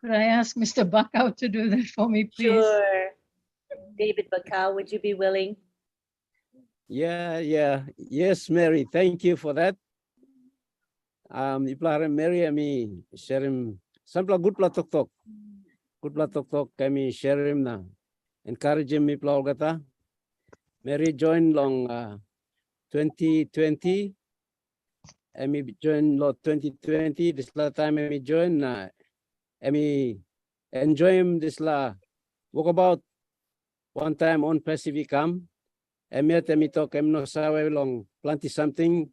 Speaker 12: Could I ask Mr. Bakau to do that for me, please?
Speaker 1: Sure. David Bakau, would you be willing?
Speaker 7: Yes, Mary, thank you for that. Iplah Mary, kami share him. Sampla good pla tok. Good pla tok kami share him na. Encourage him iplah kata. Mary joined long 2020. Emi join lo 2020. This last time emi join emi enjoy him this la walk about one time on Pacific come. Emi talk no sawe long plenty something.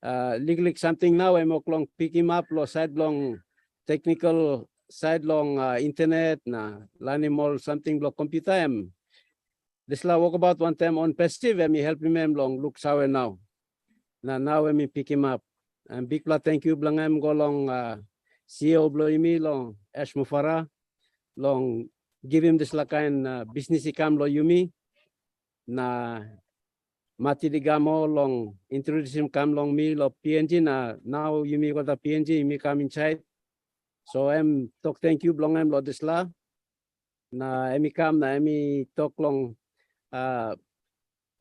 Speaker 7: Lik something now I'm long pick him up lo side long technical side long internet na learning more something lo computer em. This la walk about one time on passive me help him long look sawe now. Now me pick him up. And big pla thank you blang em go long CEO blo imi long Ash Mufara long give him this la kind business ikam lo yumi na mati digamo long introduce him come long me lo PNG na now yumi got the PNG yumi come inside. So em talk thank you blang em lo this la na emi come na emi talk long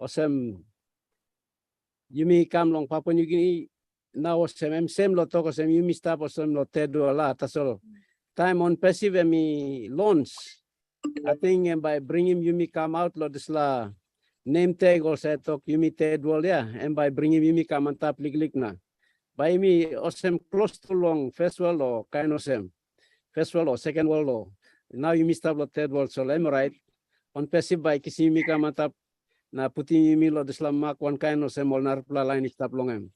Speaker 7: awesome yumi come long Papua New Guinea now awesome same lo talk awesome yumi stop awesome lo tedu la tasol time on passive emi launch. I think by bringing Yumi come out lo this la name tag also talk Yumi tedu ya and by bringing Yumi come on top lik na by me awesome close to long first world or kind of same first world or second world or now Yumi stop lo third world so I'm right on passive by kisi Yumi come on top na putting Yumi lo this la mark one kind of same all narpla line stop long em.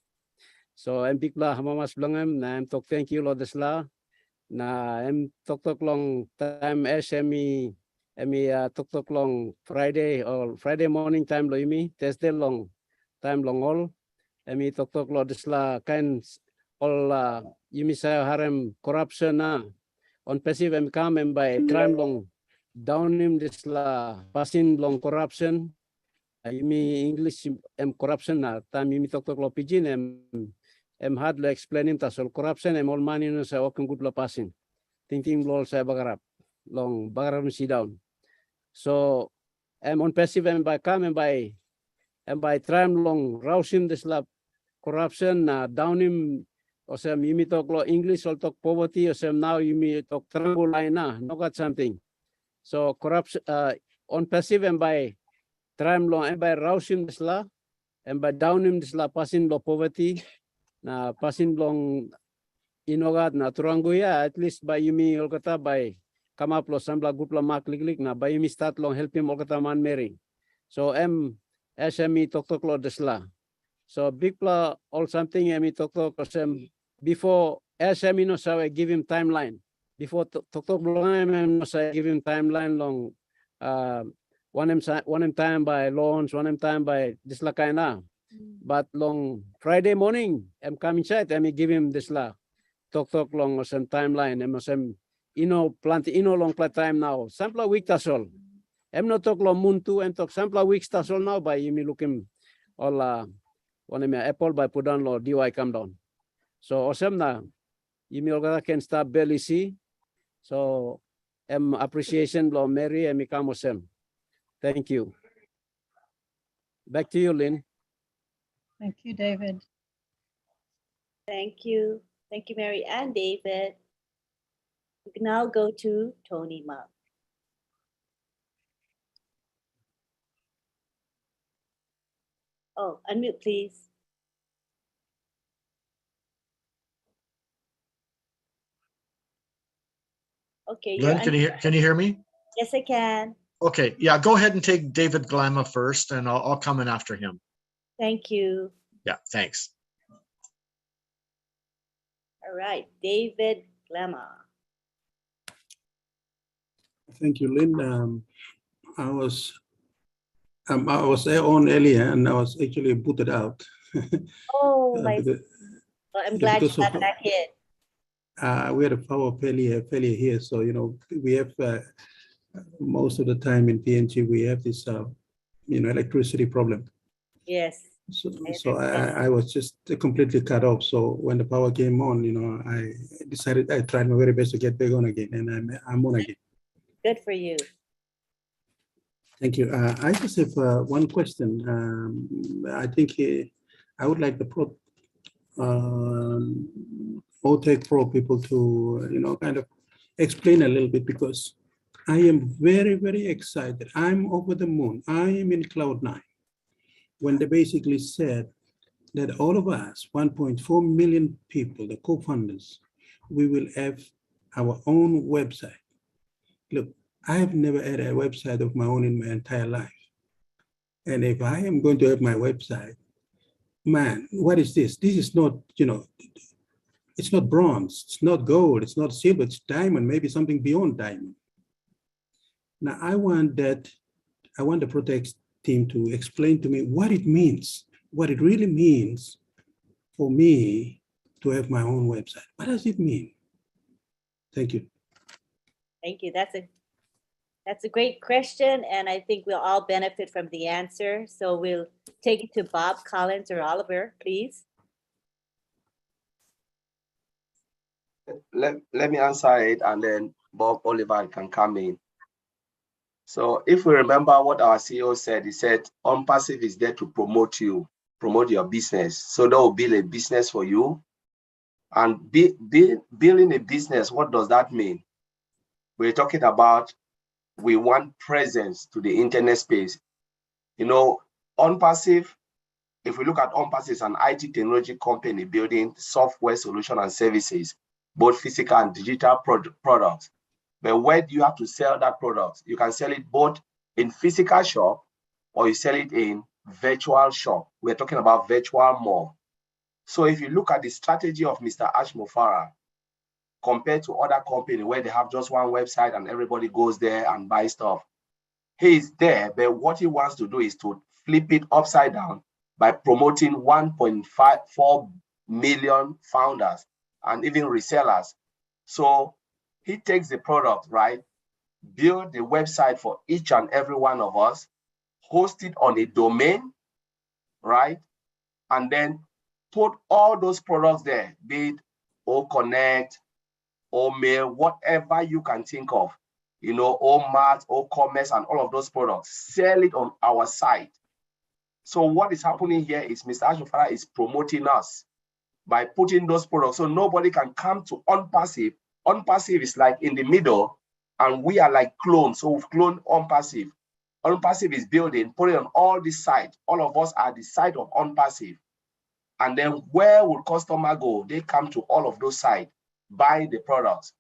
Speaker 7: So I'm big la hamamas long em na I'm talk thank you lo this la na I'm talk long time SME talk long Friday or Friday morning time lo imi Thursday long time long all emi talk lo this la kind all imi saya harem corruption na on passive em come em by crime long down him this la passing long corruption imi English em corruption na time imi talk lo pidgin em hard lo explain him tasol corruption em all money no sa okeng good lo passing thinking lo saya bagarap long bagarap si down. So I'm on passive and by come and by trying long rousing this lab corruption down him or some you talk lo English or talk poverty or some now you talk triangle line no got something. So corruption on passive and by trying long and by rousing this la and by down him this la passing lo poverty na passing long inogat na turanguya at least by yumi olkata by come up lo sambla good lo mark lik na by yumi start long help him olkata man Mary. So SME talk lo desla. So big pla all something emi talk sem before SM saya give him timeline. Before tok belong saya give him timeline long one time by launch, one time by dislakai na. But long Friday morning, I'm coming inside, I'm give him this la. Talk long some timeline, I'm some plant long play time now. Sample week that's all. I'm not talk long muntu and talk sample weeks that's all now by you me looking all one of my Apple by put down or DY come down. So awesome na you me can start barely see. So appreciation lo Mary and me come awesome. Thank you. Back to you, Lynn.
Speaker 12: Thank you, David.
Speaker 1: Thank you. Thank you, Mary and David. We can now go to Tony Mark. Oh, unmute, please. Okay.
Speaker 6: Lynn, can you hear me?
Speaker 1: Yes, I can.
Speaker 6: Okay, yeah, go ahead and take David Glamma first, and I'll come in after him.
Speaker 1: Thank you.
Speaker 6: Yeah, thanks.
Speaker 1: All right, David Glamma.
Speaker 9: Thank you, Lynn. I was there on earlier, and I was actually booted out.
Speaker 1: Oh, well, I'm glad you got back in.
Speaker 9: We had a power failure here, so we have most of the time in PNG we have this electricity problem.
Speaker 1: Yes.
Speaker 9: So I was just completely cut off. So when the power came on, I decided I tried my very best to get back on again, and I'm on again.
Speaker 1: Good for you.
Speaker 9: Thank you. I just have one question. I think I would like the OTech Pro people to kind of explain a little bit, because I am very, very excited. I'm over the moon. I am in cloud 9. When they basically said that all of us, 1.4 million people, the co-founders, we will have our own website. Look, I have never had a website of my own in my entire life. And if I am going to have my website, man, what is this? This is not, it's not bronze, it's not gold, it's not silver, it's diamond, maybe something beyond diamond. Now, I want the Protect team to explain to me what it means, what it really means for me to have my own website. What does it mean? Thank you.
Speaker 1: Thank you. That's a great question, and I think we'll all benefit from the answer. So we'll take it to Bob, Collins, or Oliver, please.
Speaker 2: Let me answer it, and then Bob, Oliver can come in. So if we remember what our CEO said, he said, ONPASSIVE is there to promote your business. So that will build a business for you. And building a business, what does that mean? We're talking about we want presence to the internet space. ONPASSIVE, if we look at ONPASSIVE, it's an IT technology company building software solution and services, both physical and digital products. But where do you have to sell that product? You can sell it both in physical shop or you sell it in virtual shop. We're talking about virtual mall. So if you look at the strategy of Mr. Ashmofara compared to other companies where they have just one website and everybody goes there and buys stuff, he is there, but what he wants to do is to flip it upside down by promoting 1.54 million founders and even resellers. So he takes the product, right? Build the website for each and every one of us, host it on a domain, right? And then put all those products there, be it OConnect, OMail, whatever you can think of, OMart, OCommerce, and all of those products, sell it on our site. So what is happening here is Mr. Ashmofara is promoting us by putting those products so nobody can come to ONPASSIVE. ONPASSIVE is like in the middle, and we are like clones. So we've cloned ONPASSIVE. ONPASSIVE is building, putting on all the sites. All of us are the site of ONPASSIVE. And then where will customer go? They come to all of those sites, buy the products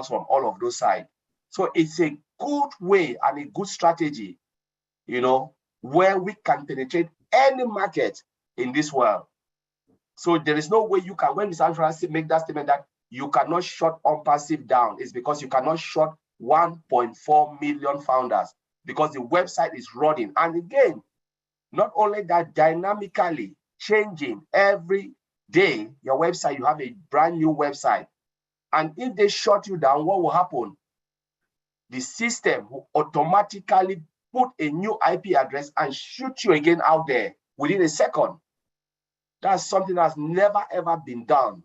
Speaker 2: from all of those sites. So it's a good way and a good strategy, where we can penetrate any market in this world. So there is no way you can, when Mr. Ashford make that statement that you cannot shut ONPASSIVE down, it's because you cannot shut 1.4 million founders because the website is running. And again, not only that, dynamically changing every day, your website, you have a brand new website. And if they shut you down, what will happen? The system will automatically put a new IP address and shoot you again out there within a second. That's something that's never ever been done.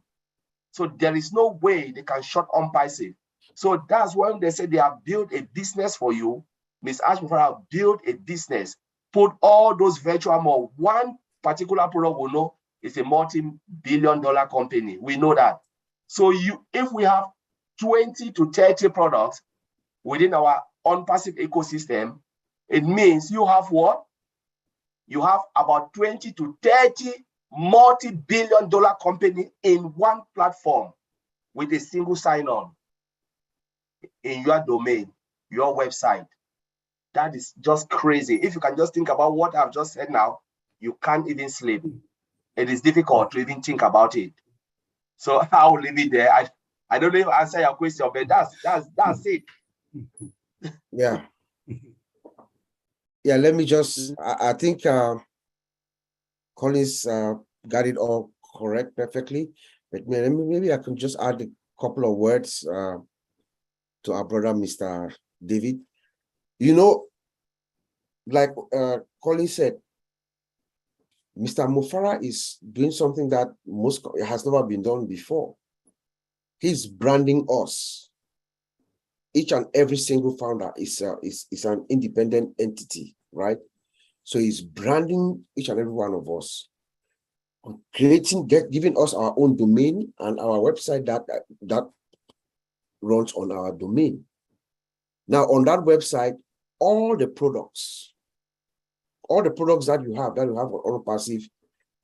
Speaker 2: So there is no way they can shut ONPASSIVE. So that's when they say they have built a business for you. Ms. Ashford have built a business, put all those virtual mall. One particular product we know is a multi-billion-dollar company. We know that. So if we have 20 to 30 products within our ONPASSIVE ecosystem, it means you have what? You have about 20 to 30 multi-billion-dollar company in one platform with a single sign-on in your domain, your website. That is just crazy. If you can just think about what I've just said now, you can't even sleep. It is difficult to even think about it. So I'll leave it there. I don't know if I answer your question, but that's it.
Speaker 3: Yeah. Yeah, let me just, I think Collins got it all correct perfectly, but maybe I can just add a couple of words to our brother, Mr. David. You know, like Collins said, Mr. Mufara is doing something that has never been done before. He's branding us. Each and every single founder is an independent entity, right? So he's branding each and every one of us, giving us our own domain and our website that runs on our domain. Now on that website, all the products that you have on ONPASSIVE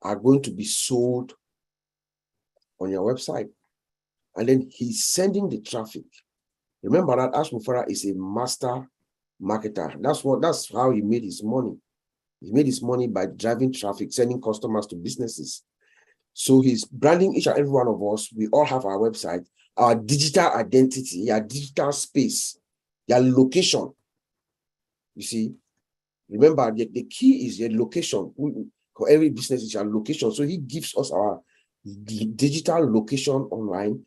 Speaker 3: are going to be sold on your website. And then he's sending the traffic. Remember that Ash Mufara is a master marketer. That's how he made his money. He made his money by driving traffic, sending customers to businesses. So he's branding each and every one of us. We all have our website, our digital identity, our digital space, your location. You see, remember the key is your location. For every business is your location. So he gives us our digital location online,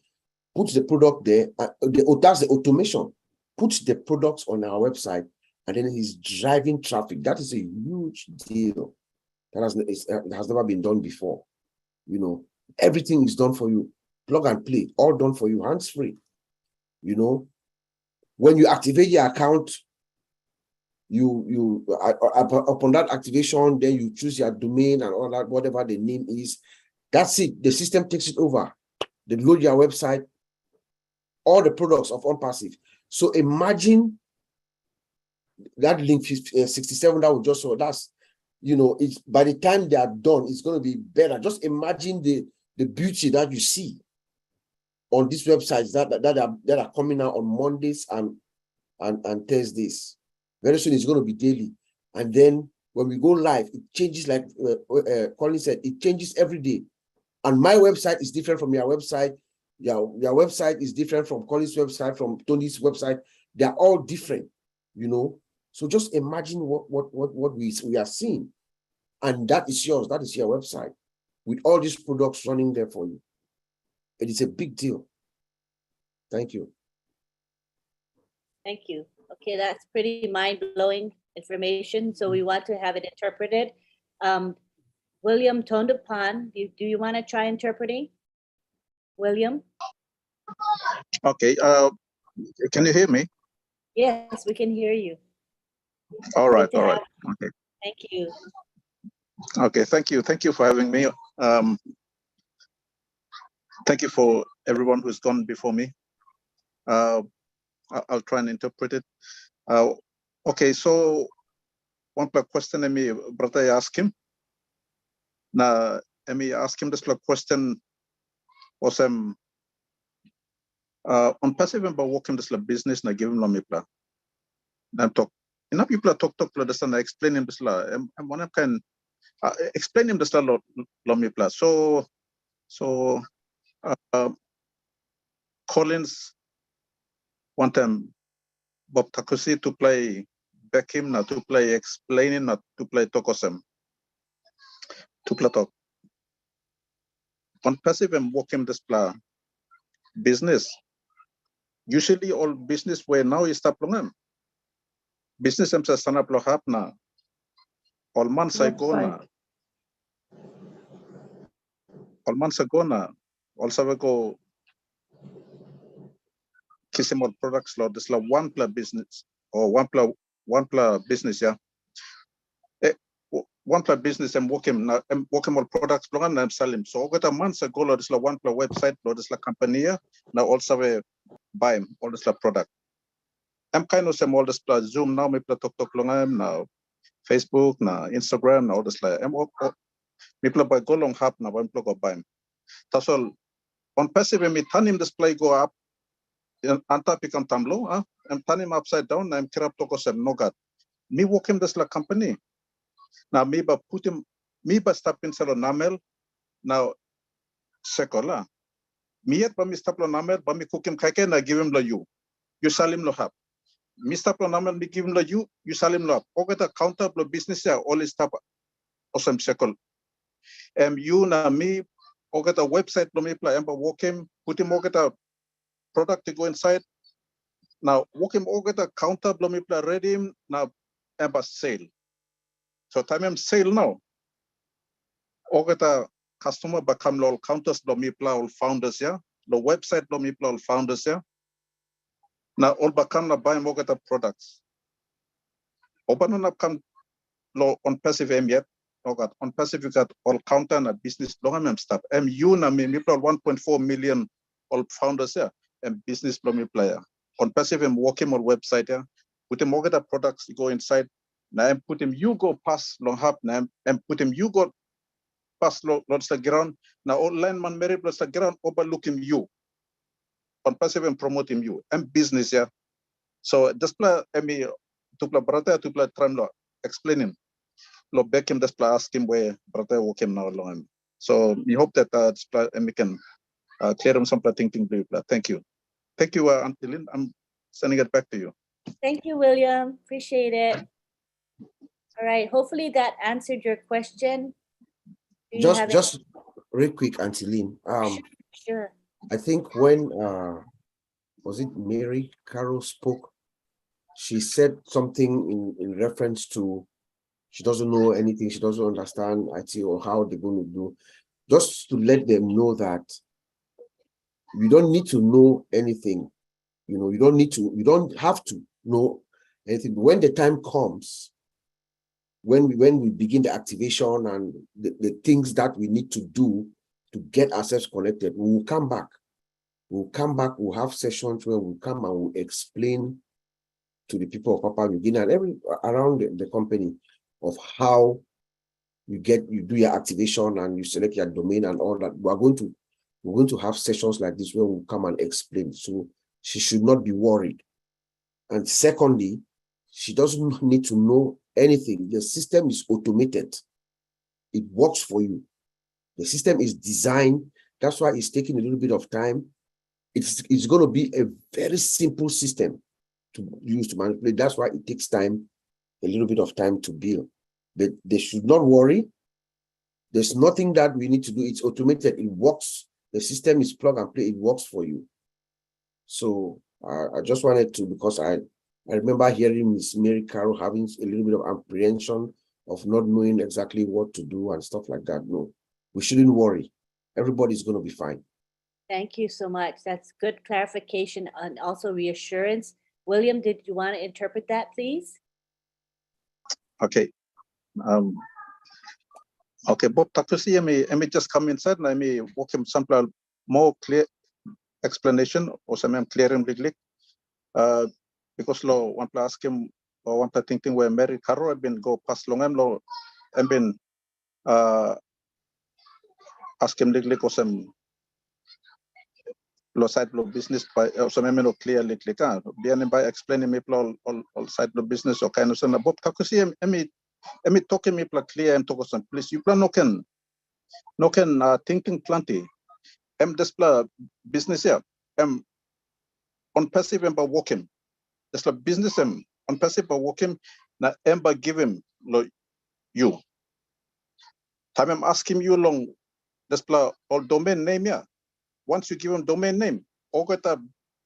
Speaker 3: puts the product there, that's the automation, puts the products on our website, and then he's driving traffic. That is a huge deal. That has never been done before. You know, everything is done for you, plug and play, all done for you, hands-free. You know, when you activate your account, upon that activation, then you choose your domain and all that, whatever the name is. That's it. The system takes it over. They load your website, all the products of ONPASSIVE. So imagine that link 67 that we just saw. That's, you know, it's by the time they are done, it's going to be better. Just imagine the beauty that you see on these websites that are coming out on Mondays and Thursdays. Very soon it's going to be daily. And then when we go live, it changes, like Colin said, it changes every day. And my website is different from your website. Your website is different from Colin's website, from Tony's website. They're all different, you know. So just imagine what we are seeing. And that is yours. That is your website with all these products running there for you. It is a big deal. Thank you.
Speaker 1: Thank you. Okay, that's pretty mind-blowing information. So we want to have it interpreted. William Tondapan, do you want to try interpreting? William?
Speaker 13: Okay, can you hear me?
Speaker 1: Yes, we can hear you.
Speaker 13: All right, all right. Okay.
Speaker 1: Thank you.
Speaker 13: Okay, thank you. Thank you for having me. Thank you for everyone who's gone before me. I'll try and interpret it. Okay, so one question me brother ask him. Now, me ask him this question was ONPASSIVE about working this business na give him me plan. And talk. Enough people talk this and explain him this and one can explain him this me plan. So So Collins want Bob Takusi to play back him, not to play explaining, not to play tokosem. To play talk. On passive and work him display business. Usually all business where now is stop long. Business em sa sanap lo hap na. All months ago na. All months ago na. Also we go kisim all products lo. This la one plus business or one plus business, yeah. One plus business and work him all products long and sell him. So got a months ago lo this la one plus website lo this la company now also we buy him all this la product. I'm kind of some all this plus Zoom now me play talk long now Facebook na Instagram na all this la me play by go long hap na one plug of buy him. That's all on passive me turn him display go up anta pikam tamlo and turn him upside down I'm kirap toko sem nogat. Me work him this la company. Now me ba put him me ba stop in salo namel now sekola. Me yet ba me stop lo namel ba me cook him kake na give him lo you sell him lo hap. Me stop lo namel me give him lo you sell him lo hap. Okay the counter lo business ya all stop osem sekol. You na me okay the website lo me play ba work him put him okay the product to go inside. Now work him okay the counter lo me play ready him now amba sale. So time I'm sale now. Okay the customer become all counters lo me play all founders yeah. The website lo me play all founders yeah. Now all become na buy okay the products. Open on up come lo on passive yet. Okay, on passive you got all counter and business long stuff. You na me play 1.4 million all founders yeah and business lo me player. On passive I'm working on website yeah. Put him okay the products go inside. Now I'm put him you go pass long hub now and put him you go pass lots the ground. Now all landman Mary plus the ground overlooking you. On passive and promote him you and business yeah. So display me to play brother to play tram explaining. Lo back him display ask him where brother work him now along. So we hope that display and we can clear him some thinking. Thank you. Thank you, Auntie Lynn. I'm sending it back to you.
Speaker 1: Thank you, William. Appreciate it. All right. Hopefully that answered your question. Do you have
Speaker 3: Just real quick, Auntie Lynn.
Speaker 1: Sure.
Speaker 3: I think when was it Mary Carol spoke, she said something in reference to she doesn't know anything, she doesn't understand IT or how they're going to do. Just to let them know that you don't need to know anything. You know, you don't have to know anything. When the time comes, when we begin the activation and the things that we need to do to get ourselves connected, we will come back. We'll come back, we'll have sessions where we'll come and we'll explain to the people of Papua New Guinea and around the company of how you do your activation and you select your domain and all that. We're going to have sessions like this where we'll come and explain. So she should not be worried. And secondly, she doesn't need to know anything. The system is automated. It works for you. The system is designed. That's why it's taking a little bit of time. It's going to be a very simple system to use to manipulate. That's why it takes time, a little bit of time to build. But they should not worry. There's nothing that we need to do. It's automated. It works. The system is plug and play. It works for you. So I just wanted to, because I remember hearing Miss Mary Carol having a little bit of apprehension of not knowing exactly what to do and stuff like that. No, we shouldn't worry. Everybody's going to be fine.
Speaker 1: Thank you so much. That's good clarification and also reassurance. William, did you want to interpret that, please?
Speaker 13: Okay. Okay, Bob Takusi, I may just come inside and I may walk him some more clear explanation or some clear and big because law one to ask him or one to thinking where Mary Carol had been go past long and law and been ask him or some law side law business by some clear by explaining me all side law business or kind of some Bob Takusi, I may talk him clear and talk some please you plan no can thinking plenty display business here. On passive ember working. Display business on passive working. Na ember give him you. Time I'm asking you long display or domain name here. Once you give him domain name, or get a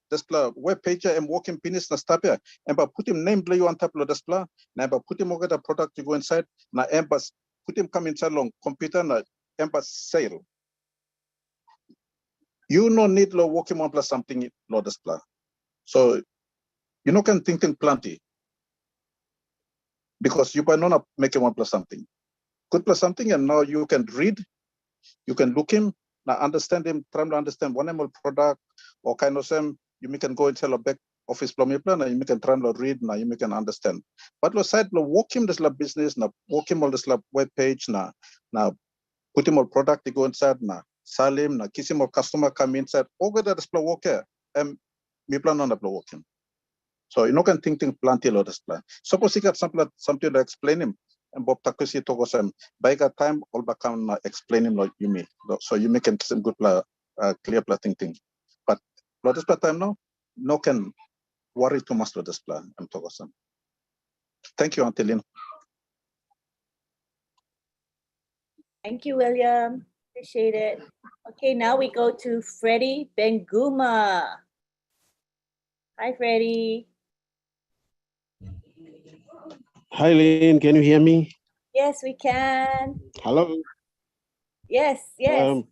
Speaker 13: display web page and working finish na stop here. Ember put him name play you on top of display. Na ember put him get a product to go inside. Na ember put him come inside long computer na ember sale. You no need lo working on plus something lo display. So you know can think plenty because you can not make one plus something. Good plus something, and now you can read, you can look him, now understand him, try to understand one ML product or kind of same. You can go and tell a back office plan, and you can try to read, now you can understand. But lo side lo work him this lab business, now work him all this lab web page, now put him all product to go inside, now sell him, now kiss him all customer come inside. All good that display work here, me plan on the blow working. So you know can think plenty lot display. Suppose you got something to explain him. And Bob Takusi togo sem by that time all back can explain him like you may. So you make him some good clear thinking. But lot display time now, no can worry too much with display. I'm togo sem. Thank you, Auntie Lynn.
Speaker 1: Thank you, William. Appreciate it. Okay, now we go to Freddie Benguma. Hi, Freddie.
Speaker 14: Hi, Lynn. Can you hear me?
Speaker 1: Yes, we can.
Speaker 14: Hello.
Speaker 1: Yes, yes.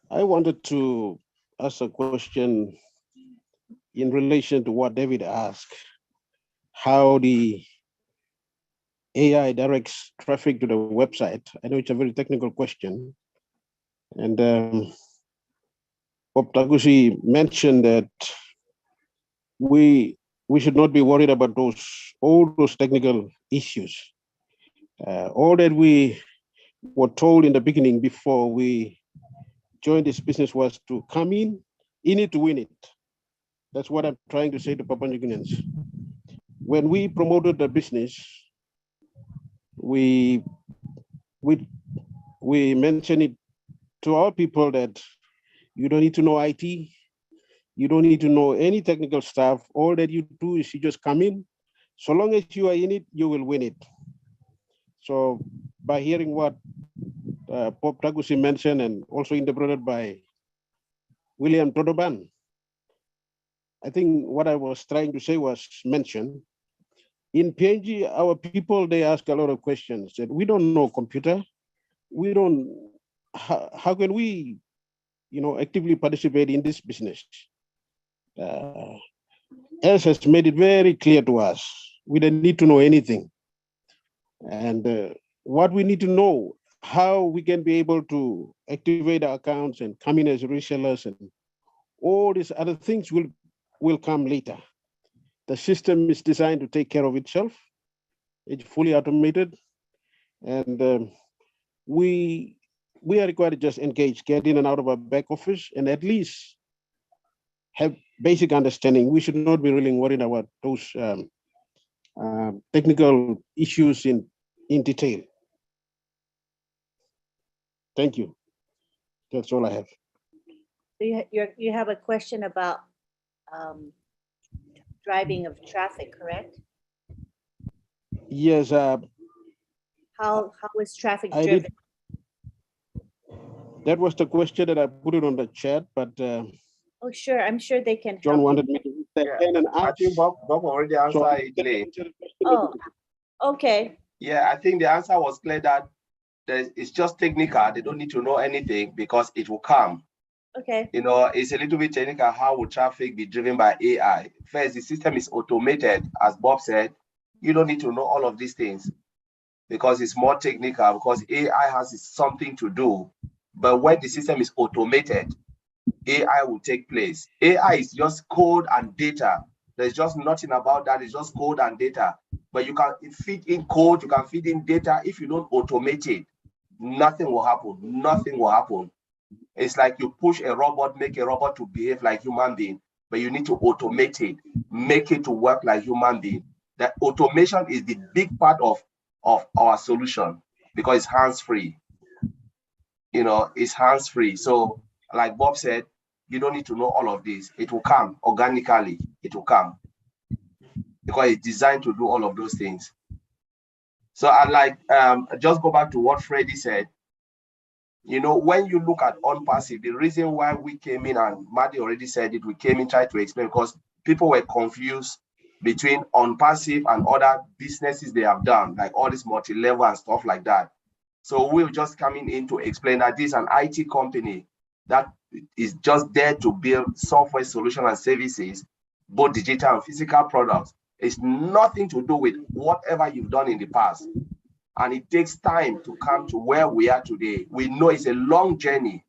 Speaker 14: I wanted to ask a question in relation to what David asked, how the AI directs traffic to the website. I know it's a very technical question. And Bob Taguchi mentioned that we should not be worried about all those technical issues. All that we were told in the beginning before we joined this business was to come in it to win it. That's what I'm trying to say to Papua New Guineans. When we promoted the business, we mentioned it to our people that you don't need to know IT, you don't need to know any technical stuff. All that you do is you just come in. So long as you are in it, you will win it. So by hearing what Bob Taguchi mentioned and also interpreted by William Todoban, I think what I was trying to say was mentioned. In PNG, our people, they ask a lot of questions that we don't know computer. We don't, how can we, actively participate in this business? Els has made it very clear to us. We don't need to know anything. And what we need to know, how we can be able to activate our accounts and come in as resellers and all these other things will come later. The system is designed to take care of itself. It's fully automated. And we are required to just engage, get in and out of our back office, and at least have basic understanding. We should not be really worried about those technical issues in detail. Thank you. That's all I have.
Speaker 1: So you have a question about driving of traffic, correct?
Speaker 14: Yes.
Speaker 1: How is traffic driven?
Speaker 14: That was the question that I put it on the chat, but
Speaker 1: oh, sure. I'm sure they can
Speaker 14: John
Speaker 1: help
Speaker 14: wanted
Speaker 1: you.
Speaker 14: me to step in and
Speaker 2: I think Bob already answered it late.
Speaker 1: Oh, okay.
Speaker 2: Yeah, I think the answer was clear that it's just technical. They don't need to know anything because it will come.
Speaker 1: Okay.
Speaker 2: It's a little bit technical. How will traffic be driven by AI? First, the system is automated, as Bob said. You don't need to know all of these things because it's more technical, because AI has something to do. But when the system is automated, AI will take place. AI is just code and data. There's just nothing about that. It's just code and data. But you can feed in code, you can feed in data. If you don't automate it, nothing will happen. Nothing will happen. It's like you push a robot, make a robot to behave like human being, but you need to automate it, make it to work like human being. That automation is the big part of our solution because it's hands-free. is hands-free. So like Bob said, you don't need to know all of this. It will come organically. It will come because it's designed to do all of those things. So I like, just go back to what Freddie said. When you look at ONPASSIVE, the reason why we came in, and Maddie already said it, we came in trying to explain because people were confused between ONPASSIVE and other businesses they have done, like all this multi-level and stuff like that. So we're just coming in to explain that this is an IT company that is just there to build software solutions and services, both digital and physical products. It's nothing to do with whatever you've done in the past. And it takes time to come to where we are today. We know it's a long journey.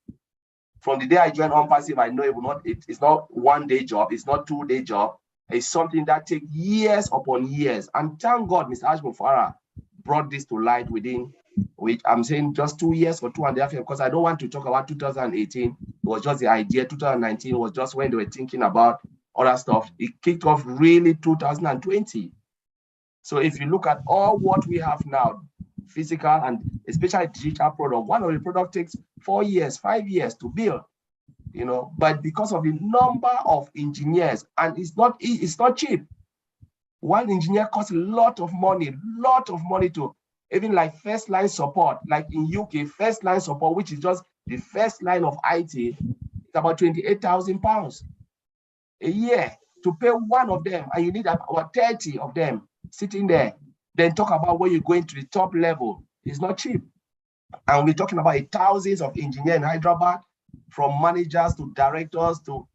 Speaker 2: From the day I joined ONPASSIVE, I know it's not one-day job, it's not two-day job. It's something that takes years upon years. And thank God, Mr. Ashmon Farah brought this to light within, which I'm saying just 2 years or 2.5 years, because I don't want to talk about 2018. It was just the idea. 2019 was just when they were thinking about other stuff. It kicked off really 2020. So if you look at all what we have now, physical and especially digital product, one of the product takes 4 years, 5 years to build, but because of the number of engineers, and it's not cheap. One engineer costs a lot of money to, even like first line support, like in UK, first line support, which is just the first line of IT, it's about £28,000 a year to pay one of them, and you need about 30 of them sitting there. Then talk about when you're going to the top level. It's not cheap. And we're talking about thousands of engineers in Hyderabad, from managers to directors to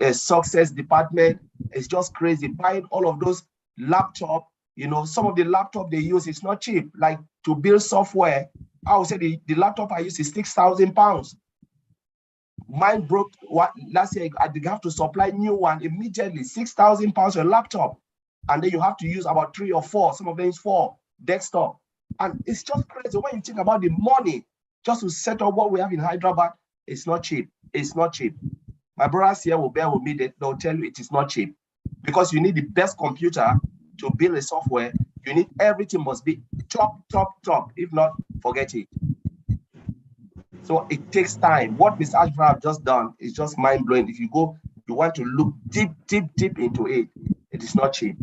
Speaker 2: a success department. It's just crazy. Buying all of those laptops, some of the laptop they use, it's not cheap. Like to build software, I would say the laptop I use is £6,000. Mine broke last year. I have to supply new one immediately, £6,000 a laptop. And then you have to use about 3 or 4, some of them is 4 desktop. And it's just crazy when you think about the money just to set up what we have in Hyderabad. It's not cheap. It's not cheap. My brothers here will bear with me. They'll tell you it is not cheap, because you need the best computer to build a software. You need everything must be top. If not, forget it. So it takes time. What Mr. Ashbra have just done is just mind-blowing. If you want to look deep into it, it is not cheap.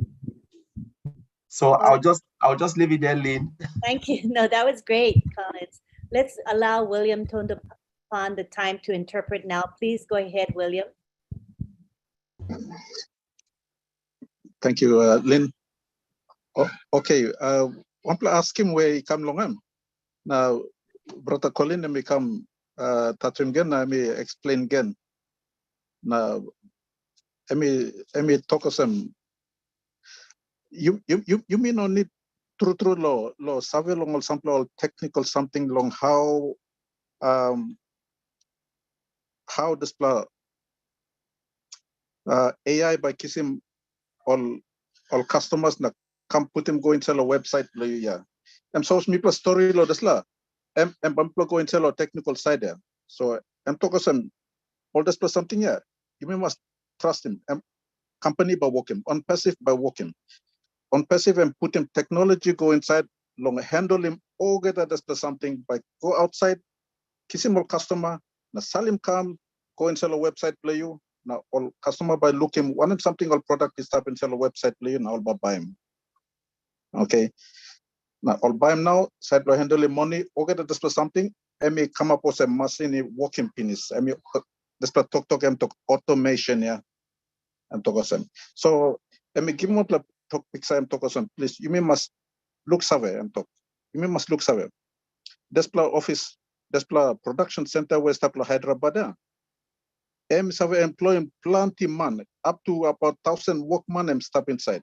Speaker 2: So I'll just leave it there, Lynn.
Speaker 1: Thank you. No, that was great comments. Let's allow William Tondapon the time to interpret now. Please go ahead, William.
Speaker 13: Thank you, Lynn. Okay, want to ask him where he come along. Now, Brother Colin, let me come touch him again. Let me explain again. Now, let me talk to some. You mean only true law survey long or something or technical something long how this AI by kissing all customers na come put him go and sell a website yeah. So me plus story lo this la I'm go and sell a technical side there. So I'm talking some all this plus something yeah. You must trust him. Company by working on passive by working. On passive and put him technology go inside long handle him all get that that's something by go outside kiss him all customer na sell him come go and sell a website play you now all customer by look him one something all product is type and sell a website play you now all buy him. Okay, now all buy him now side by handle him money all get that that's something I may come up with a machine working penis I mean this talk automation yeah and talk some so let me give him what talk picture talk some please you may must look survey and talk you may must look survey this office this production center west of Hyderabad survey employing plenty man up to about 1,000 workman and stuff inside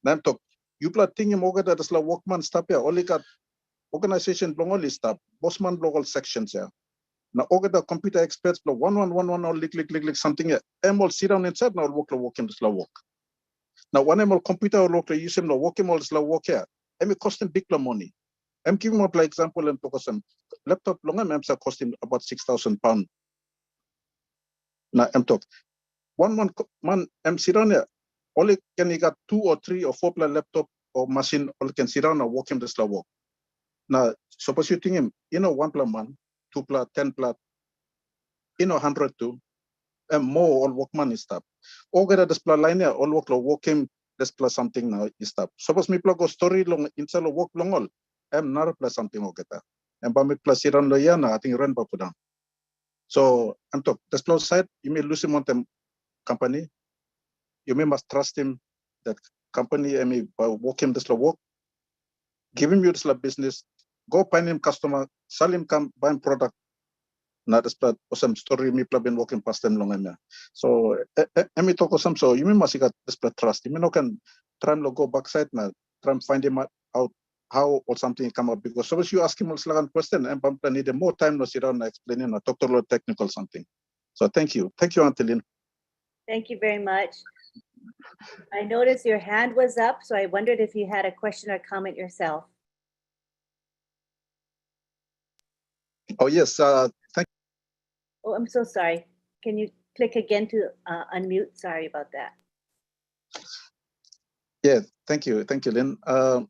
Speaker 13: then talk you plot thing him over that workman stuff here only got organization long only stuff bossman local sections here now all the computer experts blow 1111 or click something here all sit down inside now work in this work. Now, one ML computer or local use him, work him all slow work here. I'm costing big money. I'm giving up like example and talk some laptop long I'm costing about £6,000. Now I'm talk one man I'm sit down here. Only can you got 2 or 3 or 4 laptop or machine all can sit down and work him the slow work. Now, suppose you think him, 1+1, 2+10+, 100 too, and more all workman is stop. All get this plus line here, all work him, this plus something now is stop. Suppose me plug a story long inside of work long all, I'm not plus something or get that. And by me plus it on the yana, I think run back down. So I'm talk this plus side, you may lose him on them company. You may must trust him that company, I mean, by work him this work, give him your this business, go find him customer, sell him come buy him product. Not as but some story me been walking past them long enough. So I me talk some so you may must got this trust. You may no can try and go backside now, try and find him out how or something come up because suppose you ask him a question and I need more time to sit down and explain or talk to a technical something. So thank you, Antilin.
Speaker 1: Thank you very much. I noticed your hand was up, so I wondered if you had a question or comment yourself.
Speaker 13: Oh yes, thank you.
Speaker 1: Oh, I'm so sorry. Can you click again to unmute? Sorry about that.
Speaker 13: Yeah, thank you, Lynn. I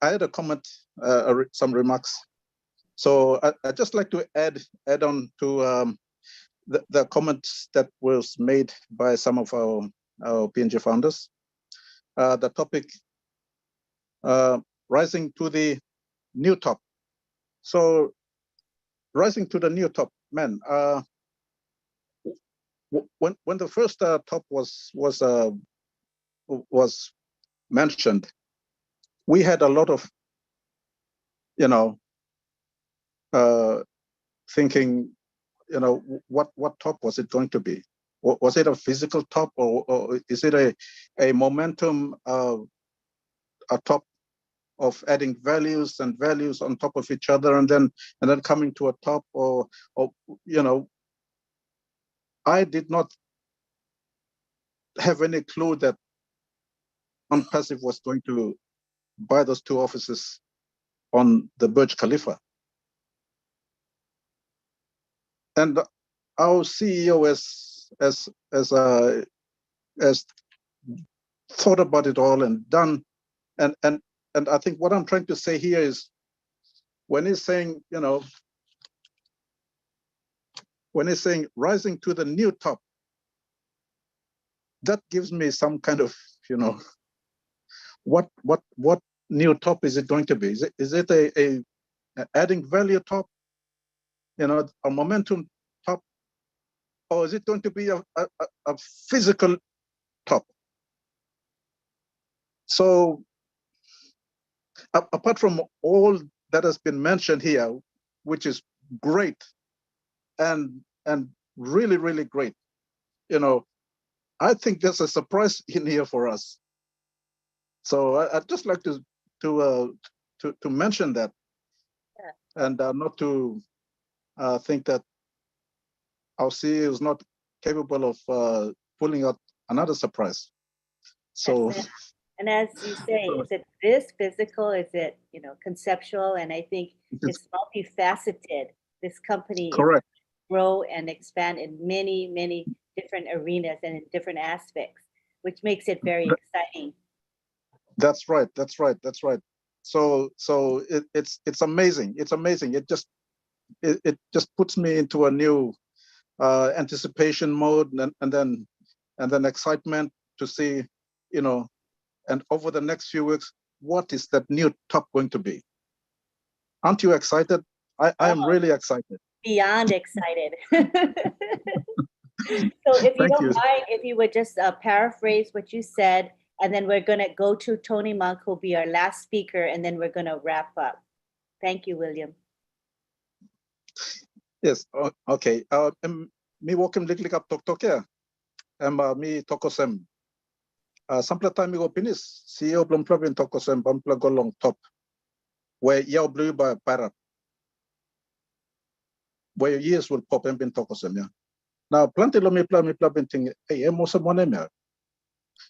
Speaker 13: had a comment, some remarks. So I just like to add on to the comments that was made by some of our PNG founders. The topic, rising to the new top. So rising to the new top, man. When the first top was mentioned, we had a lot of, thinking, what top was it going to be? Was it a physical top or is it a momentum, a top of adding values on top of each other and then coming to a top or I did not have any clue that ONPASSIVE was going to buy those 2 offices on the Burj Khalifa. And our CEO has thought about it all and done. And I think what I'm trying to say here is when he's saying, when he's saying rising to the new top, that gives me some kind of, what new top is it going to be? Is it a adding value top, a momentum top, or is it going to be a physical top? So apart from all that has been mentioned here, which is great and really, really great, I think there's a surprise in here for us. So I'd just like to mention that, and not to think that our CEO is not capable of pulling out another surprise. So,
Speaker 1: and as you say, is it this physical? Is it conceptual? And I think it's multifaceted. This company
Speaker 13: correct.
Speaker 1: Is grow and expand in many, many different arenas and in different aspects, which makes it very exciting.
Speaker 13: That's right. So it's amazing. It's amazing. It just puts me into a new anticipation mode and then excitement to see, and over the next few weeks, what is that new top going to be? Aren't you excited? I am really excited.
Speaker 1: Beyond excited. So if you don't mind, if you would just paraphrase what you said, and then we're going to go to Tony Monk, who'll be our last speaker, and then we're going to wrap up. Thank you, William.
Speaker 13: Yes, okay. Me welcome little up talk here. Me tokosem. Sample time me go finish. CEO blum plugin tokosem bumpla go long top. Where yaw blue by parrot. Where your ears will pop and bin tokosem, yeah. Now plenty lo me plugin thing. Hey, most of one em.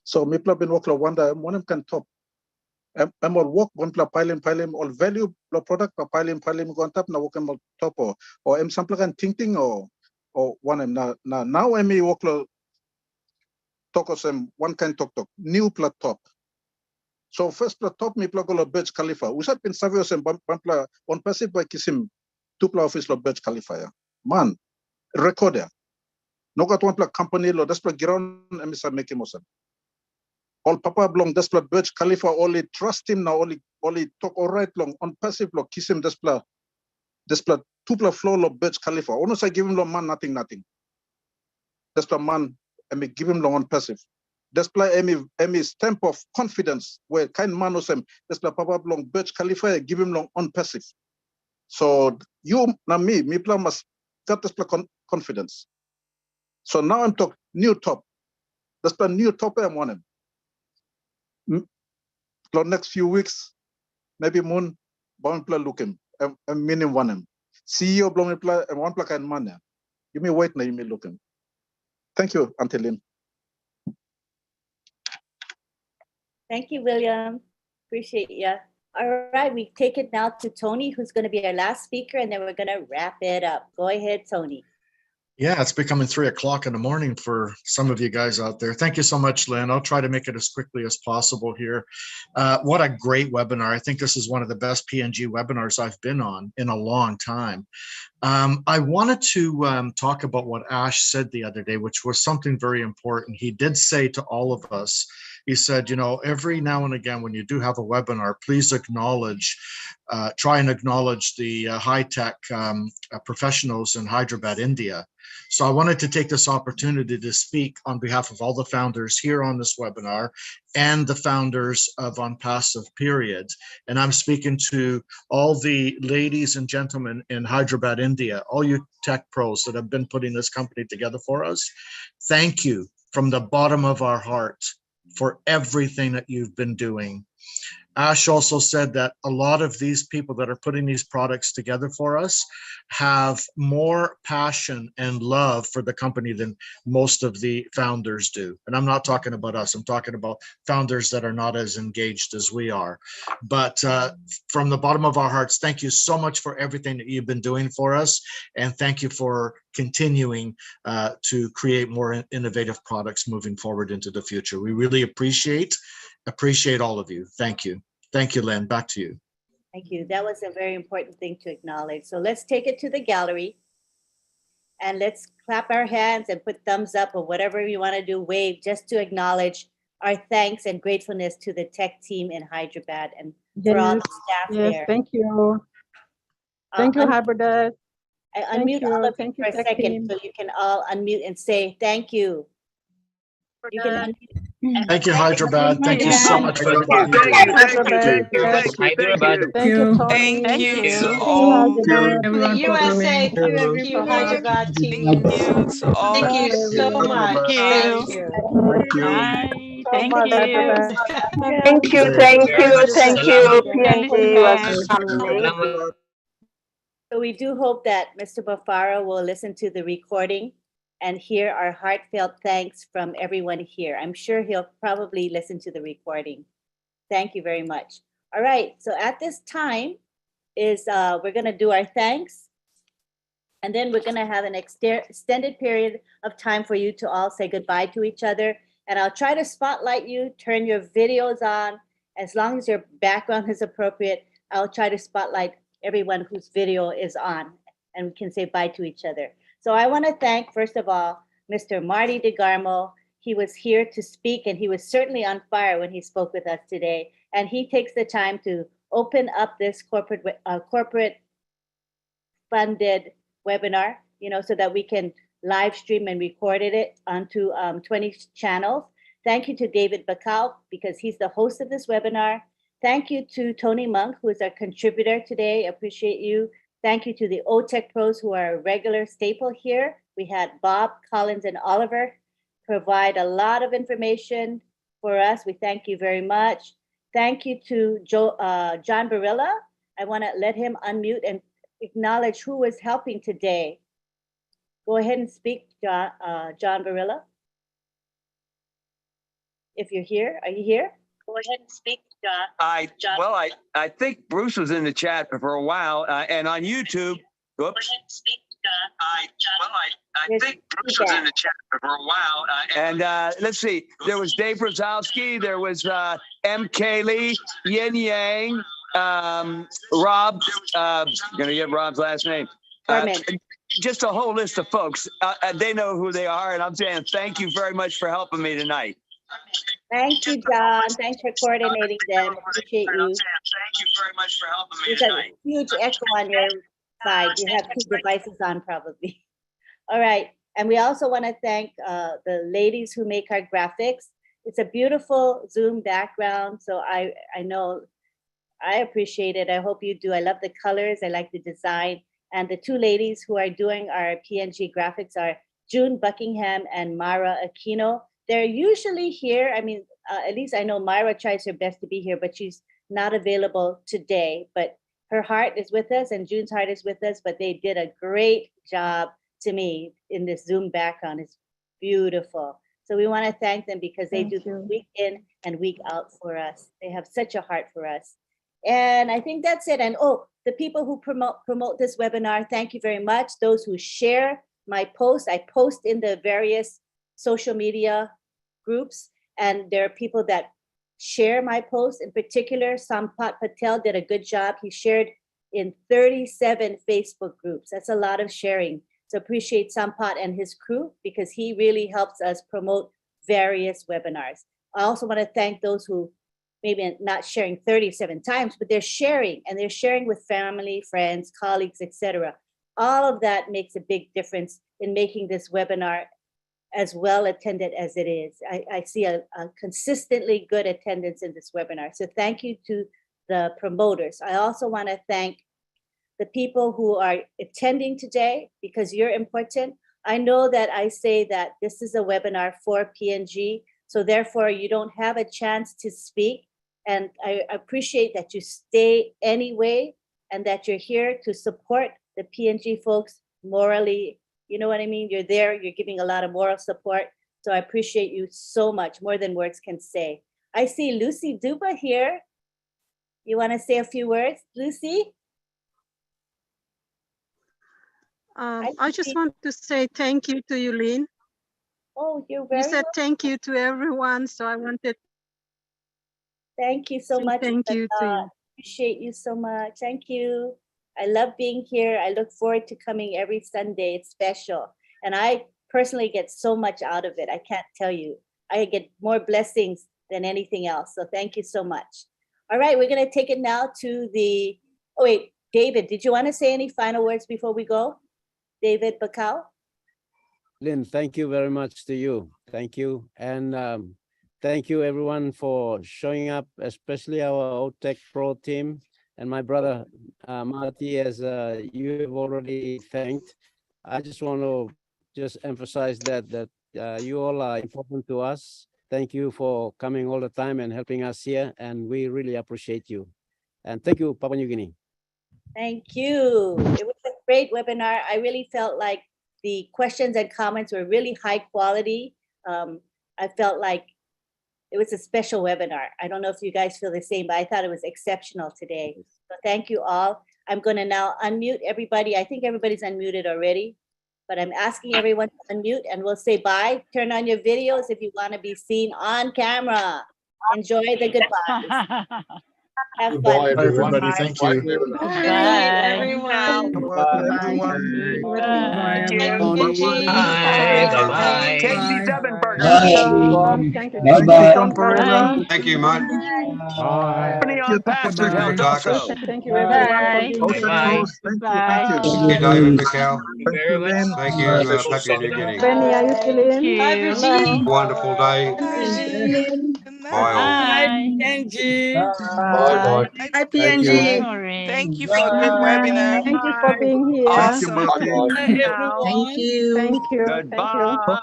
Speaker 13: So me plugin work lo wanda one can top. I'm all work one pile all value lo product pile go on top na work em top or em sample can thinking or one em now em me work lo tokosem one kind talk new plat top. So first pla top mi pla ko Burj Khalifa. Usap pin savio sem pla on passive by kisim tu pla office lo Burj Khalifa ya. Man, record ya. Nogat one pla company lo das pla ground emisa make mosan. All papa blong das pla Burj Khalifa only trust him now only talk all right long on passive lo kisim das pla tu pla floor lo Burj Khalifa. Ono say give him lo man nothing. Das pla man emi give him lo on passive. Display emi stamp of confidence where kind man osem display papa long Burj Khalifa give him long on passive. So you na me plan must got display confidence. So now I'm talking new top. Display new top I'm on him. For next few weeks, maybe moon bound play look him. I'm meaning one him. CEO blong play and one play kind man. You may wait now you may look him. Thank you, Auntie Lynn.
Speaker 1: Thank you, William. Appreciate you. All right, we take it now to Tony, who's going to be our last speaker, and then we're going to wrap it up. Go ahead, Tony.
Speaker 6: Yeah, it's becoming 3 o'clock in the morning for some of you guys out there. Thank you so much, Lynn. I'll try to make it as quickly as possible here. What a great webinar. I think this is one of the best PNG webinars I've been on in a long time. I wanted to talk about what Ash said the other day, which was something very important. He did say to all of us, he said, you know, every now and again, when you do have a webinar, please acknowledge, try and acknowledge the high-tech professionals in Hyderabad, India. So I wanted to take this opportunity to speak on behalf of all the founders here on this webinar and the founders of ONPASSIVE period. And I'm speaking to all the ladies and gentlemen in Hyderabad, India, all you tech pros that have been putting this company together for us. Thank you from the bottom of our heart for everything that you've been doing. Ash also said that a lot of these people that are putting these products together for us have more passion and love for the company than most of the founders do. And I'm not talking about us. I'm talking about founders that are not as engaged as we are. But from the bottom of our hearts, thank you so much for everything that you've been doing for us. And thank you for continuing to create more innovative products moving forward into the future. We really appreciate all of you. Thank you. Thank you, Lynn. Back to you.
Speaker 1: Thank you. That was a very important thing to acknowledge. So let's take it to the gallery and let's clap our hands and put thumbs up or whatever you want to do, wave, just to acknowledge our thanks and gratefulness to the tech team in Hyderabad and for all the staff there.
Speaker 8: Thank you. Thank you, Hyderabad.
Speaker 1: I
Speaker 8: Thank
Speaker 1: unmute
Speaker 8: you.
Speaker 1: all of
Speaker 8: Thank
Speaker 1: you
Speaker 8: you,
Speaker 1: for a
Speaker 8: tech team.
Speaker 1: second so you can all unmute and say thank you. You can unmute.
Speaker 6: Thank you, Hyderabad. Thank you so much for everything.
Speaker 8: Thank you, Hyderabad. Thank you, Tony.
Speaker 15: Thank you
Speaker 8: Thank
Speaker 15: to
Speaker 8: you,
Speaker 15: all
Speaker 8: Hyderabad.
Speaker 15: the USA.
Speaker 8: Thank you,
Speaker 15: Thank you,
Speaker 8: everyone.
Speaker 15: Hyderabad team. Thank you so much. Thank you.
Speaker 8: So much, Hyderabad.
Speaker 16: Thank you, PNG was amazing.
Speaker 1: So we do hope that Mr. Bafara will listen to the recording and hear our heartfelt thanks from everyone here. I'm sure he'll probably listen to the recording. Thank you very much. All right, so at this time is we're gonna do our thanks, and then we're gonna have an extended period of time for you to all say goodbye to each other. And I'll try to spotlight you, turn your videos on. As long as your background is appropriate, I'll try to spotlight everyone whose video is on, and we can say bye to each other. So I want to thank, first of all, Mr. Marty DeGarmo. He was here to speak, and he was certainly on fire when he spoke with us today. And he takes the time to open up this corporate funded webinar, you know, so that we can live stream and recorded it onto 20 channels. Thank you to David Bacall, because he's the host of this webinar. Thank you to Tony Monk, who is our contributor today. Appreciate you. Thank you to the OTech pros who are a regular staple here. We had Bob, Collins, and Oliver provide a lot of information for us. We thank you very much. Thank you to John Barilla. I want to let him unmute and acknowledge who was helping today. Go ahead and speak, John Barilla. If you're here, are you here? Go ahead and speak, John.
Speaker 17: I think Bruce was in the chat for a while, and on YouTube. Whoops.
Speaker 1: I think Bruce was in the
Speaker 17: chat for a while. And let's see, there was Dave Brzezowski, there was M. Kaylee, Yin Yang, Rob, gonna get Rob's last name. Just a whole list of folks. They know who they are, and I'm saying thank you very much for helping me tonight.
Speaker 1: Thank you, John. Thanks for coordinating them. Appreciate you.
Speaker 17: Thank you very much for helping me
Speaker 1: There's a huge echo on your side. You have two devices on probably. All right. And we also want to thank the ladies who make our graphics. It's a beautiful Zoom background. So I know I appreciate it. I hope you do. I love the colors. I like the design. And the two ladies who are doing our PNG graphics are June Buckingham and Mara Aquino. They're usually here. I mean, at least I know Myra tries her best to be here, but she's not available today. But her heart is with us and June's heart is with us, but they did a great job to me in this Zoom background. It's beautiful. So we want to thank them because they do week in and week out for us. They have such a heart for us. And I think that's it. And the people who promote this webinar, thank you very much. Those who share my post, I post in the various social media groups, and there are people that share my posts. In particular, Sampat Patel did a good job. He shared in 37 Facebook groups. That's a lot of sharing. So appreciate Sampat and his crew because he really helps us promote various webinars. I also want to thank those who maybe not sharing 37 times, but they're sharing, and they're sharing with family, friends, colleagues, etc. All of that makes a big difference in making this webinar as well attended as it is. I see a consistently good attendance in this webinar. So thank you to the promoters. I also want to thank the people who are attending today because you're important. I know that I say that this is a webinar for PNG, so therefore you don't have a chance to speak. And I appreciate that you stay anyway and that you're here to support the PNG folks morally. You know what I mean? You're there, you're giving a lot of moral support. So I appreciate you so much, more than words can say. I see Lucy Duba here. You want to say a few words, Lucy?
Speaker 18: I just want to say thank you to you, Lynn.
Speaker 1: Oh, you're very
Speaker 18: You said thank you to everyone, so I wanted.
Speaker 1: Thank you so much.
Speaker 18: Thank you to you.
Speaker 1: Appreciate you so much. Thank you. I love being here. I look forward to coming every Sunday. It's special. And I personally get so much out of it. I can't tell you. I get more blessings than anything else. So thank you so much. All right, we're going to take it now to the, oh wait, David, did you want to say any final words before we go? David Bacau?
Speaker 7: Lynn, thank you very much to you. Thank you. And thank you everyone for showing up, especially our OTech Pro team and my brother Marty, as you have already thanked. I just want to emphasize that you all are important to us. Thank you for coming all the time and helping us here, and we really appreciate you. And thank you, Papua New Guinea.
Speaker 1: Thank you. It was a great webinar. I really felt like the questions and comments were really high quality. I felt like it was a special webinar. I don't know if you guys feel the same, but I thought it was exceptional today. So thank you all. I'm going to now unmute everybody. I think everybody's unmuted already, but I'm asking everyone to unmute and we'll say bye. Turn on your videos if you want to be seen on camera. Enjoy the goodbyes. Have fun.
Speaker 6: Bye, everybody. Thank you.
Speaker 15: Bye, everyone.
Speaker 17: Bye. Casey Sevenberg.
Speaker 2: Bye-bye. Thank you, Mike.
Speaker 17: Company on Pastor Health also.
Speaker 8: Thank you, everyone.
Speaker 2: Thank you, David Mikhail. Thank you, Papua New Guinea.
Speaker 8: Benny, are you still in?
Speaker 15: Bye, Brigitte.
Speaker 2: Wonderful day. Bye all.
Speaker 15: Bye.
Speaker 2: Bye-bye.
Speaker 8: Hi, PNG.
Speaker 15: Thank you for the good webinar.
Speaker 8: Thank you for being here.
Speaker 15: Awesome.
Speaker 8: Thank you. Thank you.
Speaker 17: Goodbye.
Speaker 15: Bye.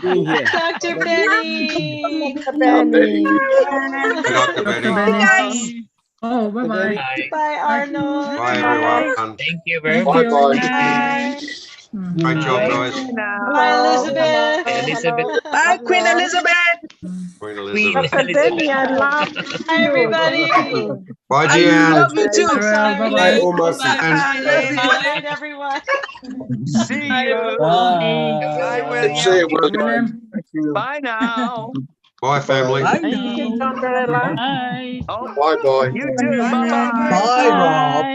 Speaker 7: Being here.
Speaker 15: Dr. Benny.
Speaker 8: Dr. Benny.
Speaker 2: Dr. Benny.
Speaker 11: Oh, bye-bye.
Speaker 15: Bye, Arnold.
Speaker 2: Bye, everyone.
Speaker 16: Thank you very
Speaker 2: Bye-bye.
Speaker 16: much.
Speaker 15: Bye.
Speaker 19: Great job, guys.
Speaker 12: Bye, Elizabeth.
Speaker 8: Hello.
Speaker 15: Bye, Queen Elizabeth.
Speaker 19: Queen
Speaker 15: Queen
Speaker 19: Elizabeth.
Speaker 8: Dr. Denny, I love
Speaker 12: Hi,
Speaker 8: you.
Speaker 12: everybody.
Speaker 8: Thank you.
Speaker 19: Bye,
Speaker 15: I
Speaker 19: Gian.
Speaker 15: love you too.
Speaker 7: Bye-bye.
Speaker 3: Bye, Omasi.
Speaker 12: Good night, everyone.
Speaker 17: See you.
Speaker 15: Bye, William.
Speaker 7: William.
Speaker 17: Bye now.
Speaker 19: Bye, family.
Speaker 15: Bye
Speaker 8: Thank you,
Speaker 15: now.
Speaker 8: John Barella.
Speaker 10: Bye.
Speaker 17: Oh,
Speaker 5: Bye-bye.
Speaker 17: you too. Bye-bye.
Speaker 15: Bye, Rob.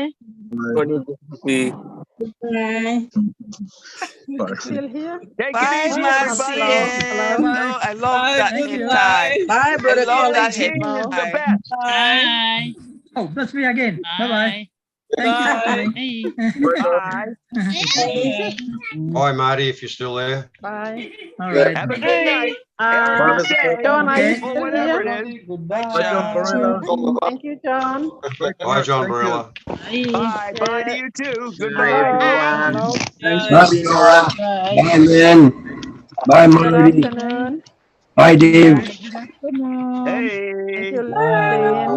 Speaker 10: Bye.
Speaker 8: Still here?
Speaker 17: Take it
Speaker 15: Bye,
Speaker 17: easy,
Speaker 15: Marcy.
Speaker 17: everybody.
Speaker 8: Hello.
Speaker 15: Oh, I love
Speaker 7: Bye,
Speaker 15: that
Speaker 7: good
Speaker 15: head
Speaker 7: night.
Speaker 15: tie.
Speaker 7: Bye,
Speaker 15: I
Speaker 7: brother
Speaker 15: love that
Speaker 7: Colin.
Speaker 15: head
Speaker 17: Team is the
Speaker 15: tie.
Speaker 17: best.
Speaker 10: Bye.
Speaker 7: Oh, that's me again. Bye-bye. Thank you, Colin.
Speaker 17: Bye.
Speaker 19: Bye, Marty, if you're still there.
Speaker 8: Bye.
Speaker 7: All right.
Speaker 17: Have a good night. Or
Speaker 8: Uh,
Speaker 17: good day.
Speaker 8: John, are you
Speaker 7: Okay.
Speaker 17: Or
Speaker 8: still
Speaker 17: whatever
Speaker 8: here?
Speaker 17: it is.
Speaker 7: Goodbye.
Speaker 8: Thank you, John.
Speaker 19: Bye, John Barilla.
Speaker 17: Bye. Bye to
Speaker 8: Yeah.
Speaker 17: you too. Good
Speaker 8: Hello.
Speaker 17: night, everyone.
Speaker 8: Hello.
Speaker 20: Bye, Nora.
Speaker 10: Bye.
Speaker 20: Bye, Lynn. Bye,
Speaker 8: Good
Speaker 20: Marty.
Speaker 8: afternoon.
Speaker 20: Bye, Dave.
Speaker 10: Good afternoon.
Speaker 8: Thank
Speaker 17: Hey.
Speaker 8: you, Lynn.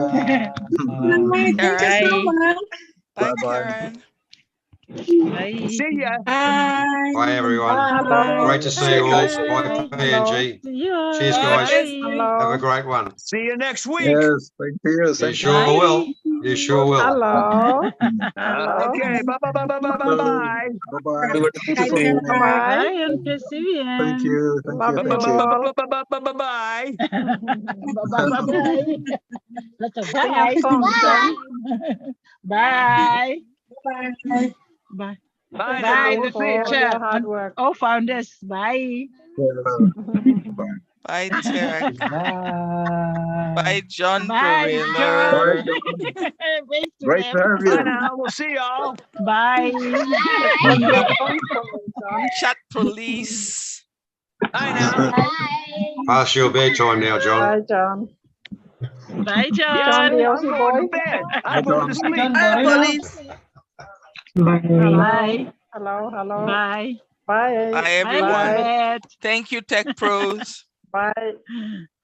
Speaker 15: Thank you so
Speaker 10: Bye.
Speaker 15: much. Bye, Karen.
Speaker 10: Bye.
Speaker 17: See ya.
Speaker 15: Bye.
Speaker 19: Bye, everyone.
Speaker 8: Hello.
Speaker 19: Great to see you all. Bye,
Speaker 8: Hello.
Speaker 19: PNG.
Speaker 10: See you.
Speaker 19: Cheers, guys.
Speaker 10: Bye.
Speaker 19: Have a great one.
Speaker 17: See you next week.
Speaker 13: Yes, thank you.
Speaker 19: You sure will. You sure will.
Speaker 8: Hello. Hello.
Speaker 17: Okay. Bye bye bye bye bye bye bye.
Speaker 13: Bye-bye.
Speaker 8: Bye-bye.
Speaker 10: Bye, Umpassive.
Speaker 13: Thank you.
Speaker 8: Love you
Speaker 17: Bye
Speaker 8: all.
Speaker 17: bye bye bye bye bye.
Speaker 10: Bye-bye. Lots of
Speaker 8: Sing a
Speaker 10: bye.
Speaker 8: song, John.
Speaker 10: Bye.
Speaker 15: Bye.
Speaker 10: Bye.
Speaker 17: Bye now.
Speaker 10: Bye,
Speaker 17: We'll
Speaker 10: the
Speaker 17: see you.
Speaker 8: For your
Speaker 10: teacher
Speaker 8: hard
Speaker 10: and
Speaker 8: work.
Speaker 10: all founders. Bye.
Speaker 15: Bye, Tech. Bye, John
Speaker 10: Bye,
Speaker 15: Barilla.
Speaker 10: John. Wave to
Speaker 13: Great
Speaker 10: them.
Speaker 13: to have
Speaker 17: Bye
Speaker 13: you.
Speaker 17: now. We'll see y'all.
Speaker 10: Bye.
Speaker 8: What's your phone calling, John?
Speaker 15: Chat police.
Speaker 17: Bye now.
Speaker 19: Past your bedtime now, John.
Speaker 8: Bye, John.
Speaker 10: Bye,
Speaker 17: Yes,
Speaker 8: John, the
Speaker 10: John.
Speaker 17: I'm
Speaker 8: Aussie
Speaker 17: going
Speaker 8: boy.
Speaker 17: to bed. I'm going to sleep.
Speaker 15: Bye, police.
Speaker 8: Hello.
Speaker 10: Bye.
Speaker 8: Hello. Hello.
Speaker 10: Bye.
Speaker 8: Bye.
Speaker 15: Bye,
Speaker 10: Bye,
Speaker 15: everyone.
Speaker 10: Elizabeth.
Speaker 15: Thank you, Tech Pros.
Speaker 8: Bye.
Speaker 17: Thank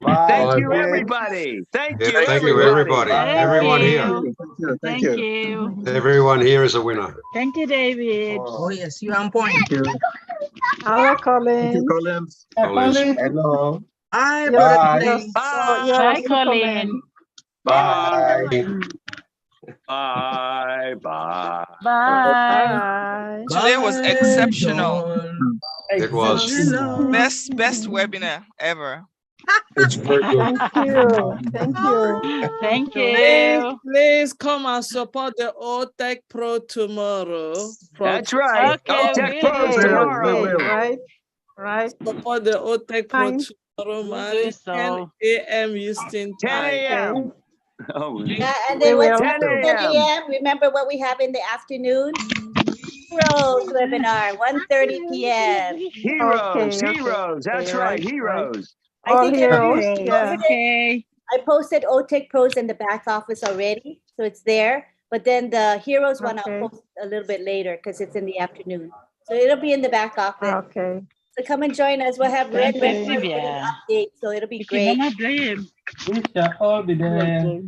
Speaker 5: Bye.
Speaker 17: you, everybody. Thank
Speaker 19: Yeah,
Speaker 17: you,
Speaker 19: thank you,
Speaker 17: everybody.
Speaker 19: everybody.
Speaker 10: Thank
Speaker 19: Everyone here.
Speaker 10: you.
Speaker 13: Thank
Speaker 10: Thank
Speaker 13: you.
Speaker 10: you.
Speaker 19: Everyone here is a winner.
Speaker 10: Thank you, David.
Speaker 15: Oh, yes, you're on point.
Speaker 13: Thank you.
Speaker 8: Hello,
Speaker 13: Thank you,
Speaker 8: Collins.
Speaker 13: Collins.
Speaker 5: Hello.
Speaker 15: Bye,
Speaker 8: You're,
Speaker 15: brother
Speaker 5: Bye.
Speaker 8: you're,
Speaker 15: Colin.
Speaker 8: you're
Speaker 10: Bye,
Speaker 8: a
Speaker 10: Colin.
Speaker 5: Bye.
Speaker 17: Bye bye.
Speaker 10: Bye.
Speaker 8: Bye.
Speaker 15: Today was exceptional.
Speaker 19: It was.
Speaker 15: Best webinar ever.
Speaker 5: It's very good.
Speaker 8: Thank you. Thank you.
Speaker 10: Thank
Speaker 21: Please,
Speaker 10: you.
Speaker 21: please come and support the Old Tech Pro tomorrow.
Speaker 17: That's right.
Speaker 10: Okay,
Speaker 17: Tech
Speaker 10: we
Speaker 17: Pros
Speaker 10: will.
Speaker 17: tomorrow.
Speaker 8: Right. Right.
Speaker 21: Support the Old Tech Pro
Speaker 8: Fine.
Speaker 21: tomorrow,
Speaker 10: We'll
Speaker 21: man.
Speaker 10: do
Speaker 21: 10
Speaker 10: so.
Speaker 21: a.m. Eastern
Speaker 17: 10
Speaker 21: time.
Speaker 17: a.m. Oh,
Speaker 1: Yeah, and
Speaker 8: We
Speaker 1: then what's
Speaker 8: will.
Speaker 17: 10
Speaker 1: after 10
Speaker 17: a.m.
Speaker 1: a.m.? Remember what we have in the afternoon? Heroes webinar, 1:30 p.m.
Speaker 17: Heroes,
Speaker 8: Okay.
Speaker 17: heroes. That's right, heroes.
Speaker 1: I
Speaker 8: All
Speaker 1: think
Speaker 8: heroes.
Speaker 1: everybody
Speaker 8: Yeah.
Speaker 1: posted,
Speaker 10: Okay.
Speaker 1: I posted OTech Pros in the back office already, so it's there. But then the heroes one I'll post a little bit later because it's in the afternoon. So it'll be in the back office.
Speaker 8: Okay.
Speaker 1: So come and join us. We'll have red
Speaker 10: Impressive,
Speaker 1: an
Speaker 10: yeah.
Speaker 1: update, so it'll be
Speaker 10: Okay,
Speaker 1: great.
Speaker 10: Mama Dream.
Speaker 21: We shall all be there.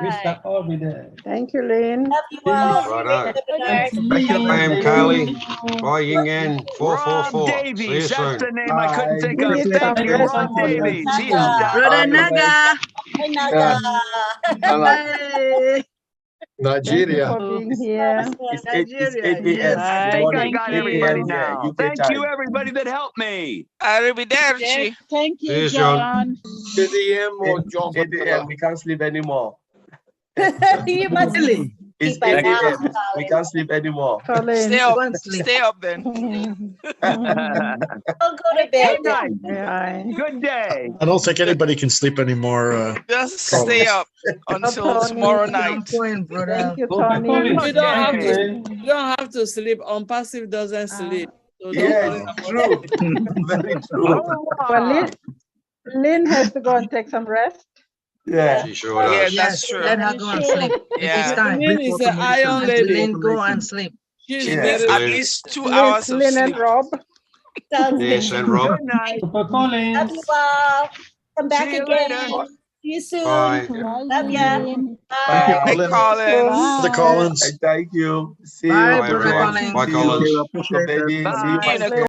Speaker 21: We shall all be there.
Speaker 8: Thank you, Lynn.
Speaker 1: Love you all.
Speaker 19: Righto.
Speaker 1: Great webinar.
Speaker 19: Thank you, Pam, Kaylee. Bye, Ying Yang.
Speaker 17: Rob
Speaker 19: 444. See you
Speaker 17: Davies, that's
Speaker 19: soon.
Speaker 17: the name I couldn't think
Speaker 8: We
Speaker 17: of.
Speaker 8: need
Speaker 17: Thank
Speaker 8: some
Speaker 17: you,
Speaker 8: rest.
Speaker 17: Rob Davies. He
Speaker 1: Naga.
Speaker 17: helped out.
Speaker 15: Brother Naga.
Speaker 1: Hi, Naga.
Speaker 15: Bye.
Speaker 8: Thank you
Speaker 5: Nigeria.
Speaker 8: for being here.
Speaker 5: It's 8 p.m.
Speaker 10: Yes.
Speaker 17: I think I
Speaker 10: Thank
Speaker 17: got
Speaker 10: you.
Speaker 17: everybody
Speaker 5: Yeah,
Speaker 17: now.
Speaker 5: UK
Speaker 17: Thank you,
Speaker 5: time.
Speaker 17: everybody that helped me.
Speaker 15: Arrivederci.
Speaker 10: Thank
Speaker 19: See
Speaker 10: you,
Speaker 19: you, John.
Speaker 10: John.
Speaker 5: 8 a.m. or John
Speaker 13: 8 a.m. We can't sleep anymore.
Speaker 1: You must
Speaker 15: Really?
Speaker 13: It's
Speaker 1: by
Speaker 13: 8
Speaker 1: now,
Speaker 13: a.m. We
Speaker 1: Colin.
Speaker 13: can't sleep anymore.
Speaker 8: Colin.
Speaker 15: Stay up. Stay up then.
Speaker 1: Don't go to bed.
Speaker 17: Good night.
Speaker 8: Yeah.
Speaker 17: Good day.
Speaker 6: I don't think anybody can sleep anymore.
Speaker 15: Just stay up until
Speaker 8: Tony.
Speaker 15: tomorrow night.
Speaker 8: Thank you, Tony.
Speaker 21: You don't have
Speaker 17: Okay.
Speaker 21: to. You don't have to sleep. Unpassive doesn't sleep. So don't
Speaker 13: Yeah,
Speaker 21: worry
Speaker 13: it's
Speaker 21: about
Speaker 13: true. Very true.
Speaker 8: Well, Lynn has to go and take some rest.
Speaker 13: Yeah.
Speaker 19: She sure
Speaker 15: Yeah,
Speaker 19: does.
Speaker 15: that's true.
Speaker 10: Let her go and sleep.
Speaker 15: Yeah.
Speaker 21: Lynn is an iron lady.
Speaker 10: Lynn, go and sleep.
Speaker 21: She's
Speaker 13: Yeah.
Speaker 21: very
Speaker 15: At
Speaker 19: Lynn.
Speaker 15: least 2 hours of
Speaker 8: Lynn and
Speaker 15: sleep.
Speaker 8: Rob.
Speaker 1: Sounds
Speaker 19: Yes,
Speaker 1: good.
Speaker 19: and Rob.
Speaker 17: Good night.
Speaker 1: Love you all. Come back
Speaker 17: See you
Speaker 1: again.
Speaker 17: later.
Speaker 1: See you soon.
Speaker 19: Bye.
Speaker 1: Love ya.
Speaker 13: Thank you,
Speaker 1: Bye.
Speaker 13: Colin.
Speaker 6: The Collins.
Speaker 2: Thank you. See
Speaker 4: Bye,
Speaker 2: you.
Speaker 19: Bye,
Speaker 4: Brother
Speaker 19: everyone.
Speaker 4: Collins.
Speaker 19: Bye,
Speaker 2: See you.
Speaker 19: Collins.
Speaker 2: Dr. Baby. See you,
Speaker 17: Bye.
Speaker 2: Pastor.